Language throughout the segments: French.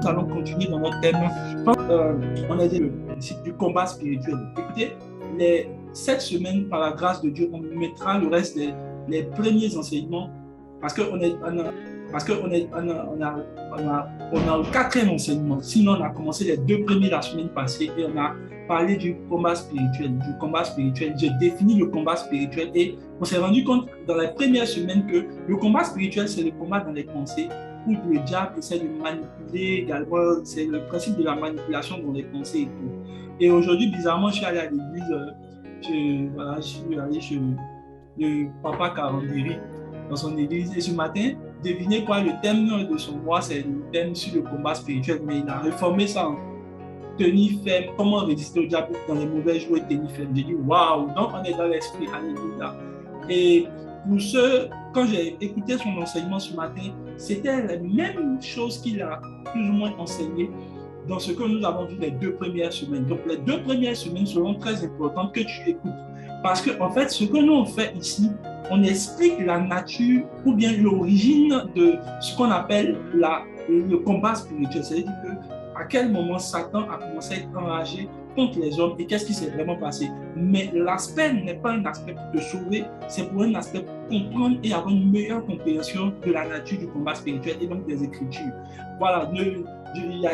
nous allons continuer dans notre thème. On est du combat spirituel. Écoutez, cette semaine, par la grâce de Dieu, on mettra le reste des premiers enseignements parce qu'on a le quatrième enseignement. Sinon, on a commencé les deux premiers la semaine passée et on a parlé du combat spirituel. J'ai défini le combat spirituel et on s'est rendu compte dans les premières semaines que le combat spirituel, c'est le combat dans les pensées où le diable essaie de manipuler également. C'est le principe de la manipulation dans les pensées et tout. Et aujourd'hui, bizarrement, je suis allé à l'église. Je suis allé chez le papa Karambiri dans son église. Et ce matin, devinez quoi, le thème de son mois, c'est le thème sur le combat spirituel. Mais il a réformé ça en tenir ferme, comment résister au diable dans les mauvais jours et tenir ferme. J'ai dit waouh, donc on est dans l'esprit, alléluia. Et pour ceux, quand j'ai écouté son enseignement ce matin, c'était la même chose qu'il a plus ou moins enseigné dans ce que nous avons vu les deux premières semaines. Donc les deux premières semaines seront très importantes que tu écoutes. Parce qu'en fait, ce que nous on fait ici, on explique la nature ou bien l'origine de ce qu'on appelle le combat spirituel. C'est-à-dire à quel moment Satan a commencé à être enragé contre les hommes et qu'est-ce qui s'est vraiment passé. Mais l'aspect n'est pas un aspect pour te sauver, c'est pour un aspect pour comprendre et avoir une meilleure compréhension de la nature du combat spirituel et donc des Écritures. Voilà, il y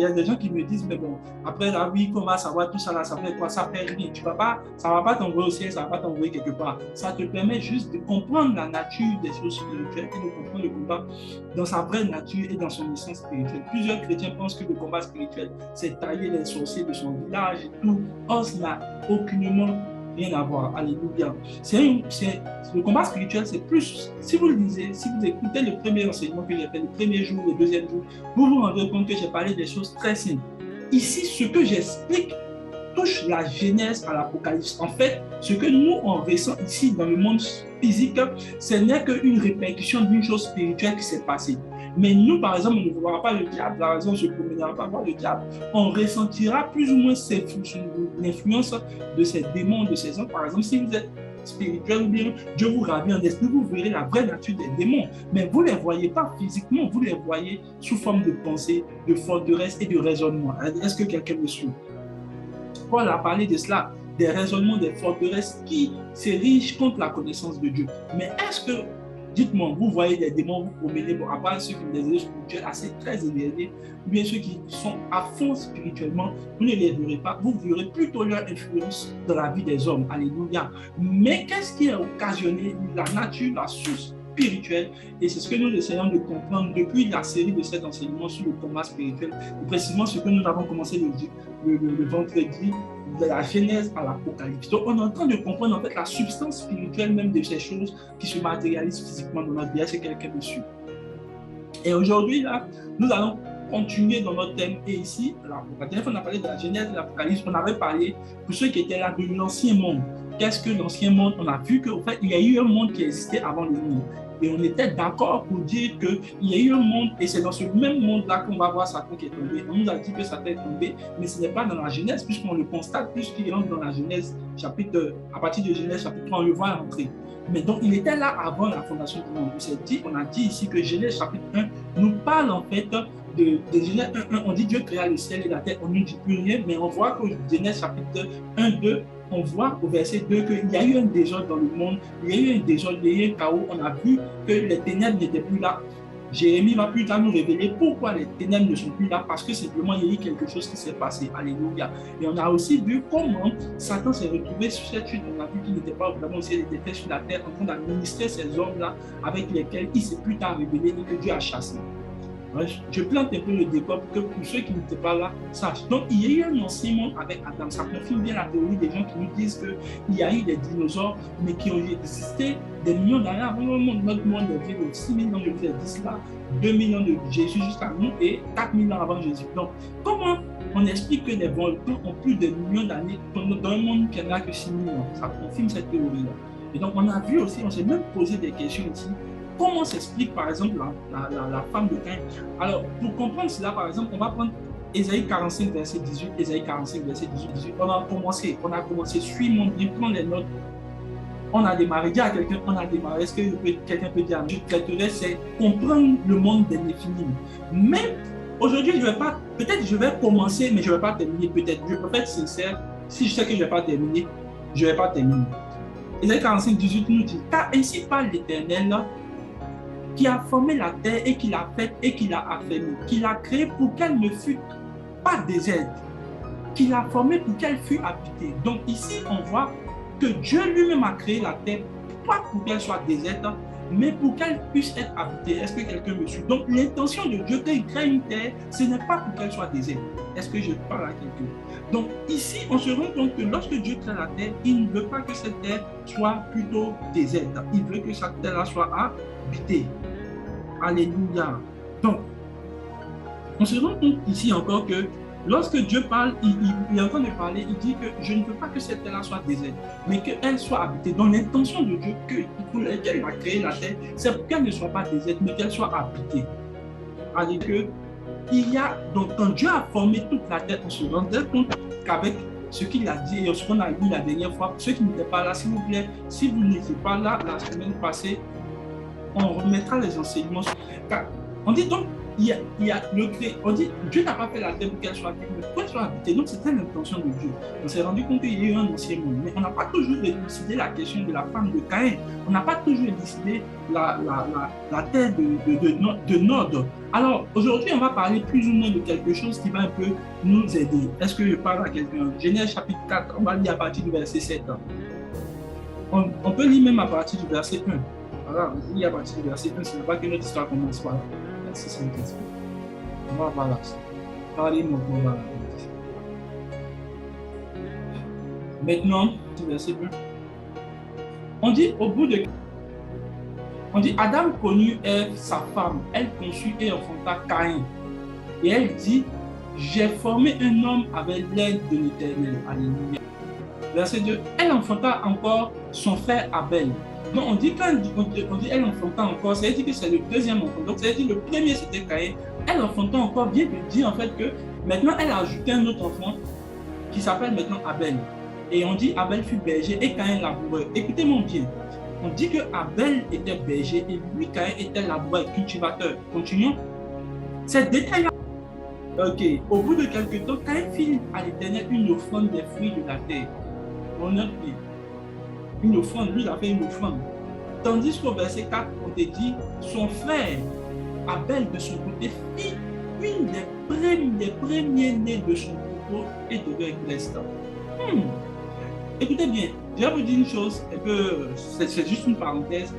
a des gens qui me disent, mais bon, après là, oui, comment va savoir tout ça là, ça fait quoi, ça fait rien. Ça ne va pas t'envoyer au ciel, ça ne va pas t'envoyer quelque part. Ça te permet juste de comprendre la nature des choses spirituelles et de comprendre le combat dans sa vraie nature et dans son essence spirituelle. Plusieurs chrétiens pensent que le combat spirituel, c'est tailler les sorciers de son village et tout. Or, ça n'a aucunement rien à voir. Alléluia. Le combat spirituel, c'est plus, si vous le lisez, si vous écoutez le premier enseignement que j'ai fait, le premier jour, le deuxième jour, vous vous rendrez compte que j'ai parlé des choses très simples. Ici, ce que j'explique touche la Genèse à l'Apocalypse. En fait, ce que nous, on ressent ici dans le monde physique, ce n'est qu'une répercussion d'une chose spirituelle qui s'est passée. Mais nous, par exemple, on ne verra pas le diable. La raison, je ne promènera pas voir le diable. On ressentira plus ou moins l'influence de ces démons, de ces hommes. Par exemple, si vous êtes spirituel ou bien Dieu vous ravit en esprit, vous verrez la vraie nature des démons. Mais vous ne les voyez pas physiquement, vous les voyez sous forme de pensée, de forteresse et de raisonnement. Est-ce que quelqu'un me suit? Paul a parlé de cela, des raisonnements, des forteresses qui s'érigent contre la connaissance de Dieu. Mais est-ce que, dites-moi, vous voyez des démons vous promener, à part ceux qui ont des énergies spirituelles assez très élevées, ou bien ceux qui sont à fond spirituellement, vous ne les verrez pas, vous verrez plutôt leur influence dans la vie des hommes. Alléluia. Mais qu'est-ce qui a occasionné la nature, la source spirituelle? Et c'est ce que nous essayons de comprendre depuis la série de cet enseignement sur le combat spirituel, et précisément ce que nous avons commencé le vendredi, de la Genèse à l'Apocalypse. Donc, on est en train de comprendre en fait la substance spirituelle même de ces choses qui se matérialisent physiquement dans notre vie. Est-ce que quelqu'un me suit? Et aujourd'hui, là, nous allons continuer dans notre thème. Et ici, la dernière fois, on a parlé de la Genèse, de l'Apocalypse. On avait parlé, pour ceux qui étaient là, de l'ancien monde. Qu'est-ce que l'ancien monde? On a vu qu'en fait, il y a eu un monde qui existait avant le monde. Et on était d'accord pour dire qu'il y a eu un monde, et c'est dans ce même monde-là qu'on va voir Satan qui est tombé. On nous a dit que Satan est tombé, mais ce n'est pas dans la Genèse, puisqu'on le constate, puisqu'il rentre dans la Genèse, à partir de Genèse chapitre 3, on le voit entrer. Mais donc, il était là avant la fondation du monde. On a dit ici que Genèse chapitre 1 nous parle en fait de Genèse 1, on dit Dieu créa le ciel et la terre, on ne dit plus rien, mais on voit que Genèse chapitre 1, 2, on voit au verset 2 qu'il y a eu un désordre dans le monde, il y a eu un désordre, il y a eu un chaos, on a vu que les ténèbres n'étaient plus là. Jérémie va plus tard nous révéler pourquoi les ténèbres ne sont plus là, parce que simplement il y a eu quelque chose qui s'est passé. Alléluia. Et on a aussi vu comment Satan s'est retrouvé sur cette chute. On a vu qu'il n'était pas vraiment aussi, il était sur la terre en train d'administrer ces hommes-là avec lesquels il s'est plus tard révélé et que Dieu a chassé. Je plante un peu le décor pour que pour ceux qui n'étaient pas là sachent. Donc, il y a eu un ancien monde avec Adam. Ça confirme bien la théorie des gens qui nous disent qu'il y a eu des dinosaures, mais qui ont existé des millions d'années avant le monde. Notre monde est vieux de 6 000 ans, je vous ai dit cela, 2 millions de Jésus jusqu'à nous et 4 000 ans avant Jésus. Donc, comment on explique que les volcans ont plus de millions d'années dans un monde qui n'a que 6 000 ans? Ça confirme cette théorie-là. Et donc, on a vu aussi, on s'est même posé des questions ici. Comment s'explique par exemple la femme de Caïn? Alors, pour comprendre cela, par exemple, on va prendre Ésaïe 45, verset 18, Ésaïe 45, verset 18. On a commencé, suis-moi bien, prends les notes. On a démarré, dis à quelqu'un, on a démarré. Est-ce que quelqu'un peut dire, je traiterai, c'est comprendre le monde des Néphilim. Mais Aujourd'hui, je vais pas, peut-être je vais commencer, mais je ne vais pas terminer. Peut-être, je peux être sincère. Si je sais que je ne vais pas terminer, je ne vais pas terminer. Ésaïe 45, 18 nous dit, car ainsi parle l'Éternel qui a formé la terre et qui l'a faite et qui l'a affermie, qui l'a créée pour qu'elle ne fût pas déserte, qui l'a formée pour qu'elle fût habitée. Donc ici, on voit que Dieu lui-même a créé la terre, pas pour qu'elle soit déserte, mais pour qu'elle puisse être habitée. Est-ce que quelqu'un me suit? Donc l'intention de Dieu quand il crée une terre, ce n'est pas pour qu'elle soit déserte. Est-ce que je parle à quelqu'un? Donc ici, on se rend compte que lorsque Dieu crée la terre, il ne veut pas que cette terre soit plutôt déserte. Il veut que cette terre-là soit habitée. Alléluia. Donc, on se rend compte ici encore que lorsque Dieu parle, il est en train de parler, il dit que je ne veux pas que cette terre-là soit déserte, mais qu'elle soit habitée. Donc l'intention de Dieu pour laquelle il a créé la terre, c'est pour qu'elle ne soit pas déserte, mais qu'elle soit habitée. Alléluia. Donc quand Dieu a formé toute la terre, on se rendait compte qu'avec ce qu'il a dit et ce qu'on a lu la dernière fois, pour ceux qui n'étaient pas là, s'il vous plaît, si vous n'étiez pas là la semaine passée, on remettra les enseignements. On dit donc, il y a le créé. On dit, Dieu n'a pas fait la terre pour qu'elle soit habitée, mais pour qu'elle soit habitée. Donc, c'était l'intention de Dieu. On s'est rendu compte qu'il y a eu un ancien monde. Mais on n'a pas toujours élucidé la question de la femme de Caïn. On n'a pas toujours élucidé la terre de Nod. Alors, aujourd'hui, on va parler plus ou moins de quelque chose qui va un peu nous aider. Est-ce que je parle à quelqu'un? Genèse chapitre 4, on va lire à partir du verset 7. On peut lire même à partir du verset 1. Voilà, on lit à partir du verset 1, ce n'est pas que notre histoire commence par là. Verset 5. On va voir là. Parlez-moi, on va là. Maintenant, verset 1. On dit au bout de. On dit Adam connut Ève, sa femme. Elle conçut et enfanta Caïn. Et elle dit, j'ai formé un homme avec l'aide de l'Éternel. Alléluia. Verset 2. Elle enfanta encore son frère Abel. Donc on dit quand on dit elle enfanta encore, ça veut dire que c'est le deuxième enfant. Donc ça veut dire le premier c'était Caïn. Elle enfanta encore vient de dire en fait que maintenant elle a ajouté un autre enfant qui s'appelle maintenant Abel. Et on dit Abel fut berger et Caïn laboureur. Écoutez-moi bien. On dit que Abel était berger et lui Caïn était laboureur, cultivateur. Continuons. Ces détails-là. Ok. Au bout de quelques temps, Caïn fit à l'Éternel une offrande des fruits de la terre. On note bien. Une offrande, lui il a fait une offrande. Tandis qu'au verset 4, on te dit, son frère Abel de son côté fit une des premiers-nés de son troupeau et de leur graisse. Écoutez bien, je vais vous dire une chose, c'est juste une parenthèse.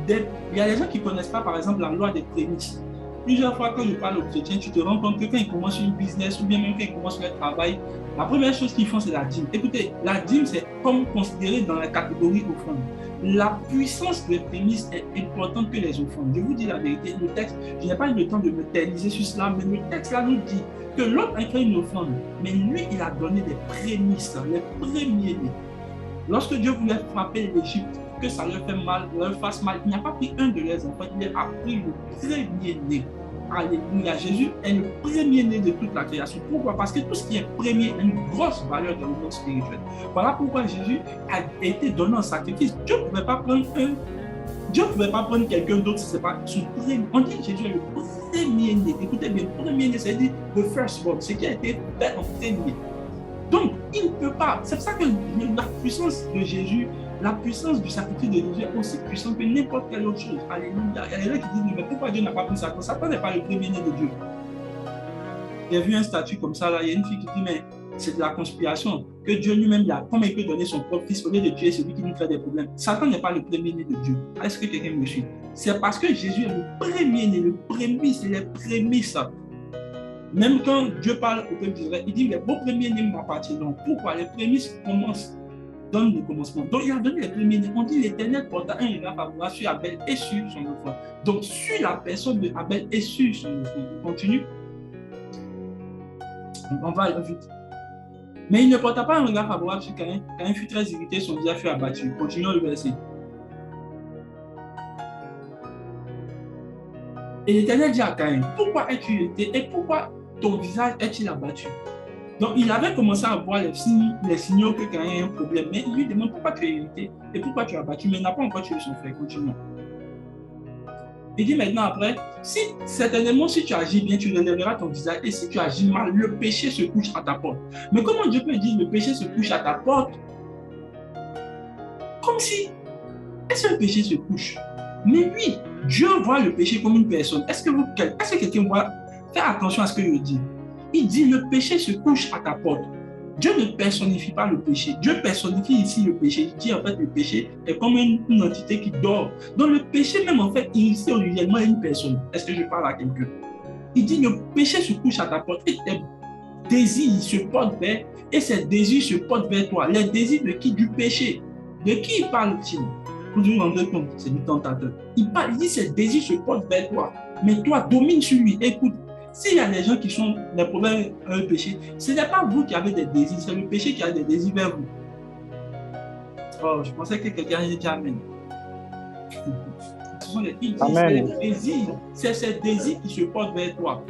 Il y a des gens qui ne connaissent pas par exemple la loi des prémices. Plusieurs fois, quand je parle aux chrétiens, tu te rends compte que quand ils commencent une business ou bien même quand ils commencent leur travail, la première chose qu'ils font, c'est la dîme. Écoutez, la dîme, c'est comme considéré dans la catégorie offrande. La puissance des prémices est importante que les offrandes. Je vous dis la vérité, le texte, je n'ai pas eu le temps de me terniser sur cela, mais le texte là nous dit que l'autre a fait une offrande, mais lui, il a donné des prémices, les premiers-nés. Lorsque Dieu voulait frapper l'Égypte, que ça leur fasse mal, il n'a pas pris un de leurs enfants, il a pris le premier-né. Alléluia. Jésus est le premier-né de toute la création. Pourquoi? Parce que tout ce qui est premier a une grosse valeur dans le monde spirituel. Voilà pourquoi Jésus a été donné en sacrifice. Dieu ne pouvait pas prendre quelqu'un d'autre si ce n'est pas son premier. On dit que Jésus est le premier-né. Écoutez bien, le premier-né, c'est-à-dire le firstborn, ce qui a été fait en premier. Donc, il ne peut pas. C'est pour ça que la puissance de Jésus, la puissance du sacrifice de Jésus est aussi puissante que n'importe quelle autre chose. Alléluia. Il y a des gens qui disent, mais pourquoi Dieu n'a pas pris Satan? Satan n'est pas le premier-né de Dieu. J'ai vu un statut comme ça, là. Il y a une fille qui dit, mais c'est de la conspiration. Que Dieu lui-même, comment il peut donner son propre fils au lieu de tuer celui qui nous crée des problèmes? Satan n'est pas le premier-né de Dieu. Est-ce que quelqu'un me suit? C'est parce que Jésus est le premier-né, le prémisse, les prémices. Même quand Dieu parle au peuple d'Israël, il dit, les beaux premiers-nés m'appartiennent. Pourquoi? Les prémices donnent le commencement. Donc, il a donné les premiers-nés. On dit, l'Éternel porta un regard favorable sur Abel et sur son enfant. Donc, sur la personne de Abel et sur son enfant. On continue. On va aller vite. Mais il ne porta pas un regard favorable sur Caïn. Caïn fut très irrité, son visage fut abattu. Continuons le verset. Et l'Éternel dit à Caïn, pourquoi es-tu irrité et pourquoi ton visage est-il abattu? Donc, il avait commencé à voir les signaux que Caïn a un problème. Mais il lui demande pourquoi tu es irrité et pourquoi tu es abattu. Mais il n'a pas encore tué son frère. Continuons. Il dit maintenant après, si certainement si tu agis bien, tu relèveras ton visage, et si tu agis mal, le péché se couche à ta porte. Mais comment Dieu peut dire le péché se couche à ta porte? Comme si, est-ce que le péché se couche? Mais oui, Dieu voit le péché comme une personne. Est-ce que quelqu'un voit? Fais attention à ce que je dis. Il dit le péché se couche à ta porte. Dieu ne personnifie pas le péché. Dieu personnifie ici le péché. Il dit en fait le péché est comme une entité qui dort. Donc le péché même en fait ici originellement est une personne. Est-ce que je parle à quelqu'un? Il dit le péché se couche à ta porte et tes désirs se portent vers et ses désirs se portent vers toi. Les désirs de qui? Du péché. De qui il parle-t-il? Vous vous rendez compte, c'est du tentateur. Il dit ses désirs se portent vers toi. Mais toi, domine sur lui. Écoute, s'il y a des gens qui sont des problèmes avec le péché, ce n'est pas vous qui avez des désirs, c'est le péché qui a des désirs vers vous. Oh, je pensais que quelqu'un allait dire Amen. Ce sont les désirs, c'est ces désirs qui se portent vers toi.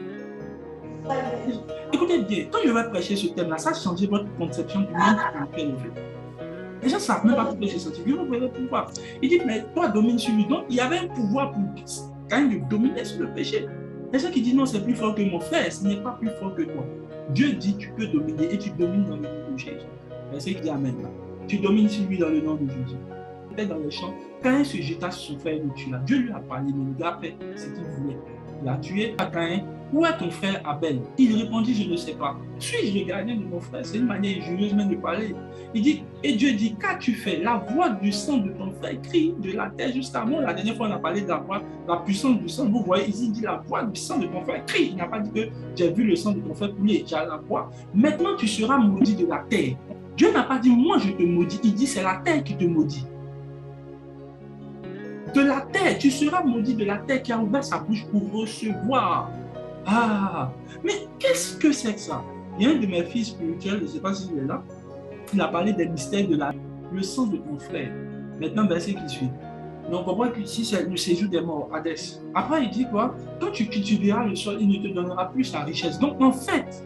Écoutez bien, quand je vais prêcher ce thème-là, ça a changé votre conception du monde spirituel en fait. Les gens ne savent même pas pourquoi j'ai senti. Dieu vous verrez pourquoi. Il dit, mais toi domine sur lui. Donc, il y avait un pouvoir pour quand même de dominer sur le péché. Les gens qui disent non, c'est plus fort que mon frère, ce n'est pas plus fort que toi. Dieu dit, tu peux dominer et tu domines dans le nom de Jésus. Verset qui dit Amen. Tu domines sur lui dans le nom de Jésus. Peut-être dans les champs, Caïn se jeta sur son frère et le tua. Dieu lui a parlé, mais le gars fait ce qu'il voulait. Il a tué à Caïn. Où est ton frère Abel? Il répondit, je ne sais pas. Suis-je le gardien de mon frère? C'est une manière injurieuse même de parler. Il dit, et Dieu dit, qu'as-tu fait? La voix du sang de ton frère crie de la terre jusqu'à moi. La dernière fois, on a parlé de la voix, la puissance du sang. Vous voyez, ici, il dit, la voix du sang de ton frère crie. Il n'a pas dit que j'ai vu le sang de ton frère couler. J'ai la voix. Maintenant, tu seras maudit de la terre. Dieu n'a pas dit, moi, je te maudis. Il dit, c'est la terre qui te maudit. De la terre, tu seras maudit de la terre qui a ouvert sa bouche pour recevoir. Ah, mais qu'est-ce que c'est que ça? Il y a un de mes fils spirituels, je ne sais pas s'il est là, il a parlé des mystères de le sang de ton frère. Maintenant, verset qui suit. Donc, on comprend qu'ici, c'est le séjour des morts, Hadès. Après, il dit quoi? Quand tu cultiveras le sol, il ne te donnera plus la richesse. Donc, en fait,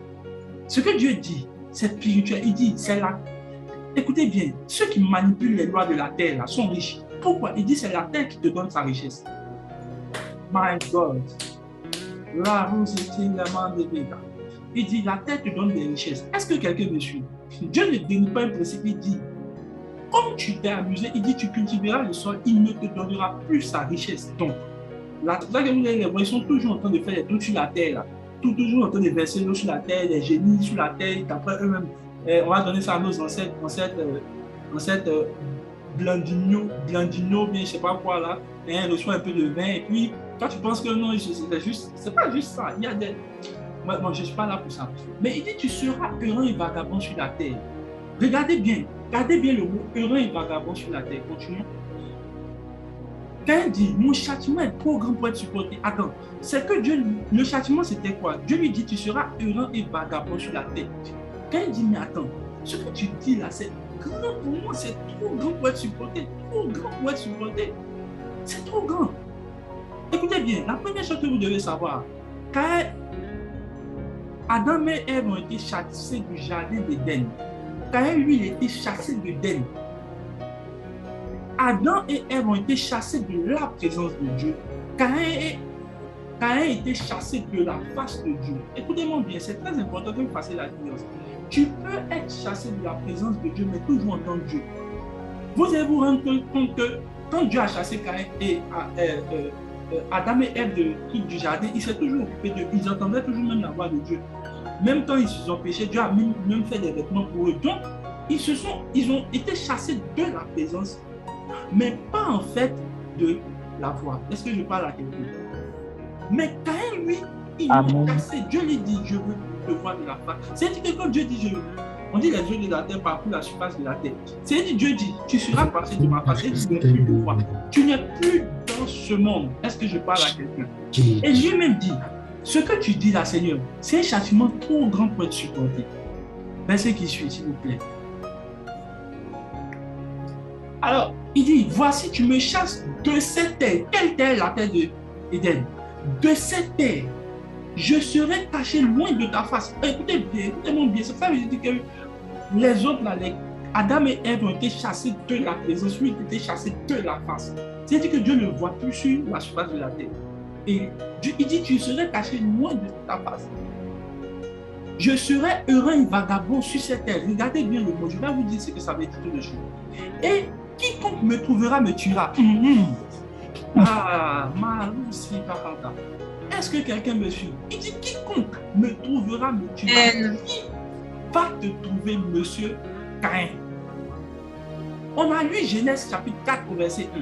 ce que Dieu dit, c'est spirituel. Il dit, c'est là. Écoutez bien, ceux qui manipulent les lois de la terre là, sont riches. Pourquoi? Il dit, c'est la terre qui te donne sa richesse. My God. La rose est également de Vega. Il dit, la terre te donne des richesses. Est-ce que quelqu'un me suit? Dieu ne dénie pas un principe, il dit, comme tu t'es amusé, il dit, tu cultiveras le sol, il ne te donnera plus sa richesse. Donc, là que vous les voyez, ils sont toujours en train de faire des trucs sur la terre, là. Toujours en train de verser l'eau sur la terre, des génies sur la terre, d'après eux-mêmes. On va donner ça à nos ancêtres, Blandino, bien je ne sais pas quoi là, et on reçoit un peu de vin, et puis toi tu penses que non, c'est pas juste ça, il y a des... Moi, je ne suis pas là pour ça. Mais il dit, tu seras errant et vagabond sur la terre. Regardez bien le mot errant et vagabond sur la terre. Continuons. Quand il dit, mon châtiment est trop grand pour être supporté. Attends, c'est que Dieu, le châtiment c'était quoi? Dieu lui dit, tu seras errant et vagabond sur la terre. Quand il dit, mais attends, ce que tu dis là, c'est grand pour moi, c'est trop grand pour être supporté. Trop grand pour être supporté. C'est trop grand. Écoutez bien, la première chose que vous devez savoir, quand Adam et Ève ont été chassés du jardin d'Éden, quand lui, il a été chassé d'Éden, Adam et Ève ont été chassés de la présence de Dieu. Caïn a été chassé de la face de Dieu. Écoutez-moi bien, c'est très important que vous fassiez la différence. Tu peux être chassé de la présence de Dieu, mais toujours entendre Dieu. Vous allez vous rendre compte que quand Dieu a chassé Caïn et Adam et Ève du jardin, ils s'est toujours occupé d'eux. Ils entendaient toujours même la voix de Dieu. Même quand ils se sont péchés, Dieu a même fait des vêtements pour eux. Donc, ils ont été chassés de la présence, mais pas en fait de la voix. Est-ce que je parle à quelqu'un? Mais Caïn, lui, il l'a chassé. Dieu lui dit, je veux te voir de la face. C'est-à-dire que quand Dieu dit, je veux, on dit les yeux de la terre parcourent la surface de la terre. C'est-à-dire Dieu dit, tu seras passé de ma face et tu n'es plus de moi. Tu n'es plus dans ce monde. Est-ce que je parle à quelqu'un? Et lui-même dit, ce que tu dis là, Seigneur, c'est un châtiment trop grand pour être supporté. Verset qui suit, s'il vous plaît. Alors, il dit, voici, tu me chasses de cette terre. Quelle terre? La terre d'Éden. De cette terre, je serai caché loin de ta face. Écoutez bien, écoutez-moi bien. Ça veut dire que les autres, là, Adam et Ève ont été chassés de la présence. Lui, il a été chassé de la face. C'est-à-dire que Dieu ne voit plus sur la surface de la terre. Et il dit, tu serais caché loin de ta face. Je serai heureux et vagabond sur cette terre. Regardez bien le mot. Je vais vous dire ce que ça veut dire tout de suite. Et quiconque me trouvera me tuera. Ah, Marousi Kakanta. Est-ce que quelqu'un me suit? Il dit quiconque me trouvera me tuera. Qui va te trouver, monsieur Caïn? On a lu Genèse chapitre 4 au verset 1.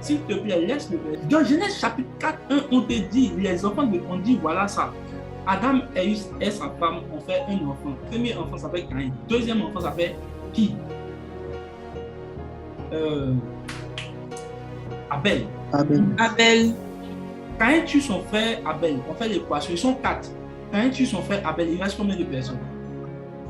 S'il te plaît, laisse le verset. Dans Genèse chapitre 4, 1, on te dit, les enfants de on dit voilà ça. Adam et sa femme ont fait un enfant. Premier enfant s'appelle Caïn. Deuxième enfant s'appelle qui? Abel. Caïn tue son frère Abel. On fait l'équation. Ils sont 4. Caïn tue son frère Abel. Il reste combien de personnes?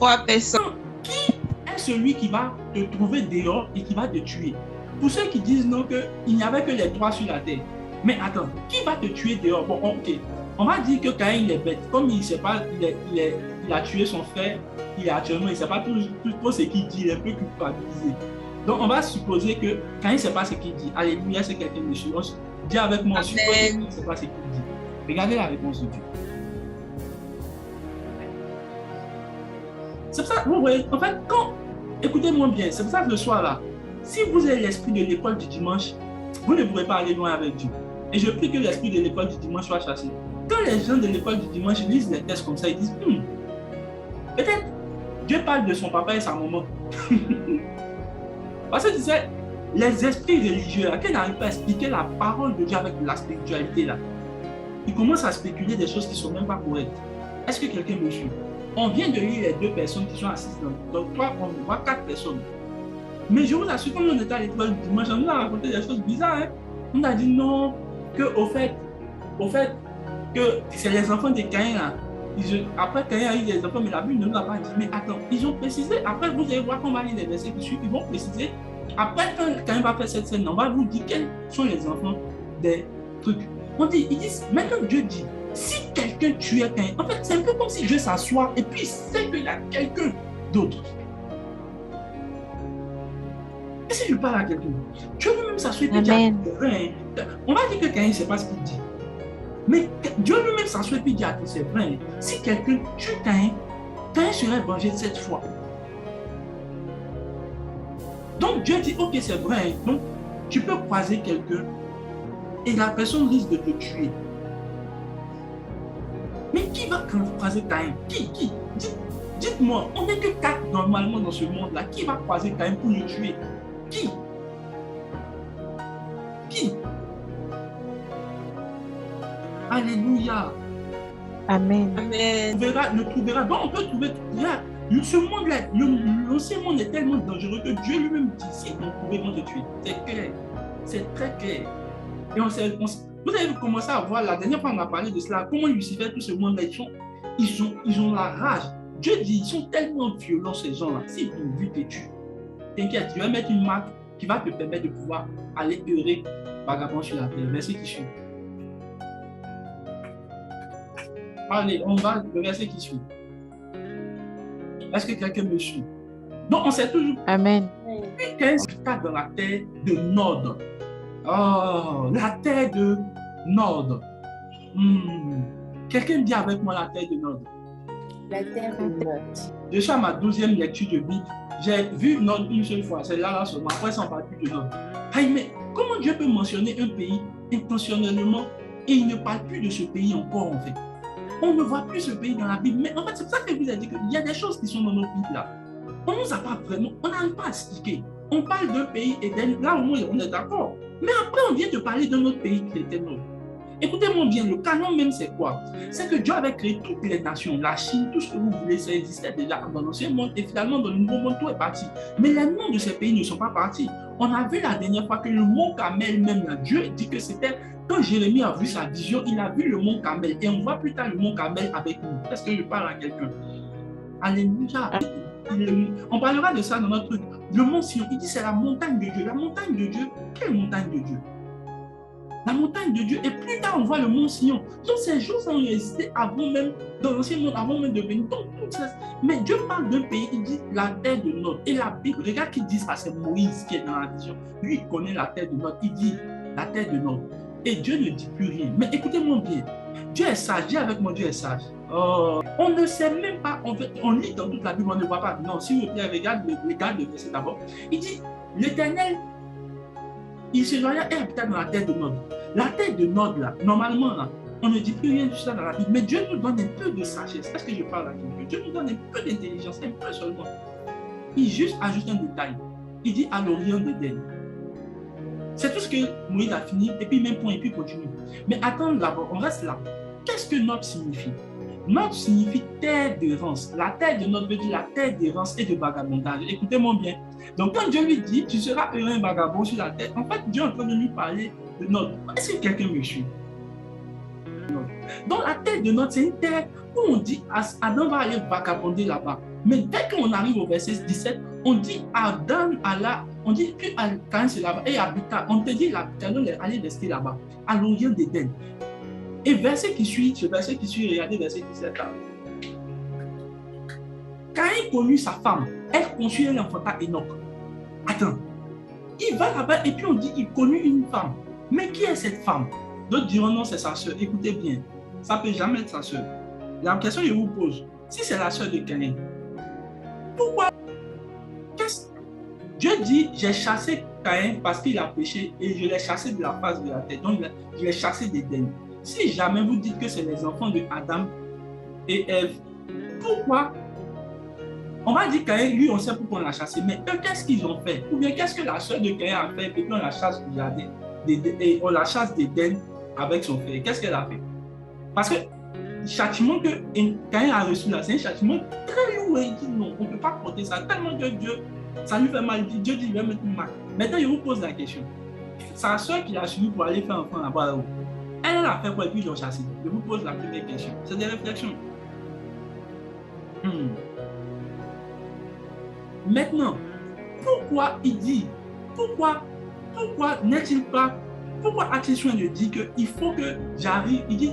3 personnes. Qui est celui qui va te trouver dehors et qui va te tuer? Pour ceux qui disent non, qu'il n'y avait que les 3 sur la terre. Mais attends, qui va te tuer dehors? Bon, ok. On va dire que Caïn est bête. Comme il ne sait pas, il a tué son frère, il ne sait pas tout ce qu'il dit, il est un peu culpabilisé. Donc, on va supposer que Caïn ne sait pas ce qu'il dit. Alléluia, c'est quelqu'un de sûr. Dis avec moi, suppose qu'il ne sait pas ce qu'il dit. Regardez la réponse de Dieu. C'est pour ça, vous voyez, en fait, écoutez-moi bien, c'est pour ça que le soir là, si vous avez l'esprit de l'école du dimanche, vous ne pourrez pas aller loin avec Dieu. Et je prie que l'esprit de l'école du dimanche soit chassé. Quand les gens de l'école du dimanche lisent les textes comme ça, ils disent, peut-être Dieu parle de son papa et sa maman. Parce que tu sais, les esprits religieux, qui n'arrivent pas à expliquer la parole de Dieu avec la spiritualité là, ils commencent à spéculer des choses qui ne sont même pas correctes. Est-ce que quelqu'un me suit? On vient de lire les 2 personnes qui sont assises dans 3, on voit 4 personnes. Mais je vous assure, quand on était à l'école du dimanche, on nous a raconté des choses bizarres. Hein? On a dit non, au fait, que c'est les enfants de Caïn là. Après, Caïn a eu des enfants, mais la Bible ne nous a pas dit. Mais attends, ils ont précisé. Après, vous allez voir qu'on va lire les versets qui suivent. Ils vont préciser. Après, quand Caïn va faire cette scène, on va vous dire quels sont les enfants des trucs. Ils disent, maintenant Dieu dit, si quelqu'un tuait Caïn, en fait, c'est un peu comme si Dieu s'assoit et puis il sait qu'il y a quelqu'un d'autre. Et si je parle à quelqu'un, Dieu lui-même s'assoit et puis dit, on va dire que Caïn ne sait pas ce qu'il dit. Mais Dieu lui-même s'assoit et puis dit, c'est vrai, si quelqu'un tue Caïn, Caïn serait vengé cette fois. Donc Dieu dit, ok, c'est vrai, donc tu peux croiser quelqu'un et la personne risque de te tuer. Mais qui va croiser Caïn? Qui? Dites-moi, on n'est que 4 normalement dans ce monde-là. Qui va croiser Caïn pour le tuer? Qui? Alléluia. Amen. On trouvera. Donc on peut trouver. Ce monde-là, l'ancien monde est tellement dangereux que Dieu lui-même dit si on pouvait te tuer. C'est clair. C'est très clair. Et vous avez commencé à voir, la dernière fois on a parlé de cela, comment Lucifer, tout ce monde-là, ils ont la rage. Dieu dit, ils sont tellement violents ces gens-là. S'ils t'ont vu te tuer, t'inquiète, tu vas mettre une marque qui va te permettre de pouvoir aller errer vagabond sur la terre. Verset qui suit. Allez, on va le verset qui suit. Est-ce que quelqu'un me suit? Donc on sait toujours. Amen. Puis 15 dans la terre de Nod. Oh, la terre de Nod. Quelqu'un dit avec moi la terre de Nod. La terre de Nod. Je suis à ma 12e lecture de Bible. J'ai vu Nod une seule fois. C'est là seulement. Après, ça ne parle plus de Nod. Mais comment Dieu peut mentionner un pays intentionnellement et il ne parle plus de ce pays encore en fait? On ne voit plus ce pays dans la Bible. Mais en fait, c'est pour ça que je vous ai dit qu'il y a des choses qui sont dans nos Bibles là. On ne nous a pas vraiment, on n'arrive pas à expliquer. On parle d'un pays Éden, là au moins on est d'accord. Mais après, on vient de parler d'un autre pays qui était nôtre. Écoutez-moi bien, le canon même, c'est quoi? C'est que Dieu avait créé toutes les nations, la Chine, tout ce que vous voulez, ça existait déjà dans l'ancien monde et finalement dans le nouveau monde, tout est parti. Mais les noms de ces pays ne sont pas partis. On a vu la dernière fois que le mont Carmel même, là, Dieu dit que c'était, quand Jérémie a vu sa vision, il a vu le mont Carmel et on voit plus tard le mont Carmel avec nous. Est-ce que je parle à quelqu'un? Alléluia. On parlera de ça dans notre truc. Le mont Sion, il dit c'est la montagne de Dieu. La montagne de Dieu, quelle montagne de Dieu? La montagne de Dieu. Et plus tard, on voit le mont Sion. Donc, ces choses ont existé avant même, dans l'ancien monde, avant même de venir. Donc, tout ça. Mais Dieu parle d'un pays, il dit la terre de Nod. Et la Bible, regarde qui dit ça, c'est Moïse qui est dans la vision. Lui, il connaît la terre de Nod. Il dit la terre de Nod. et Dieu ne dit plus rien. Mais écoutez-moi bien, Dieu est sage, Dieu avec moi, Dieu est sage. On ne sait même pas, on lit dans toute la Bible, on ne voit pas. Non, si vous plaît, regarde le verset d'abord. Il dit, l'Éternel, il se noya et habita dans la terre de Nod. La terre de Nod, là, normalement, là, on ne dit plus rien de ça dans la Bible, mais Dieu nous donne un peu de sagesse. Est-ce que je parle à quelqu'un? Dieu nous donne un peu d'intelligence, un peu seulement. Il juste ajoute un détail. Il dit à l'Orient d'Éden. C'est tout ce que Moïse a fini, et puis même point, et puis continue. Mais attends d'abord, on reste là. Qu'est-ce que Nod signifie? Nod signifie terre d'errance. La terre de Nod veut dire la terre d'errance et de vagabondage. Écoutez-moi bien. Donc quand Dieu lui dit, tu seras un vagabond sur la terre, en fait, Dieu est en train de lui parler de Nod. Est-ce que quelqu'un me suit? Donc la terre de Nod, c'est une terre où on dit Adam va aller vagabonder là-bas. Mais dès qu'on arrive au verset 17, on dit Adam alla, on dit puis Caïn c'est là-bas et habita. On te dit l'Éternel est allé rester là-bas, à l'Orient d'Éden. Et verset qui suit, regardez verset 17 là. Caïn connut sa femme, elle conçut un enfanta Enoch. Attends, il va là-bas et puis on dit il connut une femme. Mais qui est cette femme? D'autres diront non, c'est sa soeur. Écoutez bien, ça ne peut jamais être sa soeur. La question que je vous pose, si c'est la soeur de Caïn, pourquoi Dieu dit, j'ai chassé Caïn parce qu'il a péché et je l'ai chassé de la face de la terre. Donc, je l'ai chassé d'Éden. Si jamais vous dites que c'est les enfants de Adam et Ève, pourquoi? On va dire Caïn, lui, on sait pourquoi on l'a chassé, mais eux, qu'est-ce qu'ils ont fait? Ou bien qu'est-ce que la soeur de Caïn a fait et puis on la chasse du jardin et on la chasse d'Éden avec son frère? Qu'est-ce qu'elle a fait? Parce que le châtiment que Caïn a reçu là, c'est un châtiment très lourd. Il dit non, on ne peut pas porter ça. Tellement que Dieu, ça lui fait mal. Dieu dit, il va mettre mal. Maintenant, je vous pose la question. Sa soeur qui a suivi pour aller faire un enfant là-bas, elle a fait quoi et puis ils l'ont chassé? Je vous pose la première question. C'est des réflexions. Maintenant, pourquoi il dit, pourquoi n'est-il pas, pourquoi a-t-il soin de dire qu'il faut que j'arrive, il dit,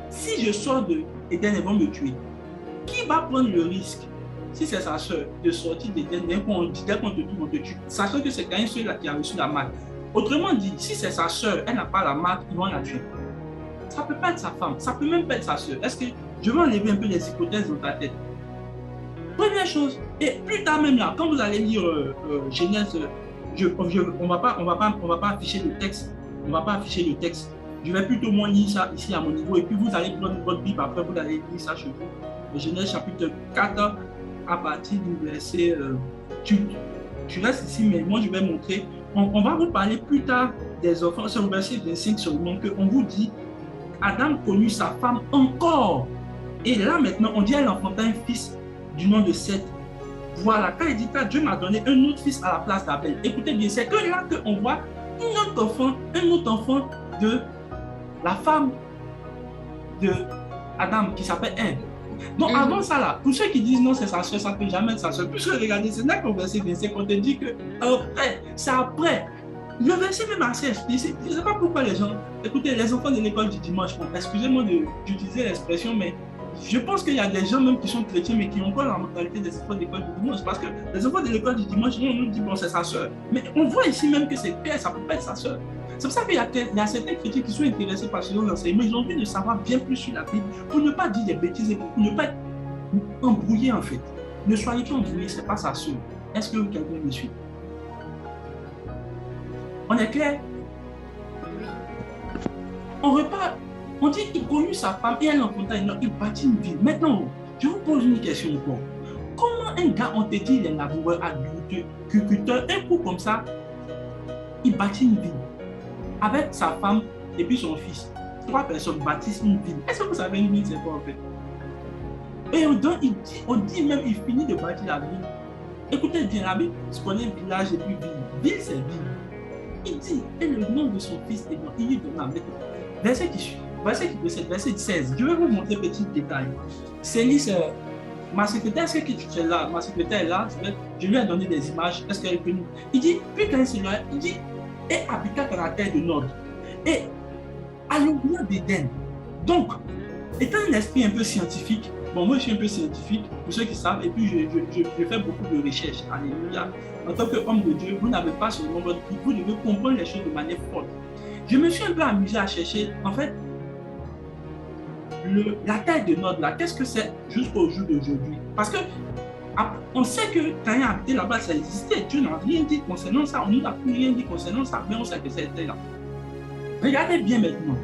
si je sors de Éden, ils vont me tuer. Qui va prendre le risque, si c'est sa soeur, de sortir d'Éden, dès qu'on te tue, on te tue, sachant que c'est quand même celui-là qui a reçu la marque. Autrement dit, si c'est sa soeur, elle n'a pas la marque, ils vont la tuer. Ça ne peut pas être sa femme, ça ne peut même pas être sa soeur. Est-ce que je vais enlever un peu les hypothèses dans ta tête? Première chose, et plus tard même là, quand vous allez lire Genèse, on va pas afficher le texte, Je vais plutôt moins lire ça ici à mon niveau et puis vous allez prendre votre Bible après, vous allez lire ça chez vous. Genèse chapitre 4 à partir du verset, tu restes ici, mais moi je vais montrer, on va vous parler plus tard des enfants, c'est au verset 25 seulement qu'on vous dit, Adam connut sa femme encore. Et là maintenant, on dit elle enfanta un fils du nom de Seth. Voilà, quand il dit que Dieu m'a donné un autre fils à la place d'Abel. Écoutez bien, c'est que là qu'on voit un autre enfant de la femme de Adam qui s'appelle Ève. Donc avant ça là, pour ceux qui disent non c'est sa soeur, ça ne peut jamais être sa soeur. Puisque regardez, c'est là qu'on verset 25, on te dit que c'est après. Le verset même assez explicite. Je ne sais pas pourquoi les gens, écoutez, les enfants de l'école du dimanche, excusez-moi d'utiliser l'expression, mais je pense qu'il y a des gens même qui sont chrétiens mais qui ont pas la mentalité des enfants de l'école du dimanche. Parce que les enfants de l'école du dimanche, on nous dit bon c'est sa soeur. Mais on voit ici même que c'est père, ça ne peut pas être sa soeur. C'est pour ça qu'il y a certains chrétiens qui sont intéressés par ce genre d'enseignement. Ils ont envie de savoir bien plus sur la Bible pour ne pas dire des bêtises et pour ne pas être embrouillé en fait. Ne soyez pas embrouillés, ce n'est pas sa soeur. Est-ce que quelqu'un me suit? On est clair? On repart. On dit qu'il connut sa femme et elle enfanta un enfant, il bâtit une ville. Maintenant, je vous pose une question encore. Comment un gars, on te dit, il est laboureur, agriculteur, un coup comme ça, il bâtit une ville avec sa femme et puis son fils. 3 personnes bâtissent une ville. Est-ce que vous savez une ville, c'est quoi en fait? Et on dit même, il finit de bâtir la ville. Écoutez bien, la Bible, se connaît village et puis ville. Ville, c'est ville. Il dit, et le nom de son fils est il lui donna. Verset qui suit. Verset 16. Je vais vous montrer un petit détail. Céline, ma secrétaire, est-ce que tu es là? Ma secrétaire est là. Je lui ai donné des images. Est-ce qu'elle peut nous? Il dit, puis quand il dit, et habita dans la terre de Nod. Et à l'orient d'Éden. Donc, étant un esprit un peu scientifique, bon, moi je suis un peu scientifique, pour ceux qui savent, et puis je fais beaucoup de recherches. Alléluia. En tant qu'homme de Dieu, vous n'avez pas seulement votre vie, vous devez comprendre les choses de manière forte. Je me suis un peu amusé à chercher, en fait, la terre de Nod, là, qu'est-ce que c'est jusqu'au jour d'aujourd'hui? Parce que on sait que quand il a habité là-bas, ça existait. Dieu n'a rien dit concernant ça. On ne nous a plus rien dit concernant ça, mais on sait que c'était là. Regardez bien maintenant.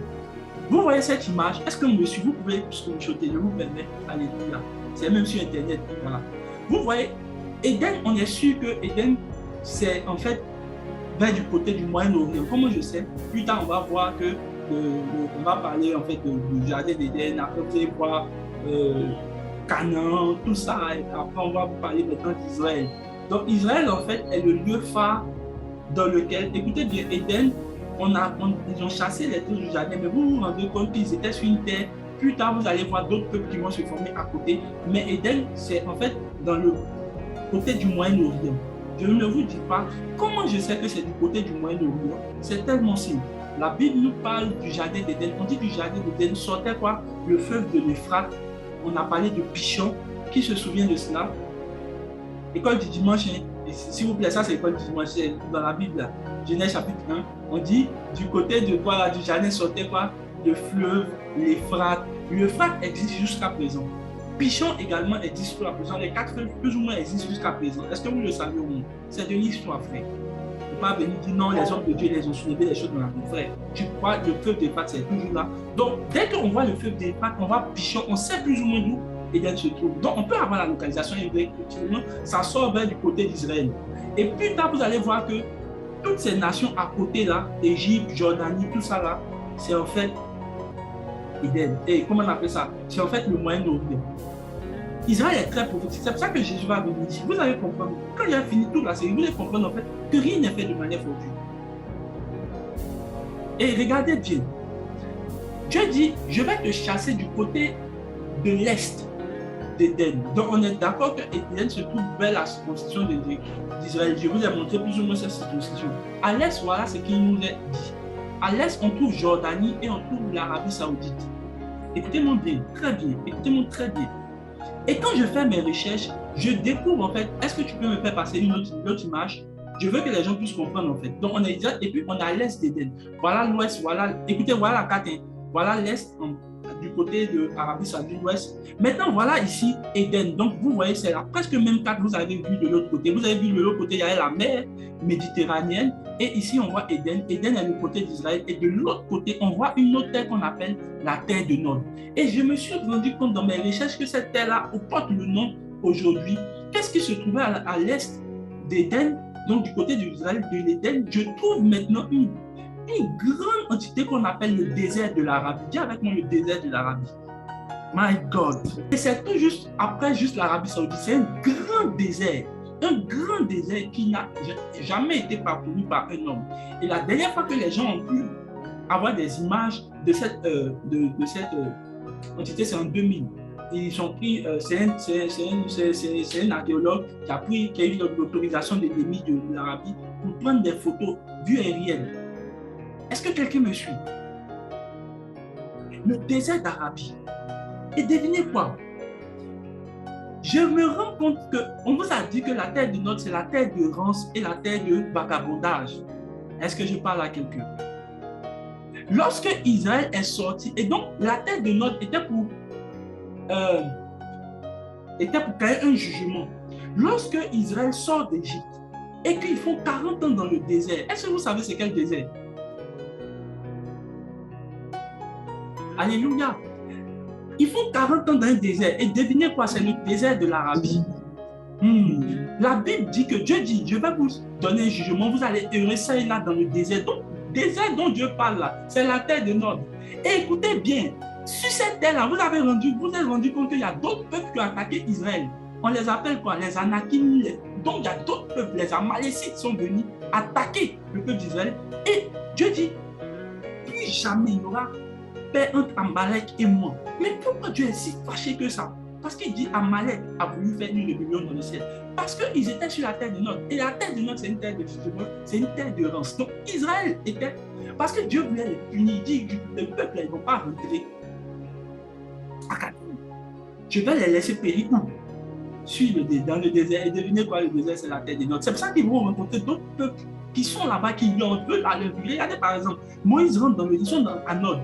Vous voyez cette image? Est-ce que vous me suivez? Vous pouvez screenshotter, je vous permets. Alléluia. C'est même sur Internet. Voilà. Vous voyez, Éden, on est sûr que Éden, c'est en fait vers du côté du Moyen-Orient. Comment je sais? Plus tard, on va voir que on va parler en fait du jardin d'Éden. Après, vous allez voir Canaan, tout ça. Et après, on va parler maintenant d'Israël. Donc, Israël, en fait, est le lieu phare dans lequel, écoutez bien, Éden, ils ont chassé les trucs du jardin, mais vous vous rendez compte qu'ils étaient sur une terre. Plus tard, vous allez voir d'autres peuples qui vont se former à côté. Mais Éden, c'est en fait dans le côté du Moyen-Orient. Je ne vous dis pas comment je sais que c'est du côté du Moyen-Orient. C'est tellement simple. La Bible nous parle du jardin d'Éden. On dit du jardin d'Éden sortait quoi? Le fleuve de l'Euphrate. On a parlé de Pishon. Qui se souvient de cela? École du dimanche. S'il vous plaît, ça c'est l'école du dimanche. C'est dans la Bible. Là. Genèse chapitre 1. On dit du côté de quoi là, du jardin sortait quoi? Le fleuve, l'Euphrate. L'Euphrate existe jusqu'à présent. Pishon également existe jusqu'à présent. Les 4 fleuves plus ou moins existent jusqu'à présent. Est-ce que vous le savez ou non? C'est de l'histoire, frère. Il ne faut pas venir dire non, les hommes de Dieu les ont soulevé les choses dans la vie, frère. Tu crois le fleuve d'Euphrate, c'est toujours là. Donc, dès qu'on voit le fleuve d'Euphrate, on voit Pishon, on sait plus ou moins d'où Éden se trouve. Donc, on peut avoir la localisation hébraïque, effectivement, ça sort vers du côté d'Israël. Et plus tard, vous allez voir que toutes ces nations à côté là, Égypte, Jordanie, tout ça là, c'est en fait Éden. Et comment on appelle ça? C'est en fait le Moyen-Orient. Israël est très prophétique. C'est pour ça que Jésus va venir ici. Vous allez comprendre. Quand il a fini toute la série, vous allez comprendre en fait que rien n'est fait de manière fortuite. Et regardez bien. Dieu dit, je vais te chasser du côté de l'est d'Éden. Donc on est d'accord que Éden se trouve vers la circoncision d'Israël. Je vous ai montré plus ou moins cette circoncision. À l'est, voilà ce qu'il nous est dit. À l'est, on trouve Jordanie et on trouve l'Arabie Saoudite. Écoutez-moi bien, très bien. Écoutez-moi très bien. Et quand je fais mes recherches, je découvre en fait, est-ce que tu peux me faire passer une autre image? Je veux que les gens puissent comprendre en fait. Donc on est déjà, et puis on a l'est d'Éden. Voilà l'ouest, voilà, écoutez, voilà la carte. Hein. Voilà l'est du côté de l'Arabie Saoudite, l'ouest. Maintenant, voilà ici Éden. Donc vous voyez, c'est la presque même carte que vous avez vu de l'autre côté. Vous avez vu de l'autre côté, il y a la mer Méditerranéenne. Et ici, on voit Éden. Éden est le côté d'Israël. Et de l'autre côté, on voit une autre terre qu'on appelle la terre de Nod. Et je me suis rendu compte dans mes recherches que cette terre-là porte le nom aujourd'hui. Qu'est-ce qui se trouvait à l'est d'Éden, donc du côté d'Israël, de l'Éden? Je trouve maintenant une grande entité qu'on appelle le désert de l'Arabie. Dis avec moi le désert de l'Arabie. My God. Et c'est tout juste après juste l'Arabie Saoudite. C'est un grand désert. Un grand désert qui n'a jamais été parcouru par un homme. Et la dernière fois que les gens ont pu avoir des images de cette entité, c'est en 2000. Ils ont pris, c'est un archéologue qui a eu l'autorisation de l'EMI de l'Arabie pour prendre des photos vues aériennes. Est-ce que quelqu'un me suit? Le désert d'Arabie. Et devinez quoi? Je me rends compte qu'on vous a dit que la terre de Nod, c'est la terre de rance et la terre de vagabondage. Est-ce que je parle à quelqu'un? Lorsque Israël est sorti, et donc la terre de Nod était pour créer un jugement. Lorsque Israël sort d'Égypte et qu'ils font 40 ans dans le désert, est-ce que vous savez c'est quel désert? Alléluia. Ils font 40 ans dans un désert. Et devinez quoi? C'est le désert de l'Arabie. La Bible dit que Dieu dit, je vais vous donner un jugement, vous allez errer là dans le désert. Donc, désert dont Dieu parle là, c'est la terre de Nod. Et écoutez bien, sur cette terre-là, vous avez rendu compte qu'il y a d'autres peuples qui ont attaqué Israël. On les appelle quoi? Les Anakim. Donc, il y a d'autres peuples, les Amalécites sont venus attaquer le peuple d'Israël. Et Dieu dit, plus jamais il y aura paix entre Amalek et moi. Mais pourquoi Dieu est si fâché que ça? Parce qu'il dit Amalek a voulu faire une rébellion dans le ciel. Parce qu'ils étaient sur la terre de Nod. Et la terre de Nod, c'est une terre de jugement, c'est une terre de rance. Donc Israël était. Parce que Dieu voulait les punir. Il dit le peuple, ils ne vont pas rentrer. Je vais les laisser périr où? dans le désert. Et devinez quoi, le désert, c'est la terre des nôtres. C'est pour ça qu'ils vont rencontrer d'autres peuples qui sont là-bas, qui leur veulent aller vivre. Regardez par exemple, Moïse rentre ils sont à Nod,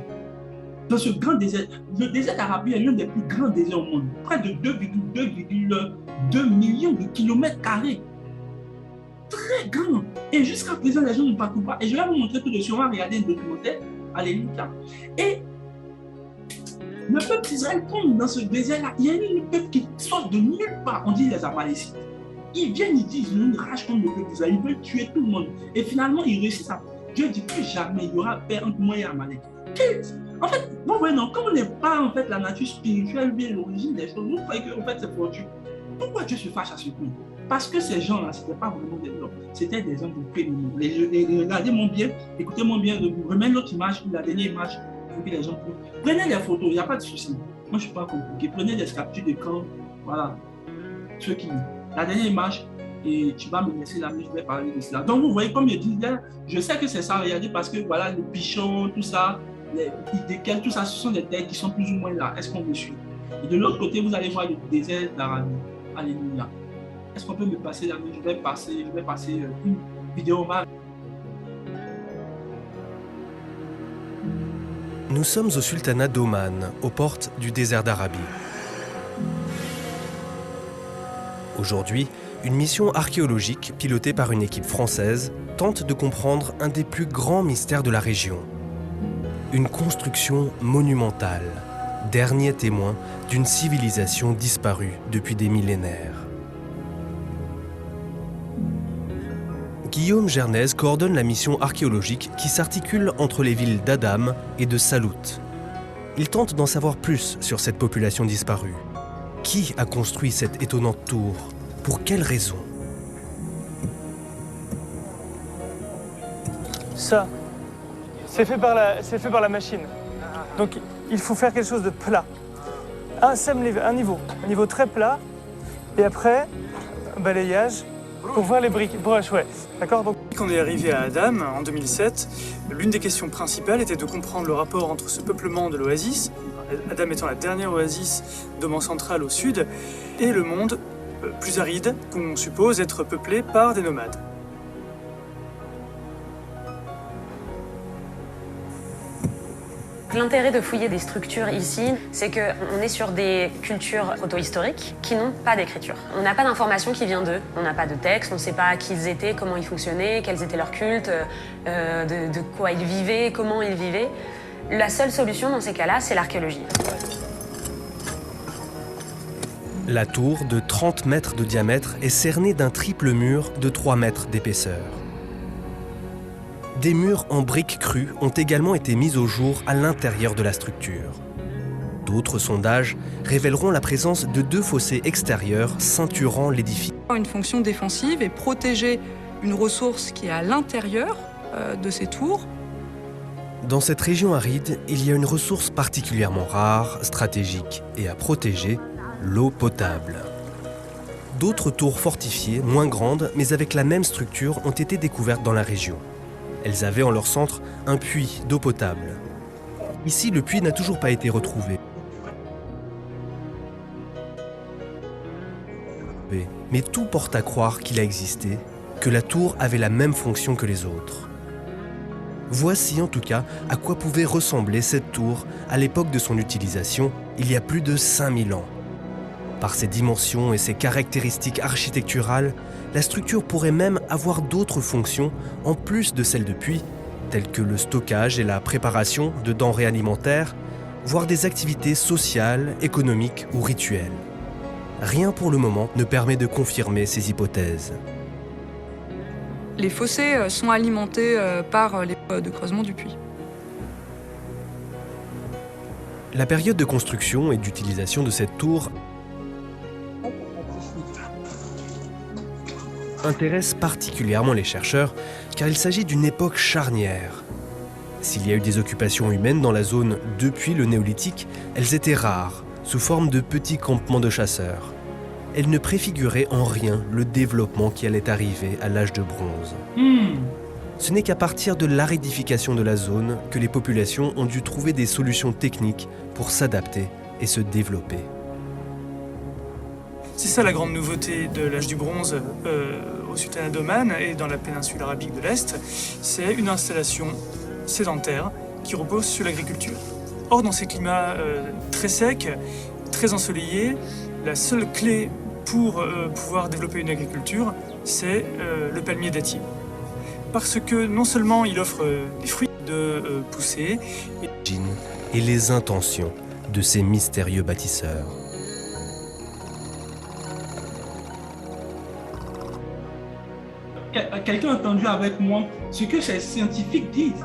dans ce grand désert. Le désert d'Arabie est l'un des plus grands déserts au monde. Près de 2,2 millions de kilomètres carrés. Très grand. Et jusqu'à présent, les gens ne parcourent pas. Et je vais vous montrer tout de suite. On va regarder un documentaire. Alléluia. Et le peuple d'Israël tombe dans ce désert-là. Il y a un peuple qui sort de nulle part. On dit les Amalécites. Ils viennent, ils disent, ils ont une rage contre le peuple d'Israël. Ils veulent tuer tout le monde. Et finalement, ils réussissent à... Dieu dit que jamais il y aura paix entre moi et Amalek. En fait, bon, ouais, non, comme on n'est pas en fait la nature spirituelle, bien l'origine des choses, vous croyez que en fait, c'est pour Dieu. Pourquoi Dieu se fâche à ce point? Parce que ces gens-là, ce n'étaient pas vraiment des hommes, c'était des hommes de prénom. Regardez-moi bien, écoutez-moi bien, je remets l'autre image, la dernière image, pour que les gens puissent. Prenez les photos, il n'y a pas de souci. Moi, je ne suis pas compliqué. Prenez des captures d'écran, voilà. Ceux qui. La dernière image, et tu vas me laisser la main, je vais parler de cela. Donc, vous voyez, comme je disais, je sais que c'est ça, regardez, parce que voilà, le pichon, tout ça, lesquels, tout ça, ce sont des terres qui sont plus ou moins là. Est-ce qu'on me suit? Et de l'autre côté, vous allez voir le désert d'Arabie. Alléluia. Est-ce qu'on peut me passer la main? Je vais passer une vidéo. Nous sommes au sultanat d'Oman, aux portes du désert d'Arabie. Aujourd'hui, une mission archéologique pilotée par une équipe française tente de comprendre un des plus grands mystères de la région. Une construction monumentale, dernier témoin d'une civilisation disparue depuis des millénaires. Guillaume Gernez coordonne la mission archéologique qui s'articule entre les villes d'Adam et de Salout. Il tente d'en savoir plus sur cette population disparue. Qui a construit cette étonnante tour? Pour quelles raisons? Ça, c'est fait par la machine. Donc il faut faire quelque chose de plat. Un niveau très plat. Et après, balayage pour voir les briques. Broche, ouais. D'accord. Donc, quand on est arrivé à Adam en 2007, l'une des questions principales était de comprendre le rapport entre ce peuplement de l'oasis, Adam étant la dernière oasis d'Oman central au sud, et le monde plus aride qu'on suppose être peuplé par des nomades. L'intérêt de fouiller des structures ici, c'est qu'on est sur des cultures proto-historiques qui n'ont pas d'écriture. On n'a pas d'informations qui viennent d'eux, on n'a pas de texte, on ne sait pas qui ils étaient, comment ils fonctionnaient, quels étaient leurs cultes, de quoi ils vivaient, comment ils vivaient. La seule solution dans ces cas-là, c'est l'archéologie. La tour, de 30 mètres de diamètre, est cernée d'un triple mur de 3 mètres d'épaisseur. Des murs en briques crues ont également été mis au jour à l'intérieur de la structure. D'autres sondages révéleront la présence de 2 fossés extérieurs ceinturant l'édifice. Une fonction défensive et protéger une ressource qui est à l'intérieur de ces tours. Dans cette région aride, il y a une ressource particulièrement rare, stratégique et à protéger, l'eau potable. D'autres tours fortifiées, moins grandes, mais avec la même structure, ont été découvertes dans la région. Elles avaient en leur centre un puits d'eau potable. Ici, le puits n'a toujours pas été retrouvé. Mais tout porte à croire qu'il a existé, que la tour avait la même fonction que les autres. Voici en tout cas à quoi pouvait ressembler cette tour à l'époque de son utilisation, il y a plus de 5000 ans. Par ses dimensions et ses caractéristiques architecturales, la structure pourrait même avoir d'autres fonctions en plus de celles de puits, telles que le stockage et la préparation de denrées alimentaires, voire des activités sociales, économiques ou rituelles. Rien pour le moment ne permet de confirmer ces hypothèses. Les fossés sont alimentés par les de creusement du puits. La période de construction et d'utilisation de cette tour intéresse particulièrement les chercheurs car il s'agit d'une époque charnière. S'il y a eu des occupations humaines dans la zone depuis le néolithique, elles étaient rares, sous forme de petits campements de chasseurs. Elles ne préfiguraient en rien le développement qui allait arriver à l'âge de bronze. Ce n'est qu'à partir de l'aridification de la zone que les populations ont dû trouver des solutions techniques pour s'adapter et se développer. C'est ça la grande nouveauté de l'âge du bronze au sultanat d'Oman et dans la péninsule arabique de l'Est, c'est une installation sédentaire qui repose sur l'agriculture. Or, dans ces climats très secs, très ensoleillés, la seule clé pour pouvoir développer une agriculture, c'est le palmier dattier. Parce que non seulement il offre des fruits de pousser, et les intentions de ces mystérieux bâtisseurs. Quelqu'un a entendu avec moi ce que ces scientifiques disent.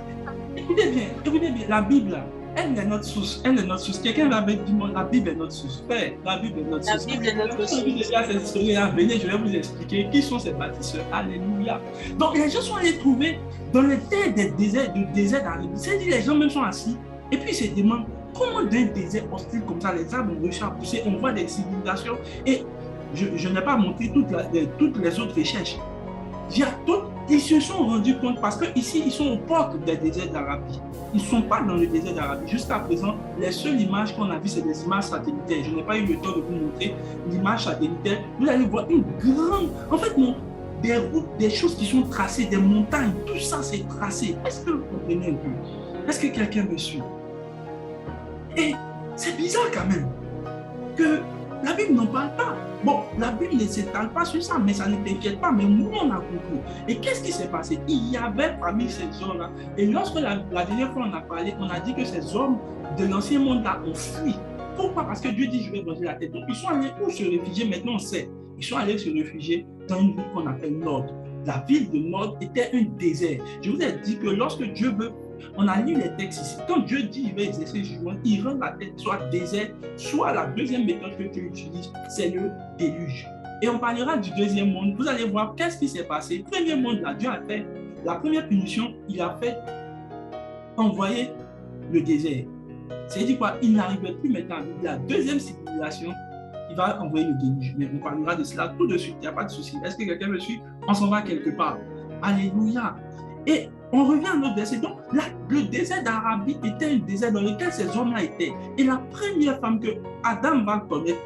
Écoutez bien, la Bible, elle est notre source. Elle est notre source. Quelqu'un va avec du monde, la Bible est notre source. Frère, la Bible est notre source. La Bible est notre source. Cette histoire-là, venez, je vais vous expliquer qui sont ces bâtisseurs. Alléluia. Donc, les gens sont allés trouver dans les terres des déserts, d'Arabie. C'est-à-dire, les gens même sont assis et puis ils se demandent comment dans un désert hostile comme ça, les arbres ont réussi à pousser. On voit des civilisations et je n'ai pas montré toutes les autres recherches. Ils se sont rendus compte parce qu'ici, ils sont aux portes des déserts d'Arabie. Ils ne sont pas dans le désert d'Arabie. Jusqu'à présent, les seules images qu'on a vues, c'est des images satellitaires. Je n'ai pas eu le temps de vous montrer l'image satellitaire. Vous allez voir une grande... En fait, non, des routes, des choses qui sont tracées, des montagnes, tout ça, c'est tracé. Est-ce que vous comprenez un peu? Est-ce que quelqu'un me suit? Et c'est bizarre quand même que la Bible n'en parle pas. Bon, la Bible ne s'étale pas sur ça, mais ça ne t'inquiète pas, mais nous, on a compris. Et qu'est-ce qui s'est passé? Il y avait parmi ces hommes-là, et lorsque la dernière fois on a parlé, on a dit que ces hommes de l'ancien monde-là ont fui. Pourquoi? Parce que Dieu dit, je vais manger la tête. Donc, ils sont allés où se réfugier? Maintenant, on sait. Ils sont allés se réfugier dans une ville qu'on appelle Nord. La ville de Nord était un désert. Je vous ai dit que lorsque Dieu veut, on a lu les textes ici. Quand Dieu dit qu'il va exercer le jugement, il rend la tête soit désert, soit la deuxième méthode que Dieu utilise, c'est le déluge. Et on parlera du deuxième monde. Vous allez voir qu'est-ce qui s'est passé. Le premier monde, là, Dieu a fait la première punition, il a fait envoyer le désert. C'est-à-dire quoi? Il n'arrivait plus maintenant à vivre. La deuxième civilisation, il va envoyer le déluge. Mais on parlera de cela tout de suite, il n'y a pas de souci. Est-ce que quelqu'un me suit? On s'en va quelque part. Alléluia. Et on revient à notre verset. Donc, le désert d'Arabie était un désert dans lequel ces hommes-là étaient. Et la première femme que Adam va connaître,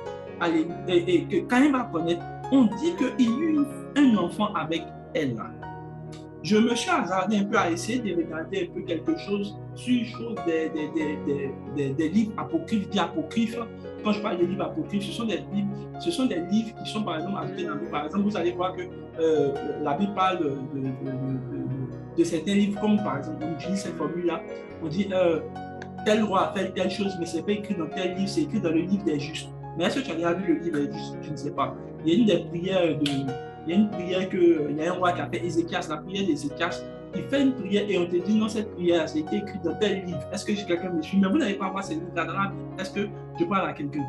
et que Caïn va connaître, on dit qu'il y a eu un enfant avec elle. Je me suis hasardé un peu à essayer de regarder un peu quelque chose sur des livres apocryphes, apocryphes. Quand je parle de livres apocryphes, ce sont des livres qui sont par exemple ajoutés dans la Bible. Par exemple, vous allez voir que la Bible parle de certains livres, comme par exemple, on utilise cette formule-là, on dit tel roi a fait telle chose, mais ce n'est pas écrit dans tel livre, c'est écrit dans le livre des justes. Mais est-ce que tu as déjà vu le livre des justes? Je ne sais pas. Il y a une des prières il y a une prière il y a un roi qui a fait Ézéchias, la prière d'Ézéchias. Il fait une prière et on te dit non, cette prière, c'est écrit dans tel livre. Est-ce que quelqu'un me suit? Mais vous n'allez pas voir ces livres-là dans la Bible. Est-ce que je parle à quelqu'un?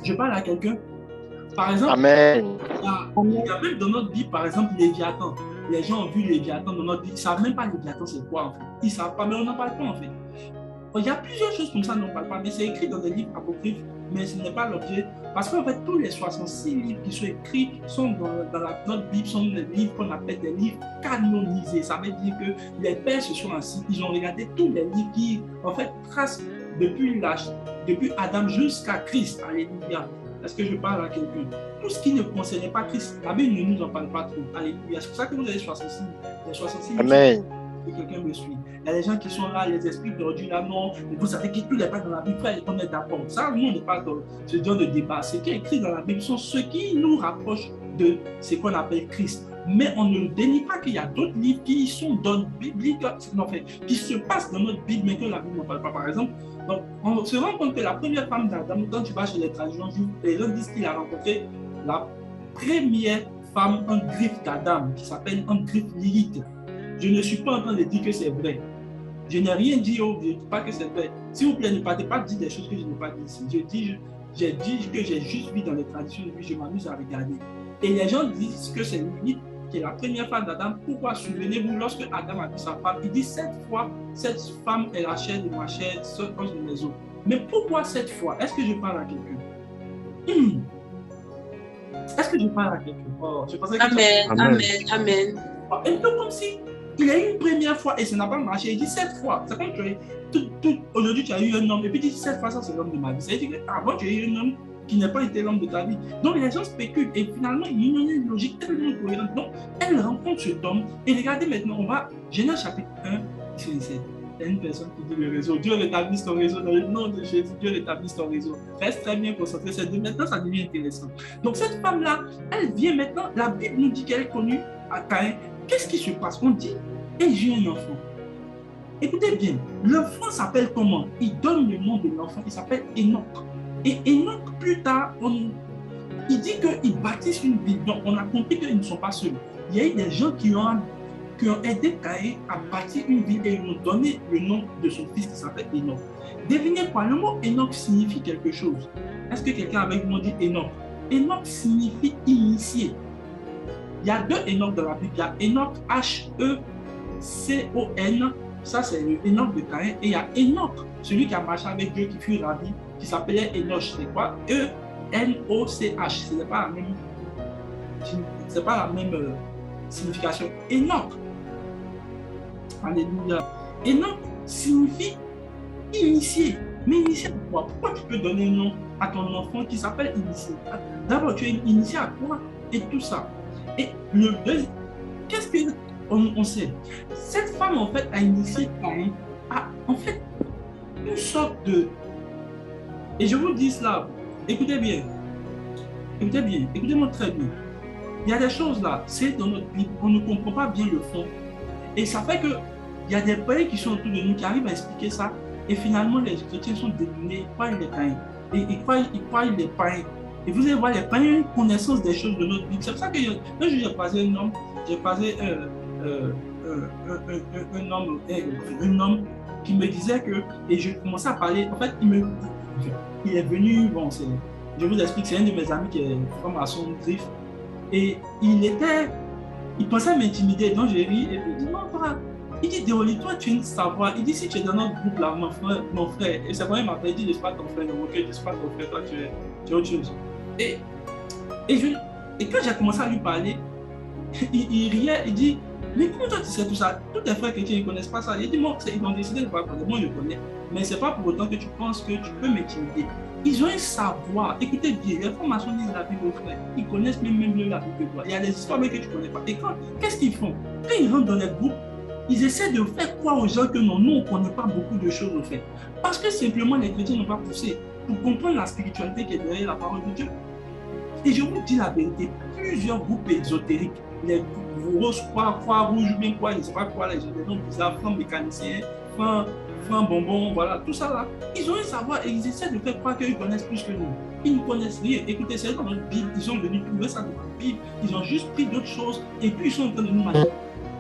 Je parle à quelqu'un? Par exemple, Amen. Il y a même dans notre Bible, par exemple, Léviathan. Les gens ont vu Léviathan dans notre Bible. Ils ne savent même pas Léviathan, c'est quoi en fait. Ils ne savent pas, mais on n'en parle pas en fait. Il y a plusieurs choses comme ça dont on ne parle pas, mais c'est écrit dans des livres apocryphes, mais ce n'est pas l'objet. Parce qu'en fait, tous les 66 livres qui sont écrits sont dans notre Bible, sont des livres qu'on appelle des livres canonisés. Ça veut dire que les pères se sont assis, ils ont regardé tous les livres qui, en fait, tracent depuis Adam jusqu'à Christ. Alléluia. Est-ce que je parle à quelqu'un? Tout ce qui ne concernait pas Christ, la Bible ne nous en parle pas trop. Alléluia. C'est pour ça que vous avez 66 livres. Amen. Quelqu'un me suit. Il y a des gens qui sont là, les esprits perdus là, non, mais vous savez que tout n'est pas dans la Bible, frère, on est d'accord. Ça, nous, on n'est pas dans ce genre de débat. Ce qui est écrit dans la Bible sont ceux qui nous rapprochent de ce qu'on appelle Christ. Mais on ne dénie pas qu'il y a d'autres livres qui sont dans le biblique, qui se passent dans notre Bible, mais que la Bible n'en parle pas. Par exemple, donc, on se rend compte que la première femme d'Adam, quand tu vas chez les traditions juives, les gens disent qu'il a rencontré la première femme en griffe d'Adam, qui s'appelle en griffe Lilith. Je ne suis pas en train de dire que c'est vrai. Je n'ai rien dit, je ne dis pas que c'est vrai. S'il vous plaît, ne partez pas dire des choses que je n'ai pas dit ici. J'ai dit que j'ai juste vu dans les traditions de vie, je m'amuse à regarder. Et les gens disent que c'est Lilith qui est la première femme d'Adam. Pourquoi? Souvenez-vous, lorsque Adam a vu sa femme, il dit 7 fois, cette femme est la chair de ma chair, seule proche de mes os. Mais pourquoi 7 fois? Est-ce que je parle à quelqu'un? Est-ce que je parle à quelqu'un? Oh, je pensais que Amen. Un peu comme si il a eu une première fois et ça n'a pas marché. Il dit 7 fois. C'est comme aujourd'hui tu as eu un homme et puis tu dis 7 fois ça c'est l'homme de ma vie. C'est-à-dire qu'avant tu as eu un homme qui n'a pas été l'homme de ta vie. Donc les gens spéculent et finalement il y a une logique tellement cohérente. Donc elle rencontre cet homme et regardez maintenant, on va, Genèse chapitre 1, il y a une personne qui dit le réseau. Dieu rétablisse ton réseau dans le nom de Jésus. Dieu rétablisse ton réseau. Reste très bien concentré. Maintenant, ça devient intéressant. Donc, cette femme-là, elle vient maintenant. La Bible nous dit qu'elle est connue à Caïn. Qu'est-ce qui se passe? On dit, elle j'ai un enfant. Écoutez bien, l'enfant s'appelle comment? Il donne le nom de l'enfant. Il s'appelle Enoch. Et Enoch, plus tard, il dit qu'ils bâtissent une ville. Donc, on a compris qu'ils ne sont pas seuls. Il y a eu des gens qui ont aidé Caïn à bâtir une ville et ils ont donné le nom de son fils qui s'appelle Enoch. Devinez quoi? Le mot Enoch signifie quelque chose. Est-ce que quelqu'un avec moi dit Enoch? Enoch signifie initié. Il y a deux Enoch dans la Bible. Il y a Enoch, H-E-C-O-N. Ça, c'est le Enoch de Caïn. Et il y a Enoch, celui qui a marché avec Dieu, qui fut rabbi, qui s'appelait Enoch. C'est quoi? E-N-O-C-H. Ce n'est pas la même signification. Enoch. Alléluia. Enoch signifie initié. Mais initié à quoi? Pourquoi tu peux donner un nom à ton enfant qui s'appelle initié? D'abord, tu es initié à quoi? Et tout ça. Et le deuxième, qu'est-ce qu'on sait? Cette femme, en fait, a initié Caïn à, en fait, une sorte de... Et je vous dis cela, écoutez bien. Écoutez bien, écoutez-moi très bien. Il y a des choses là, c'est dans notre Bible, on ne comprend pas bien le fond. Et ça fait qu'il y a des païens qui sont autour de nous, qui arrivent à expliquer ça. Et finalement, les chrétiens sont détournés, ils croient les païens. Et ils croient les païens. Et vous allez voir, les païens ont une connaissance des choses de notre Bible. C'est pour ça que j'ai croisé un homme, un homme qui me disait que, et je commençais à parler, en fait, il est venu, bon, je vous explique, c'est un de mes amis qui est franc-maçon, griffe. Et il pensait m'intimider, donc j'ai ri et il dit non, frère. Il dit Déoli, toi tu es une savoir. Il dit si tu es dans notre groupe là, mon frère, et c'est vrai, il m'appelle, il dit je ne suis pas ton frère, ok, je ne suis pas ton frère, toi tu es autre chose. Et quand j'ai commencé à lui parler, il riait, il dit mais comment toi tu sais tout ça? Tous tes frères chrétiens ils ne connaissent pas ça. Il dit moi, ils ont décidé de ne pas connaître, moi je connais, mais ce n'est pas pour autant que tu penses que tu peux m'intimider. Ils ont un savoir. Écoutez bien, les francs-maçons lisent la Bible aux frères. Ils connaissent même mieux la Bible que toi. Il y a des histoires que tu ne connais pas. Et qu'est-ce qu'ils font? Quand ils rentrent dans les groupes, ils essaient de faire croire aux gens que non, nous, on ne connaît pas beaucoup de choses au fait. Parce que simplement, les chrétiens n'ont pas poussé pour comprendre la spiritualité qui est derrière la parole de Dieu. Et je vous dis la vérité, plusieurs groupes ésotériques, les grosses croix rouges, bien quoi, je ne sais pas quoi, les noms bizarres, francs mécaniciens, francs bonbons, voilà, tout ça là, ils ont un savoir et ils essaient de faire croire qu'ils connaissent plus que nous. Ils ne connaissent rien. Écoutez, c'est dans notre Bible, ils sont venus trouver ça dans notre Bible, ils ont juste pris d'autres choses et puis ils sont en train de nous manipuler.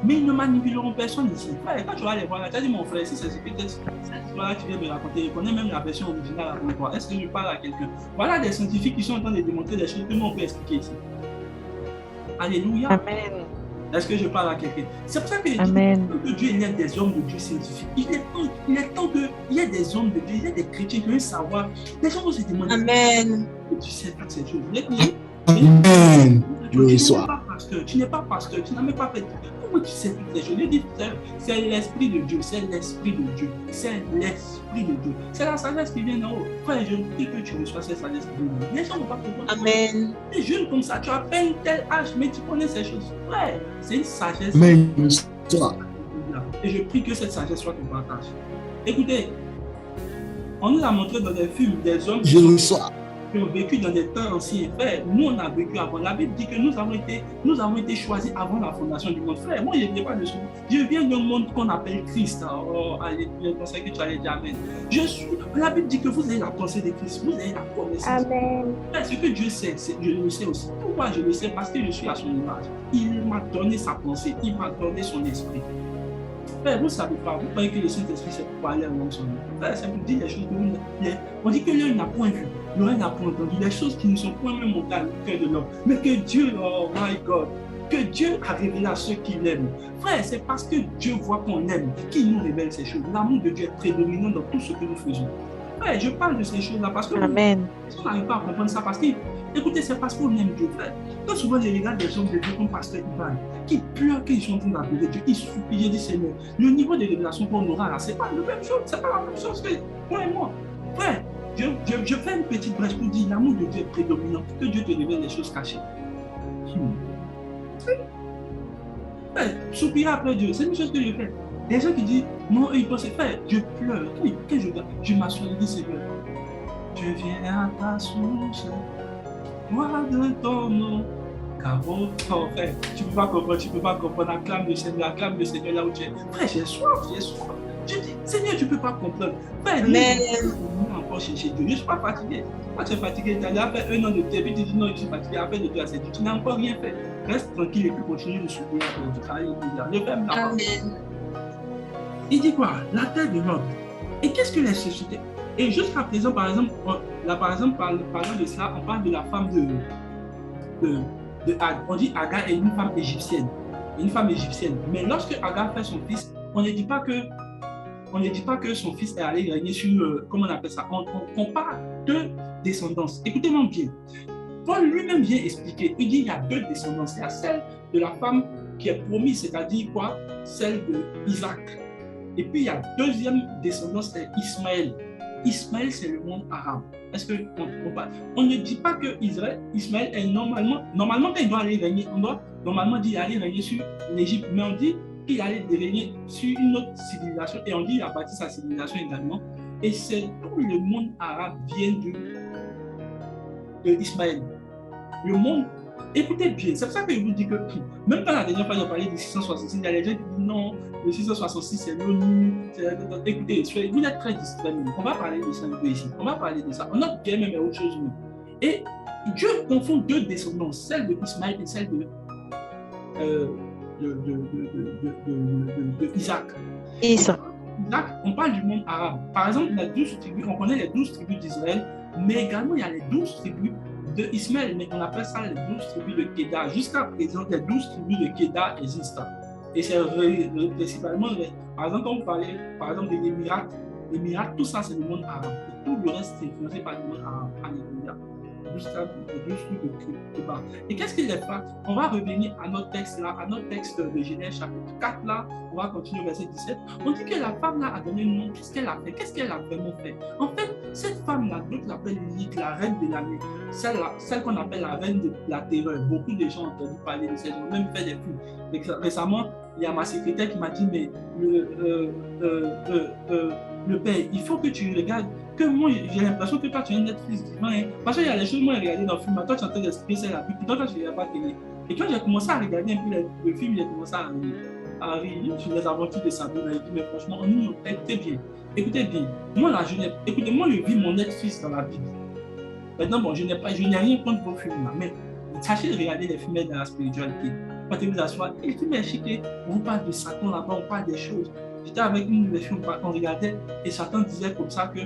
Mais ils ne manipuleront personne ici. Ouais, quand tu vas les voir là, tu as dit mon frère, si c'est ce que cette histoire-là que tu viens de raconter, il connaît même la version originale avant toi. Est-ce que je parle à quelqu'un? Voilà des scientifiques qui sont en train de démontrer des choses que nous on peut expliquer ici. Alléluia. Amen. Est-ce que je parle à quelqu'un? C'est pour ça que Dieu il y a des hommes de Dieu scientifiques. Il est temps qu'il y ait des hommes de Dieu, il y a des chrétiens qui ont un savoir. Les gens vont se demander. Amen. Tu sais pas ces choses. Amen. Tu n'es pas pasteur, tu n'as même pas fait. Comment tu sais toutes ces choses? Je dis, c'est l'Esprit de Dieu, c'est l'Esprit de Dieu, c'est l'Esprit de Dieu. C'est la sagesse qui vient d'en haut. Frère, je prie que tu reçois cette sagesse qui vient d'en haut. Les gens ne vont pas comprendre. Amen. Tu es jeune comme ça, tu as à peine tel âge, mais tu connais ces choses. Frère, c'est une sagesse. Amen. Et je prie que cette sagesse soit ton partage. Écoutez, on nous a montré dans des films des hommes qui ont vécu dans des temps anciens. Frère, nous on a vécu avant. La Bible dit que nous avons été choisis avant la fondation du monde. Frère, moi je ne viens pas de ce monde. Je viens d'un monde qu'on appelle Christ. Oh, allez, je pensais que tu allais dire Amen. La Bible dit que vous avez la pensée de Christ, vous avez la connaissance. Amen. Frère, ce que Dieu sait, je le sais aussi. Pourquoi je le sais? Parce que je suis à son image. Il m'a donné sa pensée, il m'a donné son esprit. Frère, vous ne savez pas, vous croyez que le Saint-Esprit c'est pour parler en langue son nom. Frère, c'est pour dire des choses que vous n'avez. On dit que l'œil n'a point vu, l'oreille n'a point entendu, des choses qui ne sont point même montées au cœur de l'homme. Mais que Dieu, oh my God, que Dieu a révélé à ceux qui l'aiment. Frère, c'est parce que Dieu voit qu'on aime qu'il nous révèle ces choses. L'amour de Dieu est prédominant dans tout ce que nous faisons. Frère, je parle de ces choses-là parce que Amen. on n'arrive pas à comprendre ça parce que, écoutez, c'est parce qu'on aime Dieu, frère. Quand souvent je regarde des hommes de Dieu comme pasteur Ivan, qui pleurent qu'ils sont en train d'adorer Dieu, ils supplient, je dis Seigneur, le niveau de révélation qu'on aura là, c'est pas la même chose, c'est pas la même chose que toi et moi. Frère, je fais une petite brèche pour dire l'amour de Dieu est prédominant, que Dieu te révèle les choses cachées. Soupirer après Dieu, c'est une chose que je fais. Des gens qui disent, non, ils pensent faire, je pleure. Quand je m'assois et dis, Seigneur, je viens à ta source, moi de ton nom. Car au frère, tu ne peux pas comprendre, acclame le Seigneur là où tu es. Frère, j'ai soif. Je dis, Seigneur, tu ne peux pas comprendre. Frère, encore chercher Dieu. Je ne suis pas fatigué. Quand tu es fatigué, tu as fait 1 an de thé, puis tu dis non, je suis fatigué, après de toi, tu n'as encore rien fait. Reste tranquille et puis continue de soutenir du travail. Le verbe là. Il dit quoi? La terre de l'homme. Et qu'est-ce que les sociétés? Et jusqu'à présent, par exemple, parlant de cela, on parle de la femme de on dit Agar est une femme égyptienne. Mais lorsque Agar fait son fils, on ne dit pas que son fils est allé régner sur, comment on appelle ça? On parle de descendance. Écoutez-moi bien. Paul lui-même vient expliquer. Il dit il y a 2 descendances. Il y a celle de la femme qui est promise, c'est-à-dire quoi? Celle de Isaac. Et puis il y a deuxième descendance, c'est Ismaël. Ismaël, c'est le monde arabe. Est-ce on ne dit pas que Ismaël est normalement quand il doit aller régner, on doit normalement dire aller régner sur l'Égypte, mais on dit qu'il allait régner sur une autre civilisation et on dit qu'il a bâti sa civilisation également. Et c'est tout le monde arabe vient de Ismaël. Le monde, écoutez bien, c'est pour ça que je vous dis que même quand la dernière fois j'ai parlé de 666, il y a des gens qui disent non, le 666 c'est l'ONU. Écoutez, vous êtes très distrait. On va parler de ça un peu ici. On va parler de ça. On a bien même autre chose. Et Dieu confond 2 descendances, celle de Ismaël et celle de Isaac. Isaac, on parle du monde arabe. Par exemple, les 12 tribus, on connaît les 12 tribus d'Israël, mais également il y a les 12 tribus de Ismaël, mais on appelle ça les 12 tribus de Kéda. Jusqu'à présent, les 12 tribus de Kéda existent. Et c'est principalement, par exemple, quand on parlait par exemple de l'Émirat, tout ça c'est le monde arabe. Et tout le reste c'est influencé par le monde arabe. Alléluia. Et qu'est-ce qu'il est fait? On va revenir à notre texte là, à notre texte de Genèse chapitre 4 là, on va continuer au verset 17. On dit que la femme là a donné le nom. Qu'est-ce qu'elle a fait? Qu'est-ce qu'elle a vraiment fait? En fait, cette femme là, d'autres l'appellent Lilith, la reine de la nuit, celle qu'on appelle la reine de la terreur. Beaucoup de gens ont entendu parler de ça, ils ont même fait des films. Récemment, il y a ma secrétaire qui m'a dit, mais le père, il faut que tu regardes, que moi j'ai l'impression que toi tu es un Netflix vivant, hein, parce qu'il y a des choses moi j'ai regardé dans le film, toi tu es en train d'expliquer c'est la Bible, puis toi tu ne regardes pas télé. Et quand j'ai commencé à regarder un peu le film, j'ai commencé à rire sur les aventures de Sabrina, et puis mais franchement, écoutez bien, moi je vis mon Netflix dans la Bible. Maintenant bon, je n'ai rien contre vos films là, mais sachez de regarder les films dans la spiritualité. Quand vous asseoir, les films est chiqué, on parle de Satan là-bas, on parle des choses. J'étais avec une version, on regardait et Satan disait comme ça que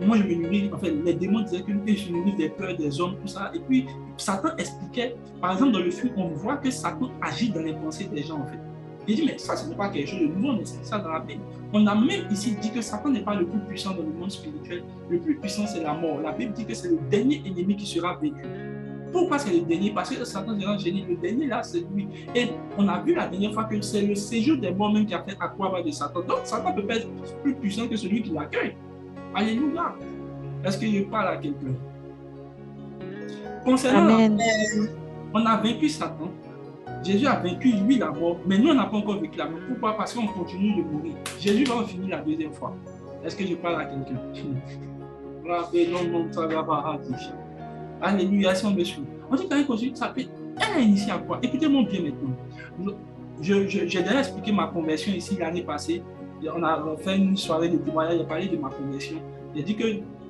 moi je me nourris, enfin les démons disaient que je me nourris des peurs des hommes, tout ça. Et puis Satan expliquait, par exemple dans le film, on voit que Satan agit dans les pensées des gens en fait. Il dit mais ça ce n'est pas quelque chose de nouveau, on explique ça dans la Bible. On a même ici dit que Satan n'est pas le plus puissant dans le monde spirituel, le plus puissant c'est la mort. La Bible dit que c'est le dernier ennemi qui sera vaincu. Pourquoi c'est le dernier? Parce que Satan sera gêné. Le dernier là, c'est lui. Et on a vu la dernière fois que c'est le séjour des morts même qui a fait accroître de Satan. Donc Satan peut être plus puissant que celui qui l'accueille. Alléluia. Est-ce que je parle à quelqu'un? Concernant on a vaincu Satan. Jésus a vaincu lui la mort, mais nous on n'a pas encore vécu la mort. Pourquoi? Parce qu'on continue de mourir. Jésus va en finir la deuxième fois. Est-ce que je parle à quelqu'un? Non, ça va pas. Alléluia, si on me suit. On dit quand même qu'on ça peut. Elle a initié à quoi? Écoutez-moi bien maintenant. J'ai déjà expliqué ma conversion ici l'année passée. On a fait une soirée de témoignage, j'ai parlé de ma conversion. J'ai dit que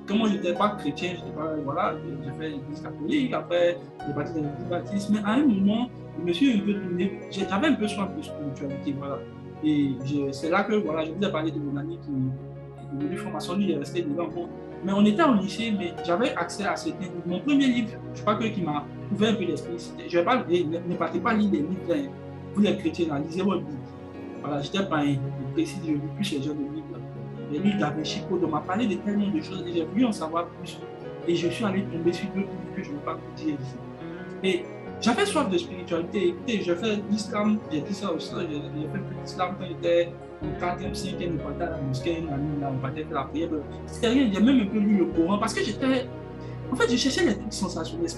comme je n'étais pas chrétien, j'ai fait l'église catholique, après j'ai parti dans l'église baptiste, mais à un moment, je me suis un peu tourné, j'avais un peu soif de spiritualité, voilà. Et c'est là que voilà, je vous ai parlé de mon ami qui est devenu formation, lui il est resté dedans. Mais on était au lycée, mais j'avais accès à certains livres. Mon premier livre, je crois que qui m'a ouvert un peu l'esprit, je ne partez pas lire des livres, hein. Vous les chrétiens, là, lisez votre Bible. Voilà, j'étais pas un précis, je ne lis plus ces genres de livres. Les livres d'Abbé Chico, on m'a parlé de tellement de choses et j'ai voulu en savoir plus. Et je suis allé tomber sur d'autres livres que je ne vais pas vous dire ici. Et j'avais soif de spiritualité. Écoutez, je fais l'islam, j'ai dit ça aussi, j'ai fait un peu d'islam quand j'étais en 4e, 5e, on partait à la mosquée, une amie, là, on partait faire la prière. C'était rien, j'ai même un peu lu le Coran parce que j'étais. En fait, je cherchais les trucs sensationnels.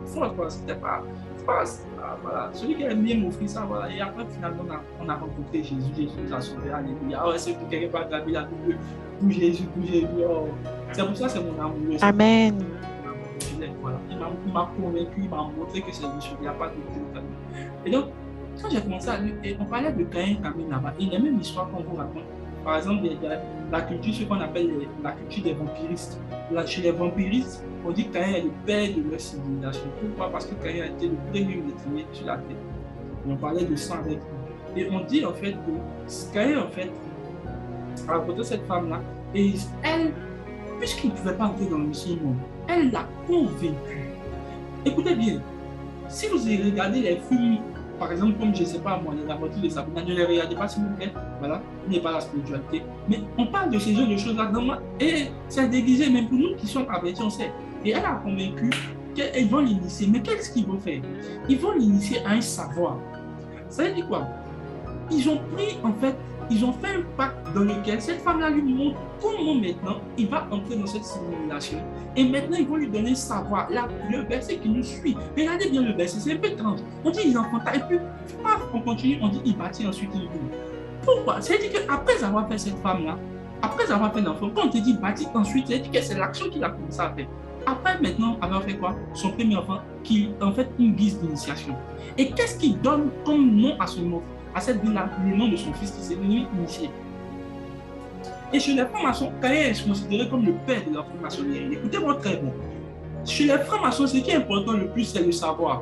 Franchement, c'était pas. Voilà, celui qui aime bien m'offrir ça, voilà. Et après, finalement, on a rencontré Jésus, Jésus nous a sauvés, alléluia. Ah ouais, c'est pour quelqu'un pas gravé la Bible, pour Jésus, oh. C'est pour ça que c'est mon amoureux. Amen. Voilà. Il m'a convaincu, il m'a montré que c'est Jésus, il n'y a pas de doute. Et donc, quand j'ai commencé à lire, on parlait de Caïn Camille là-bas, et il y a même une histoire qu'on vous raconte. Par exemple, il y a la culture, ce qu'on appelle la culture des vampiristes. Là, chez les vampiristes, on dit que Caïn est le père de leur civilisation. Pourquoi? Parce que Caïn a été le premier meurtrier sur la terre. Et on parlait de sang avec lui. Et on dit en fait que Caïn, en fait, a rencontré cette femme-là, et elle, puisqu'il ne pouvait pas entrer dans le musulman, elle l'a convaincu. Écoutez bien, si vous regardez les films, par exemple, comme je ne sais pas moi, la voiture de Sabrina, ne les regardez pas s'il vous plaît, voilà, il n'est pas la spiritualité. Mais on parle de ces genres de choses là-dedans, et c'est déguisé, même pour nous qui sommes avertis, on sait. Et elle a convaincu qu'ils vont l'initier. Mais qu'est-ce qu'ils vont faire? Ils vont l'initier à un savoir. Ça veut dire quoi? Ils ont pris, en fait, ils ont fait un pacte dans lequel cette femme-là lui montre comment maintenant il va entrer dans cette simulation. Et maintenant, ils vont lui donner savoir. Là, le verset qui nous suit. Regardez bien le verset, c'est un peu étrange. On dit ils enfanta et puis, paf, on continue, on dit il bâtit ensuite il vit. Pourquoi? C'est-à-dire qu'après avoir fait cette femme-là, après avoir fait l'enfant, quand on te dit bâtit ensuite, c'est-à-dire que c'est l'action qu'il a commencé à faire. Après, maintenant, avoir fait quoi? Son premier enfant, qui en fait une guise d'initiation. Et qu'est-ce qu'il donne comme nom à son nom? À cette vie-là, le nom de son fils qui s'est devenu initié. Et chez les francs-maçons, Caïn est considéré comme le père de la franc-maçonnerie. Écoutez-moi très bien. Chez les francs-maçons, ce qui est important le plus, c'est le savoir.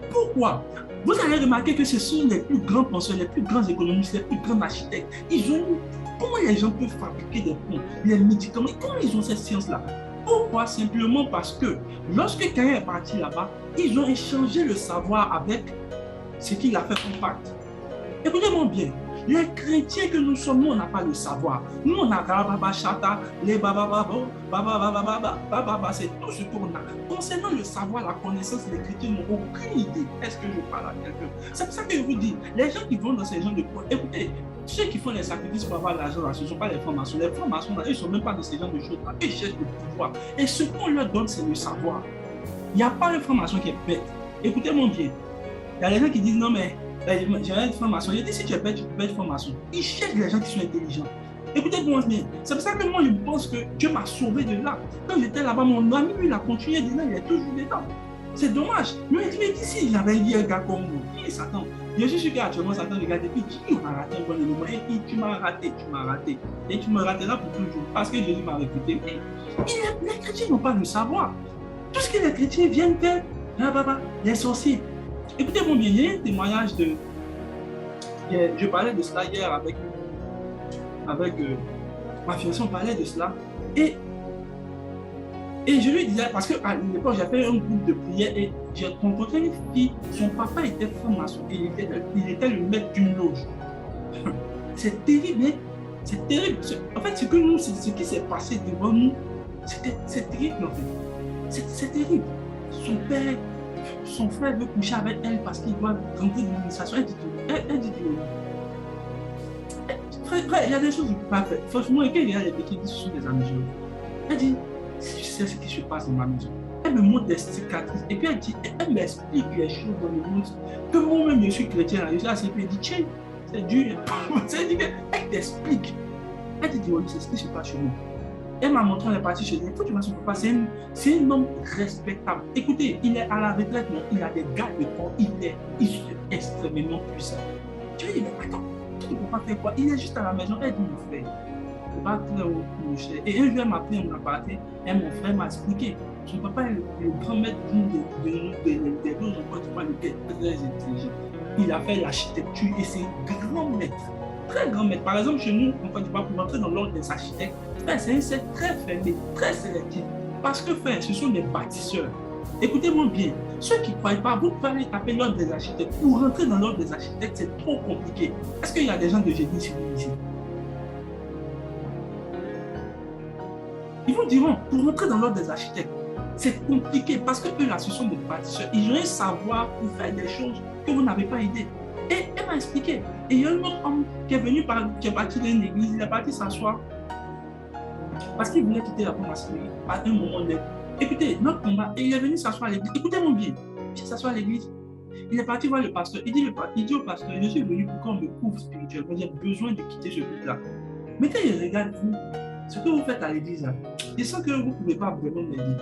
Pourquoi? Vous allez remarquer que ce sont les plus grands penseurs, les plus grands économistes, les plus grands architectes. Ils ont comment les gens peuvent fabriquer des ponts, les médicaments, comment ils ont cette science-là? Pourquoi? Simplement parce que lorsque Caïn est parti là-bas, ils ont échangé le savoir avec ce qu'il a fait comme pacte. Écoutez-moi bien, les chrétiens que nous sommes, nous on n'a pas le savoir. Nous on a Baba Chata, les Baba, c'est tout ce qu'on a. Concernant le savoir, la connaissance, les chrétiens n'ont aucune idée. Est-ce que je parle à quelqu'un? C'est pour ça que je vous dis, les gens qui vont dans ces gens de points, écoutez, ceux qui font les sacrifices pour avoir l'argent, ce ne sont pas les francs-maçons. Les francs-maçons, ils ne sont même pas dans ces gens de choses-là. Ils cherchent le pouvoir. Et ce qu'on leur donne, c'est le savoir. Il n'y a pas un franc-maçon qui est bête. Écoutez-moi bien. Il y a des gens qui disent non, mais j'ai être franc-maçon. Je dis si tu es bête, tu peux être franc-maçon. Ils cherchent les gens qui sont intelligents. Écoutez-moi bien. C'est pour ça que moi, je pense que Dieu m'a sauvé de là. Quand j'étais là-bas, mon ami, lui, il a continué dedans, il est toujours dedans. C'est dommage. Mais il dit si j'avais dit un gars comme moi, il est Satan. Je suis sûr qu'actuellement, Satan regarde et puis qui m'a raté un bon élément. Et puis tu m'as raté. Et tu me rateras pour toujours. Parce que Jésus m'a réputé. Les chrétiens n'ont pas le savoir. Tout ce que les chrétiens viennent faire, les sorciers. Écoutez-moi bien, il y a un témoignage de. Je parlais de cela hier avec ma fiancée, on parlait de cela. Et je lui disais, parce qu'à l'époque, j'avais un groupe de prière et j'ai rencontré une fille, son papa était franc-maçon et il était le maître d'une loge. C'est terrible, hein? C'est terrible. En fait, ce qui s'est passé devant nous, c'est terrible en fait. C'est terrible. Son frère veut coucher avec elle parce qu'il doit rentrer dans l'administration. Elle dit frère, il y a des choses que je ne peux pas faire. Franchement, quand il y a des petits qui sont des amis, elle dit, si tu sais ce qui se passe dans ma maison, elle me montre des cicatrices et puis elle m'explique les choses dans le monde que moi-même je suis chrétien. Je suis assez peu dit, tiens, c'est dur. Elle t'explique. Elle dit, c'est ce qui se passe chez moi. Elle m'a montré, elle est partie chez elle. Il faut que tu vois son papa, c'est un homme respectable. Écoutez, il est à la retraite, non, il a des gardes de corps, il est extrêmement puissant. Tu lui dis, mais attends, tu ne peux pas faire quoi? Il est juste à la maison, elle dit, mon frère, il ne faut pas très haut pour le cher. Et un jour, elle m'a pris en aparté, et mon frère m'a expliqué. Son papa est le grand maître des deux enfants, tu vois, le père très intelligent. Il a fait l'architecture et c'est un grand maître. Très grand maître. Par exemple, chez nous, on ne peut pas pour rentrer dans l'ordre des architectes. C'est un cercle très fermé, très sélectif. Parce que, frère, ce sont des bâtisseurs. Écoutez-moi bien. Ceux qui ne croient pas, vous pouvez aller taper l'ordre des architectes. Pour rentrer dans l'ordre des architectes, c'est trop compliqué. Est-ce qu'il y a des gens de génie sur ici? Ils vous diront, pour rentrer dans l'ordre des architectes, c'est compliqué parce que eux là, ce sont des bâtisseurs. Ils ont un savoir pour faire des choses que vous n'avez pas idée. Et elle m'a expliqué. Et il y a un autre homme qui est venu, qui est parti dans une église, il est parti s'asseoir. Parce qu'il voulait quitter la franc-maçonnerie à un moment donné. Écoutez, notre combat, et il est venu s'asseoir à l'église. Écoutez-moi bien, il s'assoit à l'église. Il est parti voir le pasteur. Il dit au pasteur, je suis venu pour qu'on me couvre spirituellement. J'ai besoin de quitter ce groupe-là. Mais quand il regarde vous, ce que vous faites à l'église, je sens que vous ne pouvez pas vraiment m'aider.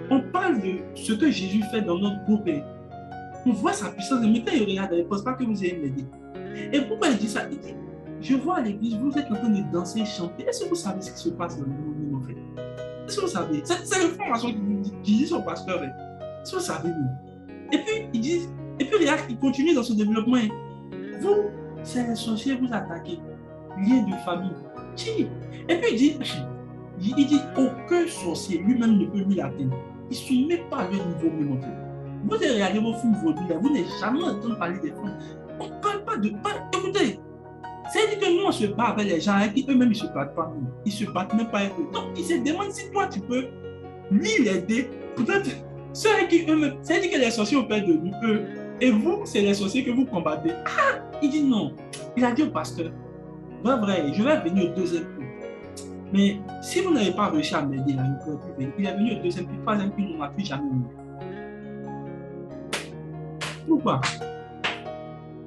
On parle de ce que Jésus fait dans notre groupe. Et on voit sa puissance. Mais quand il regarde, il ne pense pas que vous allez m'aider. Et pourquoi il dit ça? Il dit, je vois à l'église, vous êtes en train de danser, chanter. Est-ce que vous savez ce qui se passe dans le monde en fait? Est-ce que vous savez? C'est le formation qui dit son pasteur. Est-ce que vous savez? Et puis, il dit, et puis regarde, il continue dans son développement. Vous, c'est les sorciers, vous attaquez. Lien de famille. Qui? Et puis il dit, aucun sorcier lui-même ne peut lui l'atteindre. Il ne se met pas à leur niveau même en fait. Vous avez regardé vos films vaudous, vous n'avez jamais entendu parler des femmes. On ne parle pas de... Écoutez, c'est-à-dire que nous, on se bat avec les gens qui eux-mêmes, ils ne se battent pas. Ils ne se battent même pas avec eux. Donc, ils se demandent si toi, tu peux lui l'aider. Peut-être, ceux qui eux-mêmes... C'est-à-dire que les sorciers ont peur de nous, eux. Et vous, c'est les sorciers que vous combattez. Ah! Il dit non. Il a dit au pasteur, vrai, je vais venir au deuxième coup. Mais si vous n'avez pas réussi à m'aider, là, il est venu au deuxième coup, troisième coup, on n'a plus jamais eu. Pourquoi?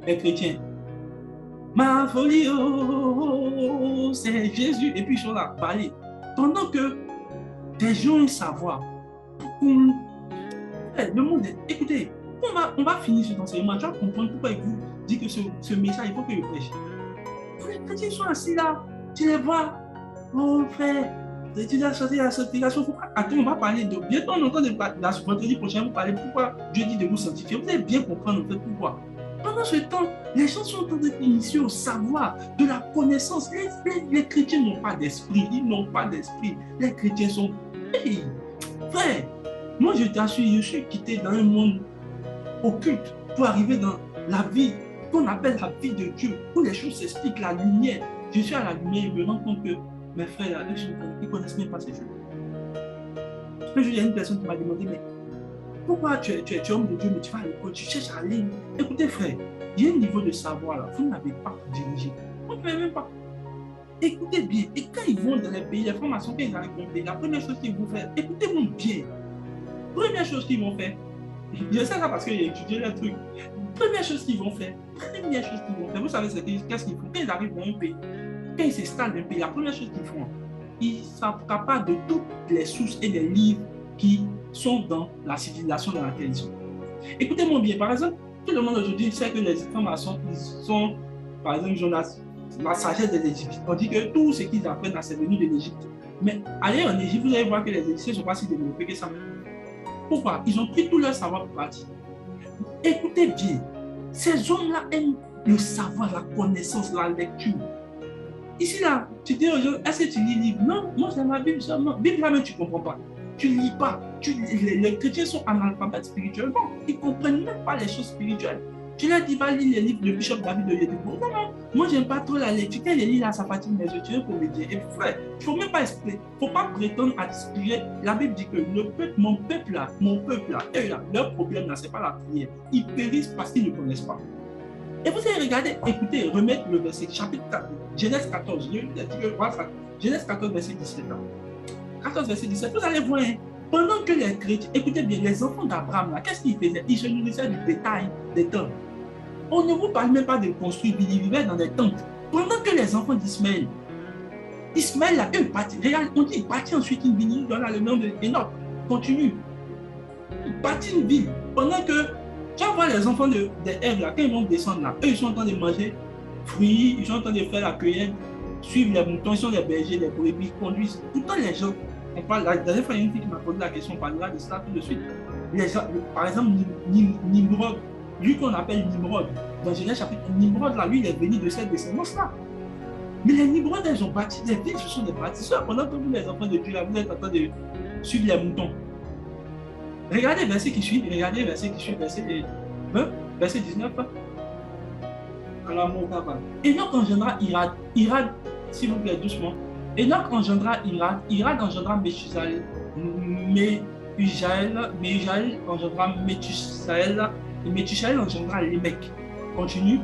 Les chrétiens. Ma folie, oh, c'est Jésus. Et puis ils sont là, parler. Pendant que des gens ont savoir. Le monde est... Écoutez, on va finir cet enseignement. Tu vas comprendre pourquoi il vous dit que ce message, il faut que je prêche. Les chrétiens sont assis là. Tu les vois. Oh frère, tu dois sortir la sanctification. Attends, on va parler de... Bientôt on entend la vendredi prochain, vous parlez pourquoi Dieu dit de vous sanctifier. Vous allez bien comprendre en fait pourquoi. Pendant ce temps, les gens sont en train d'être initiés au savoir, de la connaissance. Les chrétiens n'ont pas d'esprit. Ils n'ont pas d'esprit. Les chrétiens sont... Hey, frère, moi je t'assure, je suis quitté dans un monde occulte pour arriver dans la vie qu'on appelle la vie de Dieu, où les choses s'expliquent, la lumière. Je suis à la lumière et me rends compte que mes frères, ils ne connaissent même pas ces choses. Un jour, il y a une personne qui m'a demandé, mais pourquoi tu es homme de Dieu, mais tu vas à l'école, tu cherches à aller. Écoutez, frère, il y a un niveau de savoir là, vous n'avez pas dirigé. Vous ne pouvez même pas. Écoutez bien, et quand ils vont dans les pays, les formations, quand ils arrivent dans le pays, la première chose qu'ils vont faire, écoutez-moi bien. Première chose qu'ils vont faire, je sais ça parce que j'ai étudié le truc. Première chose qu'ils vont faire, vous savez qu'est-ce qu'ils font quand ils arrivent dans un pays, quand ils s'installent dans un pays, la première chose qu'ils font, ils sont capables de toutes les sources et les livres qui sont dans la civilisation dans laquelle ils sont. Écoutez-moi bien, par exemple, tout le monde aujourd'hui sait que les informations, ils sont, par exemple, Jonas, la sagesse des Égyptiens. On dit que tout ce qu'ils apprennent, c'est venu de l'Égypte. Mais allez en Égypte, vous allez voir que les Égyptiens ne sont pas si développés que ça. Pourquoi? Ils ont pris tout leur savoir pour partir. Écoutez bien, ces hommes-là aiment le savoir, la connaissance, la lecture. Ici, là, tu dis aux gens, est-ce que tu lis livre? Non, moi, c'est ma Bible seulement. Bible, là, même, tu ne comprends pas. Tu ne lis pas. Les chrétiens sont analphabètes spirituellement. Ils ne comprennent même pas les choses spirituelles. Tu leur dis, va lire les livres de Bishop David de Yedebo. Non, non, moi, je n'aime pas trop la lecture. Quand je lis là, ça fatigue mes yeux. Tu es comédien. Et frère, il ne faut même pas expliquer. Il ne faut pas prétendre à inspirer. La Bible dit que mon peuple là, eux là, leur problème là, ce n'est pas la prière. Ils périssent parce qu'ils ne connaissent pas. Et vous allez regarder, écoutez, remettre le verset, chapitre 4, Genèse 14. Genèse 14, verset 17. 14, verset 17. Vous allez voir, hein, pendant que les chrétiens, écoutez bien, les enfants d'Abraham là, qu'est-ce qu'ils faisaient? Ils se nourrissaient du bétail des tentes. On ne vous parle même pas de construire, ils vivaient dans des tentes. Pendant que les enfants d'Ismaël, là, eux, regarde, on dit, ils bâtit ensuite une ville, dans le nom d'Enoch, continue. Ils bâtissent une ville. Pendant que, tu vas voir les enfants des Èves, là, quand ils vont descendre là, eux, ils sont en train de manger fruits, ils sont en train de faire la cueillette, suivre les moutons, ils sont les bergers, les brebis, ils conduisent. Pourtant, les gens, on parle, la dernière fois, il y a une fille qui m'a posé la question, on parlera de ça tout de suite. Les gens, par exemple, Nimrod, lui qu'on appelle Nimrod, dans Genèse chapitre, Nimrod, là, lui, il est venu de cette descendance-là. Mais les Nimrod, ils ont bâti des villes, ce sont des bâtisseurs. Pendant que vous, les enfants de Dieu, là, vous êtes en train de suivre les moutons. Regardez le verset qui suit, verset 20, verset 19. Enoch engendra Irad, s'il vous plaît, doucement. Enoch engendra Irad engendra Méhujaël engendra Métusaël, et Métusaël engendra Lémec. Continue.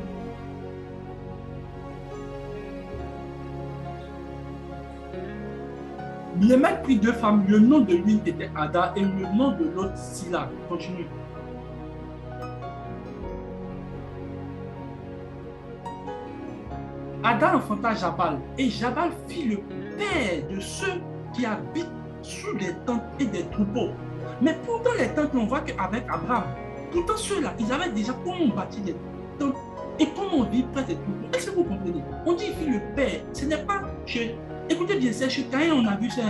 Les mecs prit 2 femmes, le nom de l'une était Ada et le nom de l'autre Silla. Continue. Ada enfanta Jabal et Jabal fit le père de ceux qui habitent sous des tentes et des troupeaux. Mais pourtant les tentes, on voit qu'avec Abraham, pourtant ceux-là, ils avaient déjà comment bâtir des tentes et comment vivre près des troupeaux. Est-ce que vous comprenez? On dit qu'il fit le père, ce n'est pas chez... Écoutez bien, c'est chez Caïn, on a vu ça.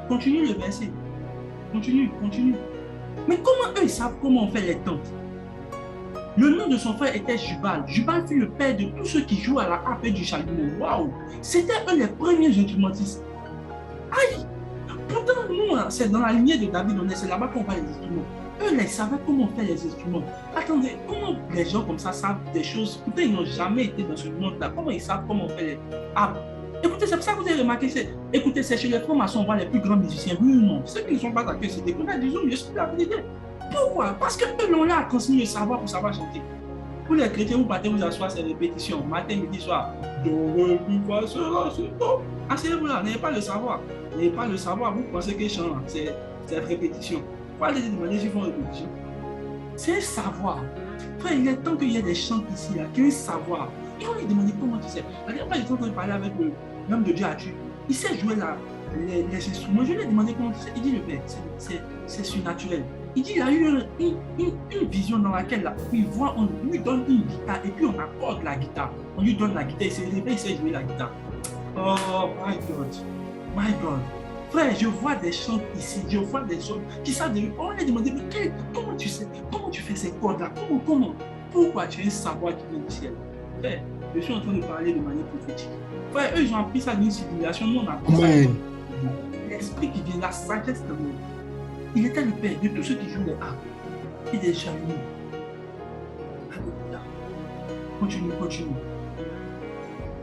Continue le verset. Continue. Mais comment eux, ils savent comment on fait les tentes? Le nom de son frère était Jubal. Jubal fut le père de tous ceux qui jouent à la harpe et du chalumeau. Waouh! C'était eux les premiers instrumentistes. Aïe! Pourtant, nous, c'est dans la lignée de David, c'est là-bas qu'on voit les instruments. Eux, ils savaient comment on fait les instruments. Attendez, comment les gens comme ça savent des choses? Pourtant, ils n'ont jamais été dans ce monde-là. Comment ils savent comment on fait les harpes? Écoutez, c'est pour ça que vous avez remarqué, écoutez, c'est chez les francs-maçons, on voit les plus grands musiciens. Oui ou non? Ceux qui ne sont pas d'accord, c'est des connaissances, disons, je suis la vérité. Pourquoi? Parce que eux l'ont là transmis le savoir pour savoir chanter. Pour les chrétiens, vous partez vous asseoir ces répétitions, matin, midi, soir. Do, ré, mi, fa, sol, la, si, do. Asseyez-vous là, n'ayez pas le savoir. N'ayez pas le savoir, vous pensez qu'ils chantent, c'est répétition. Il faut aller demander s'ils font répétition. C'est savoir. Frère, il est temps qu'il y ait des chants ici, là, qui ont un savoir. Et on lui demandait comment tu sais. La dernière fois, j'étais en train de parler avec l'homme de Dieu à Dieu. Il sait jouer là, les instruments. Je lui ai demandé comment tu sais. Il dit le père, c'est surnaturel. Il dit il a eu une vision dans laquelle là, il voit, on lui donne une guitare et puis on accorde la guitare. On lui donne la guitare, il s'est réveillé, il sait jouer la guitare. Oh my God, my God. Frère, je vois des chants ici, je vois des gens qui savent de... On lui a demandé, mais comment tu sais, comment tu fais ces cordes-là? Comment? Pourquoi tu as un savoir qui vient du ciel? Frère, je suis en train de parler de manière prophétique. Frère, eux, ils ont appris ça d'une civilisation, nous on a appris ça. L'esprit qui vient, la sagesse de nous. Il était le père de tous ceux qui jouent les harpes et des chalumeaux. Continue.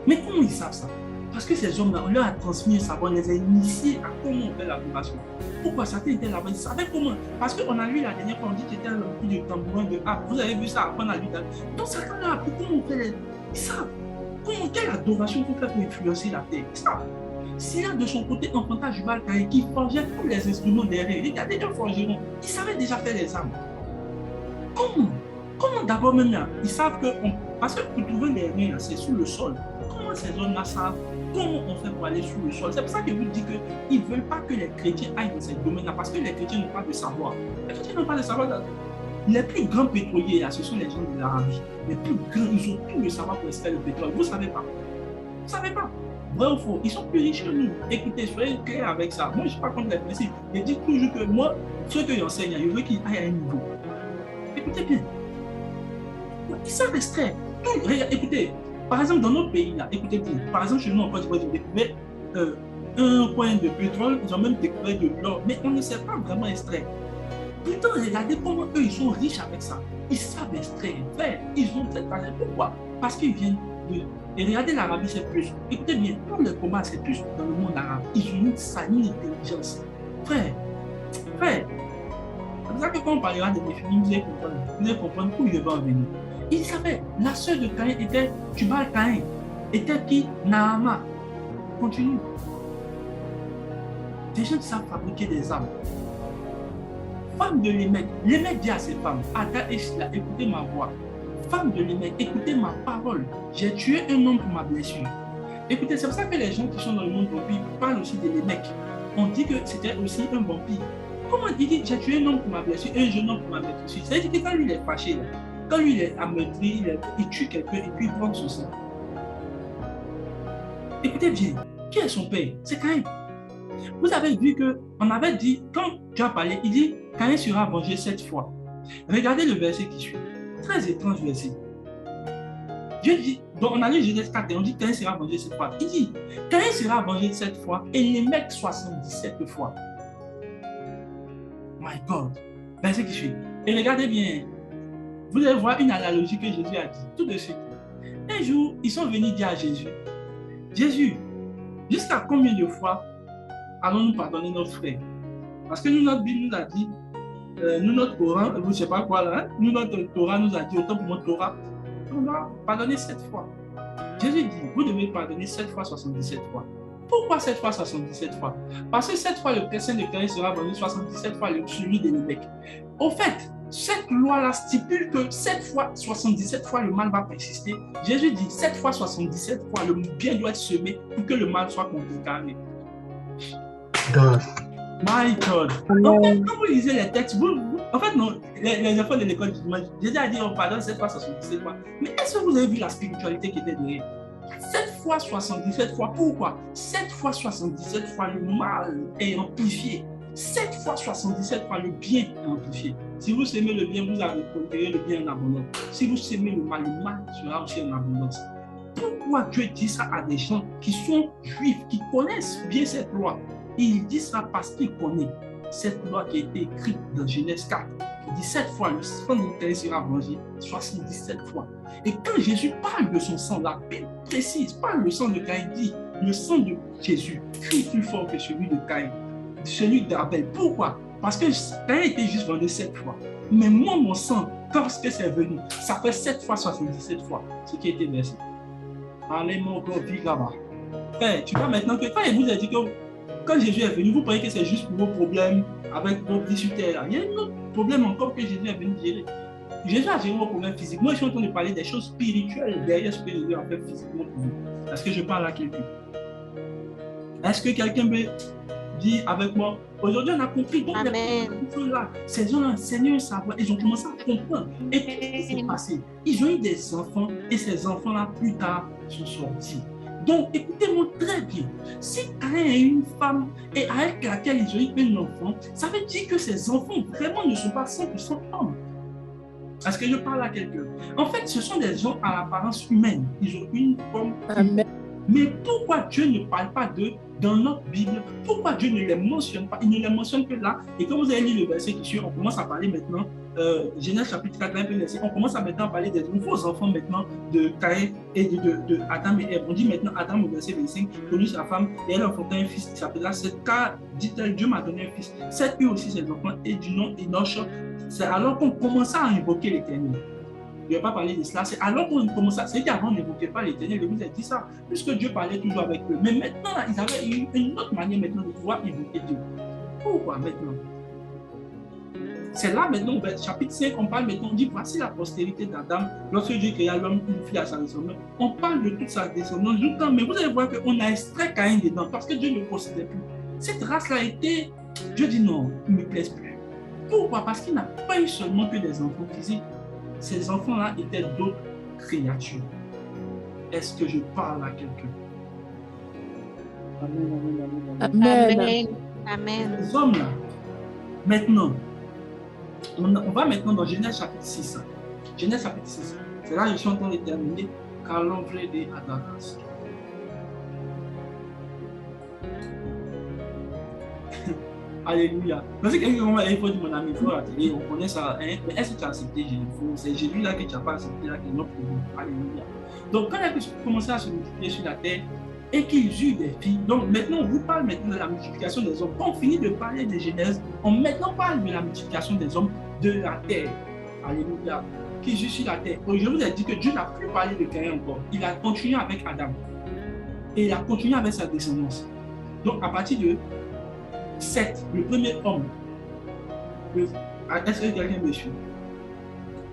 Mais comment ils savent ça? Parce que ces hommes-là, on leur a transmis un savoir, on les a initiés à comment on fait l'adoration. Pourquoi Satan était là-bas? Il savait comment. Parce qu'on a lu la dernière fois, on dit qu'il était un rempli de tambourin, de harpe. Vous avez vu ça après, on a lu. Donc Satan leur a appris comment on fait les... Ils savent. Quelle adoration il faut faire pour influencer la terre? Ils savent. Silla de son côté enfanta Jubal qui forgeait tous les instruments derrière. Regardez un forgeron. Il savait déjà faire les armes. Comment d'abord même là, ils savent que... Parce que pour trouver les reins, c'est sous le sol. Comment ces hommes-là savent comment on fait pour aller sous le sol? C'est pour ça que je vous dis qu'ils ne veulent pas que les chrétiens aillent dans ces domaines-là. Parce que les chrétiens n'ont pas de savoir. Les chrétiens n'ont pas de savoir. Les plus grands pétroliers, là, ce sont les gens de l'Arabie. Les plus grands, ils ont tout le savoir pour extraire le pétrole. Vous ne savez pas. Vous ne savez pas. Vrai ou faux, ils sont plus riches que nous. Écoutez, soyez clairs avec ça. Moi, je ne suis pas contre les principes. Je dis toujours que moi, ceux que j'enseigne, je veux qu'ils aillent à un niveau. Écoutez bien. Ils savent extraire. Écoutez, par exemple, dans notre pays, là, écoutez bien. Par exemple, chez nous, en Côte d'Ivoire, ils ont découvert un coin de pétrole, ils ont même découvert de l'or, mais on ne sait pas vraiment extraire. Pourtant, regardez comment eux, ils sont riches avec ça. Ils savent extraire. Frère, ils ont cette talent. Pourquoi? Parce qu'ils viennent de... Et regardez l'Arabie, c'est plus. Écoutez bien, pour le combat, c'est plus dans le monde arabe. Ils ont une intelligence. Frère, c'est pour ça que quand on parlera de définir, vous allez comprendre où je vais en venir. Ils savaient, la sœur de Caïn était Tubal Caïn. Était qui? Naama. Continue. Des gens qui savent fabriquer des armes. Femme de Lémec dit à ses femmes, Ada et Silla, écoutez ma voix. Femme de Lémec, écoutez ma parole. J'ai tué un homme pour ma blessure. Écoutez, c'est pour ça que les gens qui sont dans le monde vampire parlent aussi de Lémec. On dit que c'était aussi un vampire. Comment il dit, j'ai tué un homme pour ma blessure, un jeune homme pour ma blessure? C'est-à-dire que quand lui il est fâché, là, quand lui il est ameurtri, il tue quelqu'un et puis il prend son sang. Écoutez bien, qui est son père? C'est Caïn. Vous avez vu qu'on avait dit, quand tu as parlé, il dit, Caïn sera vengé 7 fois. Regardez le verset qui suit. Très étrange verset. Dieu dit, donc on a lu Genèse 4 et on dit Caïn sera vengé 7 fois. Il dit, Caïn sera vengé 7 fois et Lémec 77 fois. My God. Verset qui suit. Et regardez bien, vous allez voir une analogie que Jésus a dit tout de suite. Un jour, ils sont venus dire à Jésus, Jésus, jusqu'à combien de fois allons-nous pardonner notre frère? Parce que nous, notre Bible nous a dit, nous, notre Coran, vous ne savez pas quoi là, nous, notre Torah nous a dit, autant pour notre Torah, on doit pardonner 7 fois. Jésus dit, vous devez pardonner 7 fois 77 fois. Pourquoi 7 fois 77 fois? Parce que 7 fois le pressin de Caïn sera vendu, 77 fois celui de l'Évêque. Au fait, cette loi-là stipule que 7 fois 77 fois le mal va persister. Jésus dit 7 fois 77 fois le bien doit être semé pour que le mal soit contrecarré. My God. En fait, quand vous lisez les textes, en fait, non, les enfants de l'école du dimanche, Jésus a dit on pardonne 7 fois 77 fois. Mais est-ce que vous avez vu la spiritualité qui était derrière? 7 fois 77 fois, pourquoi? 7 fois 77 fois le mal est amplifié. 7 fois 77 fois le bien est amplifié. Si vous aimez le bien, vous avez conquéré le bien en abondance. Si vous aimez le mal sera aussi en abondance. Pourquoi Dieu dit ça à des gens qui sont juifs, qui connaissent bien cette loi? Il dit ça parce qu'il connaît cette loi qui a été écrite dans Genèse 4. Il dit 7 fois le sang de Caïn sera vengé, 77 fois. Et quand Jésus parle de son sang, la Bible précise, pas le sang de Caïn, dit le sang de Jésus crie plus fort que celui de Caïn, celui d'Abel. Pourquoi? Parce que Caïn était juste vendu 7 fois. Mais moi, mon sang, lorsque c'est venu, ça fait 7 fois 77 fois ce qui a été versé. Allez, mon gars, vive là-bas. Hey, tu vois maintenant que quand il vous a dit que quand Jésus est venu, vous croyez que c'est juste pour vos problèmes avec vos vies sur terre. Il y a un autre problème encore que Jésus est venu gérer. Jésus a géré vos problèmes physiques. Moi, je suis en train de parler des choses spirituelles derrière ce que Jésus a fait physiquement pour vous. Est-ce que je parle à quelqu'un? Est-ce que quelqu'un me dit avec moi, aujourd'hui on a compris, donc là, ces gens-là, Seigneur, savoir, ils ont commencé à comprendre. Et qu'est-ce qui s'est passé? Ils ont eu des enfants et ces enfants-là, plus tard, sont sortis. Donc, écoutez-moi très bien. Si Caïn a une femme et avec laquelle ils ont eu un enfant, ça veut dire que ces enfants vraiment ne sont pas 100% hommes. Est-ce que je parle à quelqu'un? En fait, ce sont des gens à l'apparence humaine. Ils ont une forme. Amen. Mais pourquoi Dieu ne parle pas d'eux dans notre Bible? Pourquoi Dieu ne les mentionne pas? Il ne les mentionne que là. Et quand vous avez lu le verset qui suit, on commence à parler maintenant, Genèse chapitre 4, on commence à maintenant parler des nouveaux enfants maintenant de Caïn et de Adam et Ève. On dit maintenant Adam au verset 25, connut sa femme et elle enfanta un fils qui s'appellera Seth, car, dit-elle, Dieu m'a donné un fils. Seth eut aussi ses enfants et du nom Enoch. C'est alors qu'on commença à invoquer l'Éternel. Je ne vais pas parler de cela. C'est alors qu'on commençait. C'est qu'avant, on n'évoquait pas l'Éternel. Je vous ai dit ça. Puisque Dieu parlait toujours avec eux. Mais maintenant, là, ils avaient eu une autre manière maintenant de pouvoir évoquer Dieu. Pourquoi maintenant? C'est là maintenant, chapitre 5, on parle maintenant, on dit voici la postérité d'Adam. Lorsque Dieu créa l'homme, une fille à sa descendance. On parle de toute sa descendance. Mais vous allez voir qu'on a extrait Caïn dedans parce que Dieu ne possédait plus. Cette race-là a été. Dieu dit non, il ne me plaise plus. Pourquoi? Parce qu'il n'a pas eu seulement que des enfants physiques. Ces enfants-là étaient d'autres créatures. Est-ce que je parle à quelqu'un? Amen. Amen. Ces hommes-là, maintenant, on va maintenant dans Genèse chapitre 6. Genèse chapitre 6. C'est là que je suis en train de terminer. Car l'ombre de Adamas. Alléluia. Parce que quelqu'un il faut dire mon ami, il faut attirer, on connaît ça. Hein? Mais est-ce que tu as accepté Jésus? C'est Jésus là que tu n'as pas accepté, là qui est notre problème. Alléluia. Donc quand il a commencé à se multiplier sur la terre et qu'ils eurent des filles, donc maintenant on vous parle maintenant de la multiplication des hommes. Quand on finit de parler de Genèse, on maintenant parle de la multiplication des hommes de la terre. Alléluia. Qui jouent sur la terre. Donc je vous ai dit que Dieu n'a plus parlé de Caïn encore. Il a continué avec Adam. Et il a continué avec sa descendance. Donc à partir de 7, le premier homme. Est-ce que quelqu'un me suit?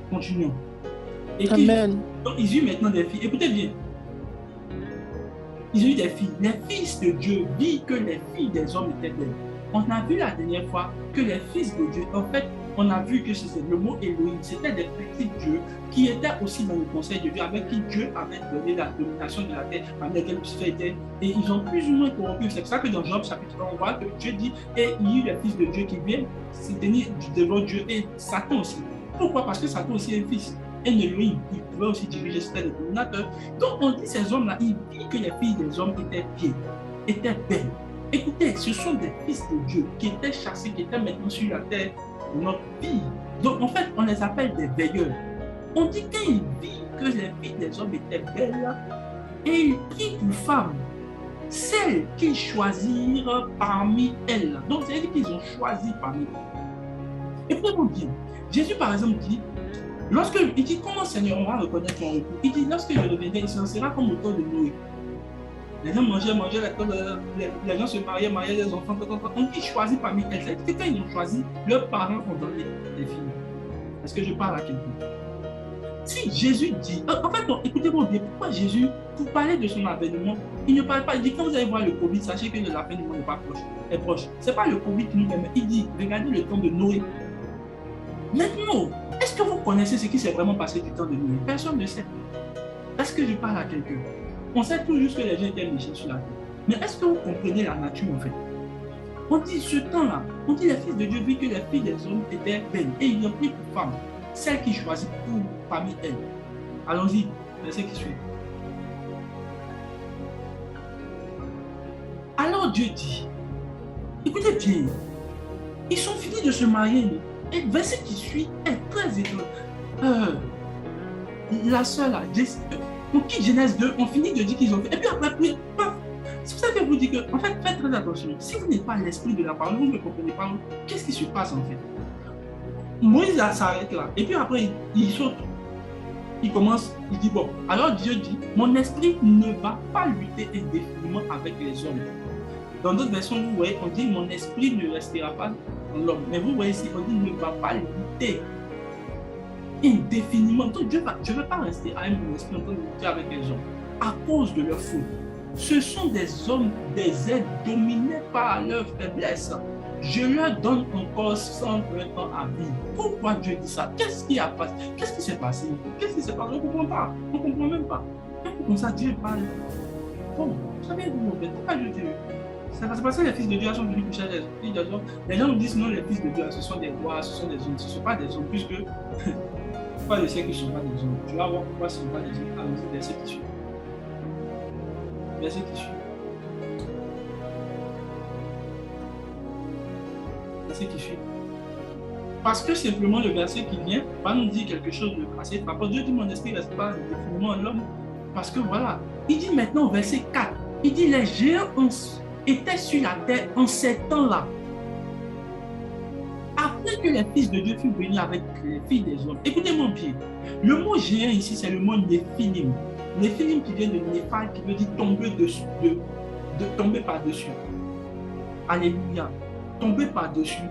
Continuons. Et Amen. Donc, ils ont eu maintenant des filles. Écoutez bien. Ils ont eu des filles. Les fils de Dieu disent que les filles des hommes étaient belles. On a vu la dernière fois que les fils de Dieu, en fait, on a vu que c'était le mot Elohim, c'était des petits dieux qui étaient aussi dans le conseil de Dieu, avec qui Dieu avait donné la domination de la terre, avec lesquels Lucifer était. Et ils ont plus ou moins corrompu. C'est pour ça que dans Job chapitre 1, on voit que Dieu dit, et il y a eu les fils de Dieu qui viennent se tenir devant Dieu, et Satan aussi. Pourquoi? Parce que Satan aussi est un fils. Et Elohim, il pouvait aussi diriger, c'était le dominateur. Donc on dit ces hommes-là, ils disent que les filles des hommes étaient pieds, étaient belles. Écoutez, ce sont des fils de Dieu qui étaient chassés, qui étaient maintenant sur la terre de notre vie. Donc en fait, on les appelle des veilleurs. On dit qu'ils disent que les filles des hommes étaient belles et ils prient pour femmes, celles qu'ils choisirent parmi elles. Donc c'est-à-dire qu'ils ont choisi parmi elles. Écoutez-moi bien. Jésus par exemple dit, Lorsque, il dit, comment Seigneur, on va reconnaître mon retour? Il dit, lorsque je reviendrai, il sera comme au temps de Noé. Les gens mangeaient, les gens se mariaient les enfants. On dit choisit parmi elles. C'est que quand ils ont choisi, leurs parents ont donné les filles. Est-ce que je parle à quelqu'un? Si Jésus dit, en fait, non, écoutez-moi bien, pourquoi Jésus, pour parler de son avènement, il ne parle pas, il dit, quand vous allez voir le Covid, sachez que la fin du monde n'est pas proche, est proche. Ce n'est pas le Covid qui nous permet. Il dit, regardez le temps de Noé. Maintenant, est-ce que vous connaissez ce qui s'est vraiment passé du temps de Noé? Personne ne sait. Est-ce que je parle à quelqu'un? On sait tout juste que les gens étaient méchants sur la terre. Mais est-ce que vous comprenez la nature en fait? On dit ce temps-là, on dit les fils de Dieu, vu que les filles des hommes étaient belles, et il y a pris pour femme celle qui choisit pour parmi elles. Allons-y, verset qui suit. Alors Dieu dit, écoutez bien, ils sont finis de se marier. Et le verset qui suit est très étonnant. La sœur là, on quitte Genèse 2, on finit de dire qu'ils ont fait. Et puis après, c'est pour ça que je vous dis que, en fait, faites très attention. Si vous n'êtes pas l'esprit de la parole, vous ne comprenez pas qu'est-ce qui se passe en fait. Moïse s'arrête là. Et puis après, il saute. Il commence, il dit bon. Alors Dieu dit, mon esprit ne va pas lutter indéfiniment avec les hommes. Dans d'autres versions, vous voyez, on dit mon esprit ne restera pas dans l'homme. Mais vous voyez ici, on dit ne va pas lutter indéfiniment. Donc Dieu je ne veux pas rester à mon esprit en train de lutter avec les hommes à cause de leur faute. Ce sont des hommes, des êtres dominés par leur faiblesse. Je leur donne encore 120 ans à vivre. Pourquoi Dieu dit ça? Qu'est-ce qui a passé? Qu'est-ce qui s'est passé? Qu'est-ce qui s'est passé? On ne comprend pas. On ne comprend même pas. Et comme ça, Dieu parle. Bon, vous savez, pourquoi Dieu dit? C'est parce que les fils de Dieu sont venus coucher les filles des hommes. Les gens nous disent non, les fils de Dieu, ce sont des rois, ce sont des hommes. Ce ne sont pas des hommes, puisque pourquoi je sais qu'ils ne sont pas des hommes? Tu vas voir pourquoi ce ne sont pas des hommes. Allons-y, verset qui suit. Verset qui suit. Verset qui suit. Parce que simplement le verset qui vient va nous dire quelque chose de passé. Parce que Dieu dit mon esprit ne reste pas indéfiniment en l'homme. Parce que voilà, il dit maintenant au verset 4, il dit les géants étaient sur la terre en ces temps-là. Après que les fils de Dieu furent venus avec les filles des hommes. Écoutez-moi bien. Le mot géant ici, c'est le mot néphilim. Néphilim qui vient de néphal, qui veut dire tomber dessus, de tomber par-dessus. Alléluia. Tomber par-dessus.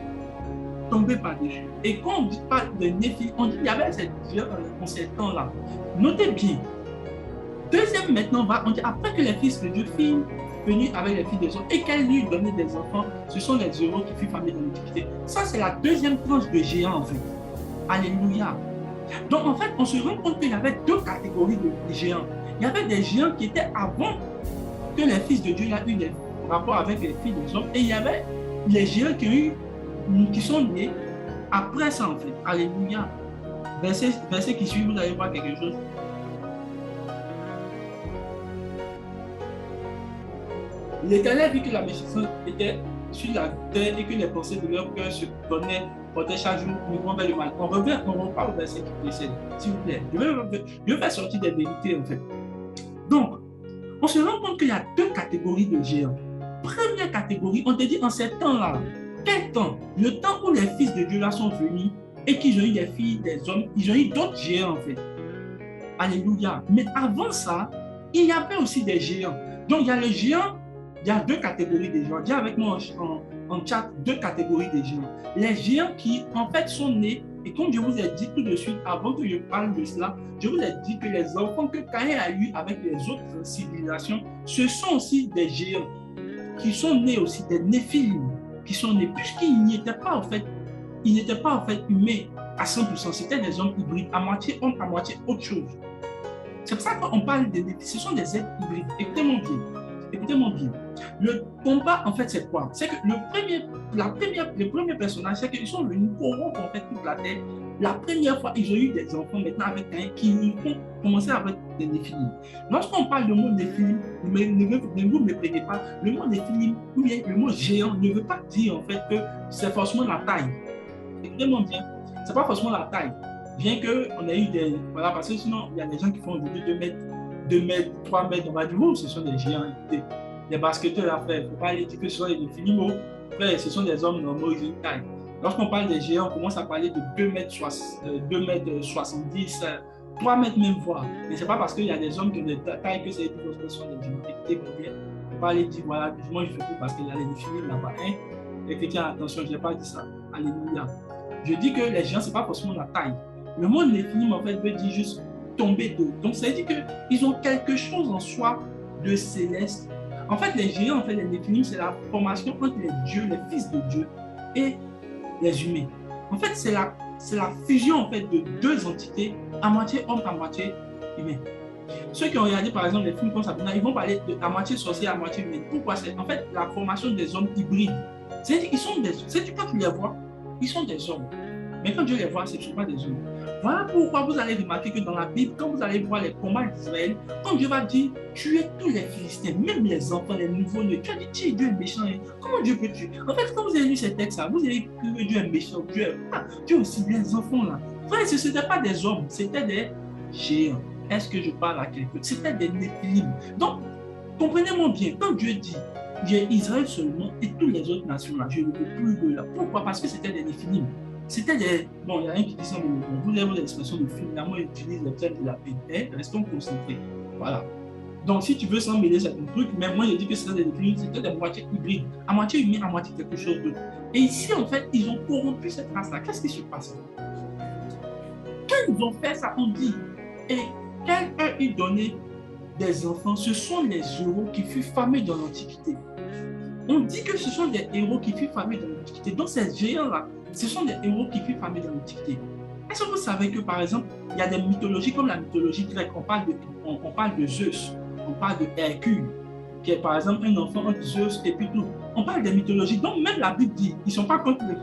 Tomber par-dessus. Et quand on parle de néphilim, on dit qu'il y avait ces géants en ces temps-là. Notez bien. Deuxième maintenant, on dit après que les fils de Dieu furent venus avec les filles des hommes et qu'elles lui donnaient des enfants, ce sont les heureux qui furent famés dans l'Antiquité. Ça, c'est la deuxième tranche de géants en fait. Alléluia. Donc en fait, on se rend compte qu'il y avait deux catégories de géants. Il y avait des géants qui étaient avant que les fils de Dieu aient eu des rapports avec les filles des hommes et il y avait les géants qui sont nés après ça en fait. Alléluia. Verset qui suit, vous allez voir quelque chose. L'Éternel vit que la méchanceté était sur la terre et que les pensées de leur cœur se donnaient, portaient chaque jour mouvement vers le mal. On repart au verset qui précède, s'il vous plaît. Je vais faire sortir des vérités en fait. Donc, on se rend compte qu'il y a deux catégories de géants. Première catégorie, on te dit en ces temps-là. Quel temps? Le temps où les fils de Dieu là sont venus et qu'ils ont eu des filles, des hommes, ils ont eu d'autres géants en fait. Alléluia. Mais avant ça, il y avait aussi des géants. Donc, il y a les géants. Il y a deux catégories de géants. Dis avec moi en chat deux catégories de géants. Les géants qui en fait sont nés, et comme je vous ai dit tout de suite, avant que je parle de cela, je vous ai dit que les enfants que Caïn a eu avec les autres civilisations, ce sont aussi des géants qui sont nés aussi, des néphilim, qui sont nés, puisqu'ils n'étaient pas en fait humains à 100%, c'était des hommes hybrides, à moitié homme, à moitié autre chose. C'est pour ça qu'on parle des néphilim, ce sont des êtres hybrides. Écoutez-moi bien. Écoutez-moi bien. Le combat, en fait, c'est quoi? C'est que le premier personnage, c'est qu'ils sont venus corrompre en fait toute la terre. La première fois, ils ont eu des enfants maintenant avec un qui ont commencé avec des néphilim. Lorsqu'on parle de mot néphilim, ne vous méprenez pas. Le mot néphilim ou bien le mot géant ne veut pas dire en fait que c'est forcément la taille. Écoutez-moi bien. C'est pas forcément la taille. Bien qu'on ait eu des. Voilà, parce que sinon, il y a des gens qui font aujourd'hui 2 mètres, 3 mètres, on va dire, ce sont des géants, des basketteurs à faire. Il ne faut pas aller dire que ce sont des néphilim, frère, ce sont des hommes normaux, ils ont une taille. Lorsqu'on parle des géants, on commence à parler de 2 mètres 70, 3 mètres même voire. Mais ce n'est pas parce qu'il y a des hommes qui ont de taille que c'est une grosse personne des géants. Écoutez bien, il ne faut pas aller dire, voilà, moi je fais tout parce qu'il y a les Néphilim là-bas. Hein? Et chrétiens, attention, je n'ai pas dit ça. Alléluia. Je dis que les géants, ce n'est pas forcément la taille. Le mot Néphilim, en fait, veut dire juste tomber d'eau. Donc, ça veut dire qu'ils ont quelque chose en soi de céleste. En fait, les géants, en fait, les Néphilim, c'est la formation entre les dieux, les fils de Dieu et les humains. En fait, c'est la fusion, en fait, de 2 entités, à moitié homme, à moitié humain. Ceux qui ont regardé, par exemple, les films comme Sabrina, ils vont parler de à moitié sorcier, à moitié humain. Pourquoi? C'est en fait la formation des hommes hybrides. C'est-à-dire qu'ils sont des... C'est-à-dire quand tu les vois, ils sont des hommes. Mais quand Dieu les voit, ce ne sont pas des hommes. Voilà pourquoi vous allez remarquer que dans la Bible, quand vous allez voir les combats d'Israël, quand Dieu va dire tuer tous les Philistins, même les enfants, les nouveaux-nés, tu as dit Dieu est méchant. Hein? Comment Dieu peut tuer? En fait, quand vous avez lu ces textes-là, vous avez cru que Dieu est méchant. Dieu aussi, les enfants là. Frère, ce n'étaient pas des hommes, c'était des géants. Est-ce que je parle à quelqu'un? C'était des Néphilim. Donc, comprenez-moi bien, quand Dieu dit il y a Israël seulement et toutes les autres nations là, je ne veux plus de là. Pourquoi? Parce que c'était des Néphilim. C'était des... Bon, il y a un qui dit ça, mais vous avez vos expressions de film, là, moi j'utilise les termes de la paix. Hein? Restons concentrés. Voilà. Donc, si tu veux s'en mêler, c'est un truc, mais moi je dis que c'était des Néphilim, c'était des moitiés hybrides, à moitié humain, à moitié quelque chose d'autre. Et ici, en fait, ils ont corrompu cette race-là. Qu'est-ce qui se passe? Quand ils ont fait ça, on dit, et quelqu'un lui donnait des enfants, ce sont les héros qui furent famés dans l'Antiquité. On dit que ce sont des héros qui furent famés dans l'Antiquité. Donc, ces géants-là, ce sont des héros qui furent famés dans l'Antiquité. Est-ce que vous savez que, par exemple, il y a des mythologies comme la mythologie grecque, on parle de Zeus, on parle de Hercule, qui est par exemple un enfant entre Zeus et puis tout. On parle des mythologies, donc même la Bible dit, ils ne sont pas contre les...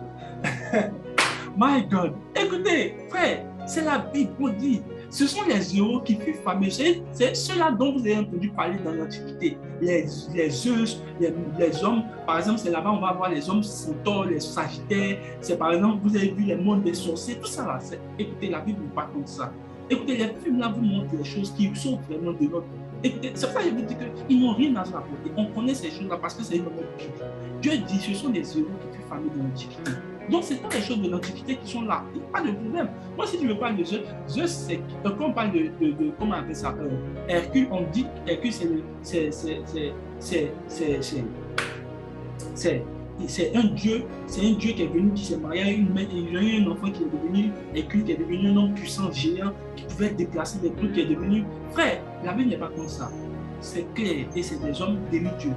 My God, écoutez, frère, c'est la Bible, on dit, ce sont les héros qui furent fameux. C'est ceux-là dont vous avez entendu parler dans l'Antiquité. Les Zeus, les hommes, par exemple, c'est là-bas on va voir les hommes centaures, les sagittaires. C'est par exemple, vous avez vu les mondes des sorciers, tout ça là. Écoutez, la Bible n'est pas comme ça. Écoutez, les films là vous montrent des choses qui sont vraiment de notre... Écoutez, c'est pour ça que je vous dis qu'ils n'ont rien à se rapporter. On connaît ces choses-là parce que c'est une autre Bible. Dieu dit, ce sont des héros qui furent fameux dans l'Antiquité. Donc, c'est pas les choses de l'Antiquité qui sont là. Il n'y a pas de problème. Moi, si tu veux parler de Zeus, c'est quand on parle de comment on appelle ça, Hercule, on dit Hercule, c'est un dieu qui est venu, qui s'est marié à une mère, et il a eu un enfant qui est devenu Hercule, qui est devenu un homme puissant, géant, qui pouvait déplacer des trucs, qui est devenu... Frère, la Bible n'est pas comme ça. C'est clair, et c'est des hommes demi-dieux.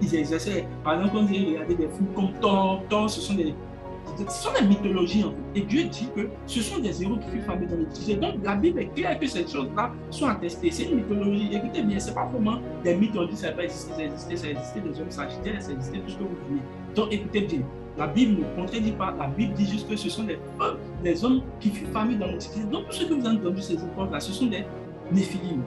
Ils exerçaient, par exemple, quand vous regardez des films comme Thor, ce sont des mythologies en fait. Et Dieu dit que ce sont des héros qui furent fameux dans l'Antiquité. Donc la Bible est claire que ces choses-là sont attestées. C'est une mythologie. Écoutez bien, ce n'est pas vraiment des mythes, on dit ça n'a pas existé, ça existait des hommes sagittaires, ça existait tout ce que vous voulez. Donc écoutez bien, la Bible ne contredit pas, la Bible dit juste que ce sont des hommes qui furent fameux dans l'Antiquité. Donc tout ce que vous avez entendu ces époques-là, ce sont des Néphilim,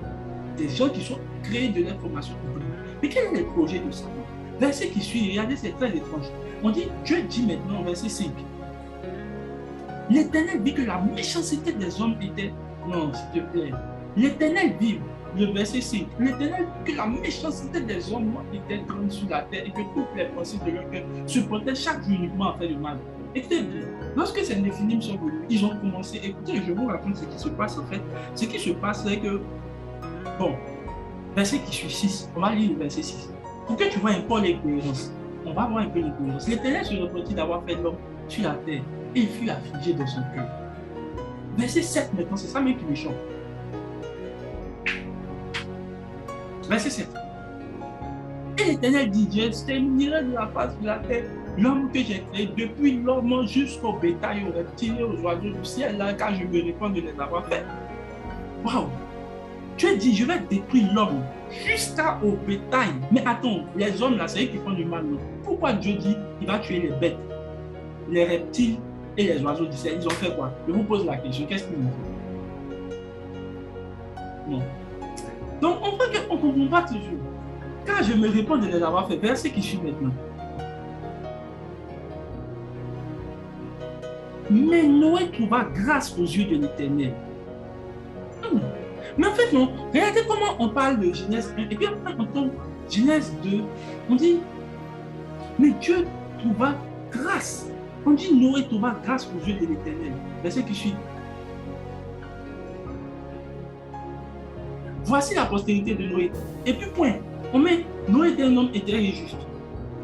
des gens qui sont créés de l'information publique. Mais quel est le projet de Satan? Verset qui suit, regardez, c'est très étrange. On dit, Dieu dit maintenant, verset 5, l'Éternel dit que la méchanceté des hommes était... Non, s'il te plaît. L'Éternel dit, le verset 5, l'Éternel dit que la méchanceté des hommes était grande sur la terre et que toutes les pensées de leur cœur se portaient chaque jour uniquement à faire le mal. Écoutez bien, lorsque ces Néphilim sont venus, ils ont commencé, écoutez, je vous raconte ce qui se passe en fait. Ce qui se passe, c'est que, bon, verset qui suit 6, on va lire le verset 6. Pour que tu vois un peu l'incohérence, on va voir un peu l'incohérence. L'Éternel se repentit d'avoir fait l'homme sur la terre et il fut affligé de son cœur. Verset 7 maintenant, c'est ça même qui me choque. Verset 7. Et l'Éternel dit, j'exterminerai de la face de la terre l'homme que j'ai créé, depuis l'homme jusqu'au bétail, aux reptiles et aux oiseaux du ciel, là, car je me réponds de les avoir fait. Waouh! Dieu dit, je vais détruire l'homme jusqu'au bétail. Mais attends, les hommes là, c'est eux qui font du mal. Non? Pourquoi Dieu dit il va tuer les bêtes, les reptiles et les oiseaux du ciel? Ils ont fait quoi? Je vous pose la question, qu'est-ce qu'ils ont fait? Non. Donc on voit qu'on ne comprend pas toujours. Car je me réponds de les avoir fait. Verset qui suit maintenant. Mais Noé trouva grâce aux yeux de l'Éternel. Mais en fait, non. Regardez comment on parle de Genèse 1. Et puis après, on tombe Genèse 2. On dit, mais Dieu trouva grâce On dit Noé trouva grâce aux yeux de l'Éternel. Verset qui suit. Voici la postérité de Noé. Et puis point. On met Noé était un homme intègre et juste.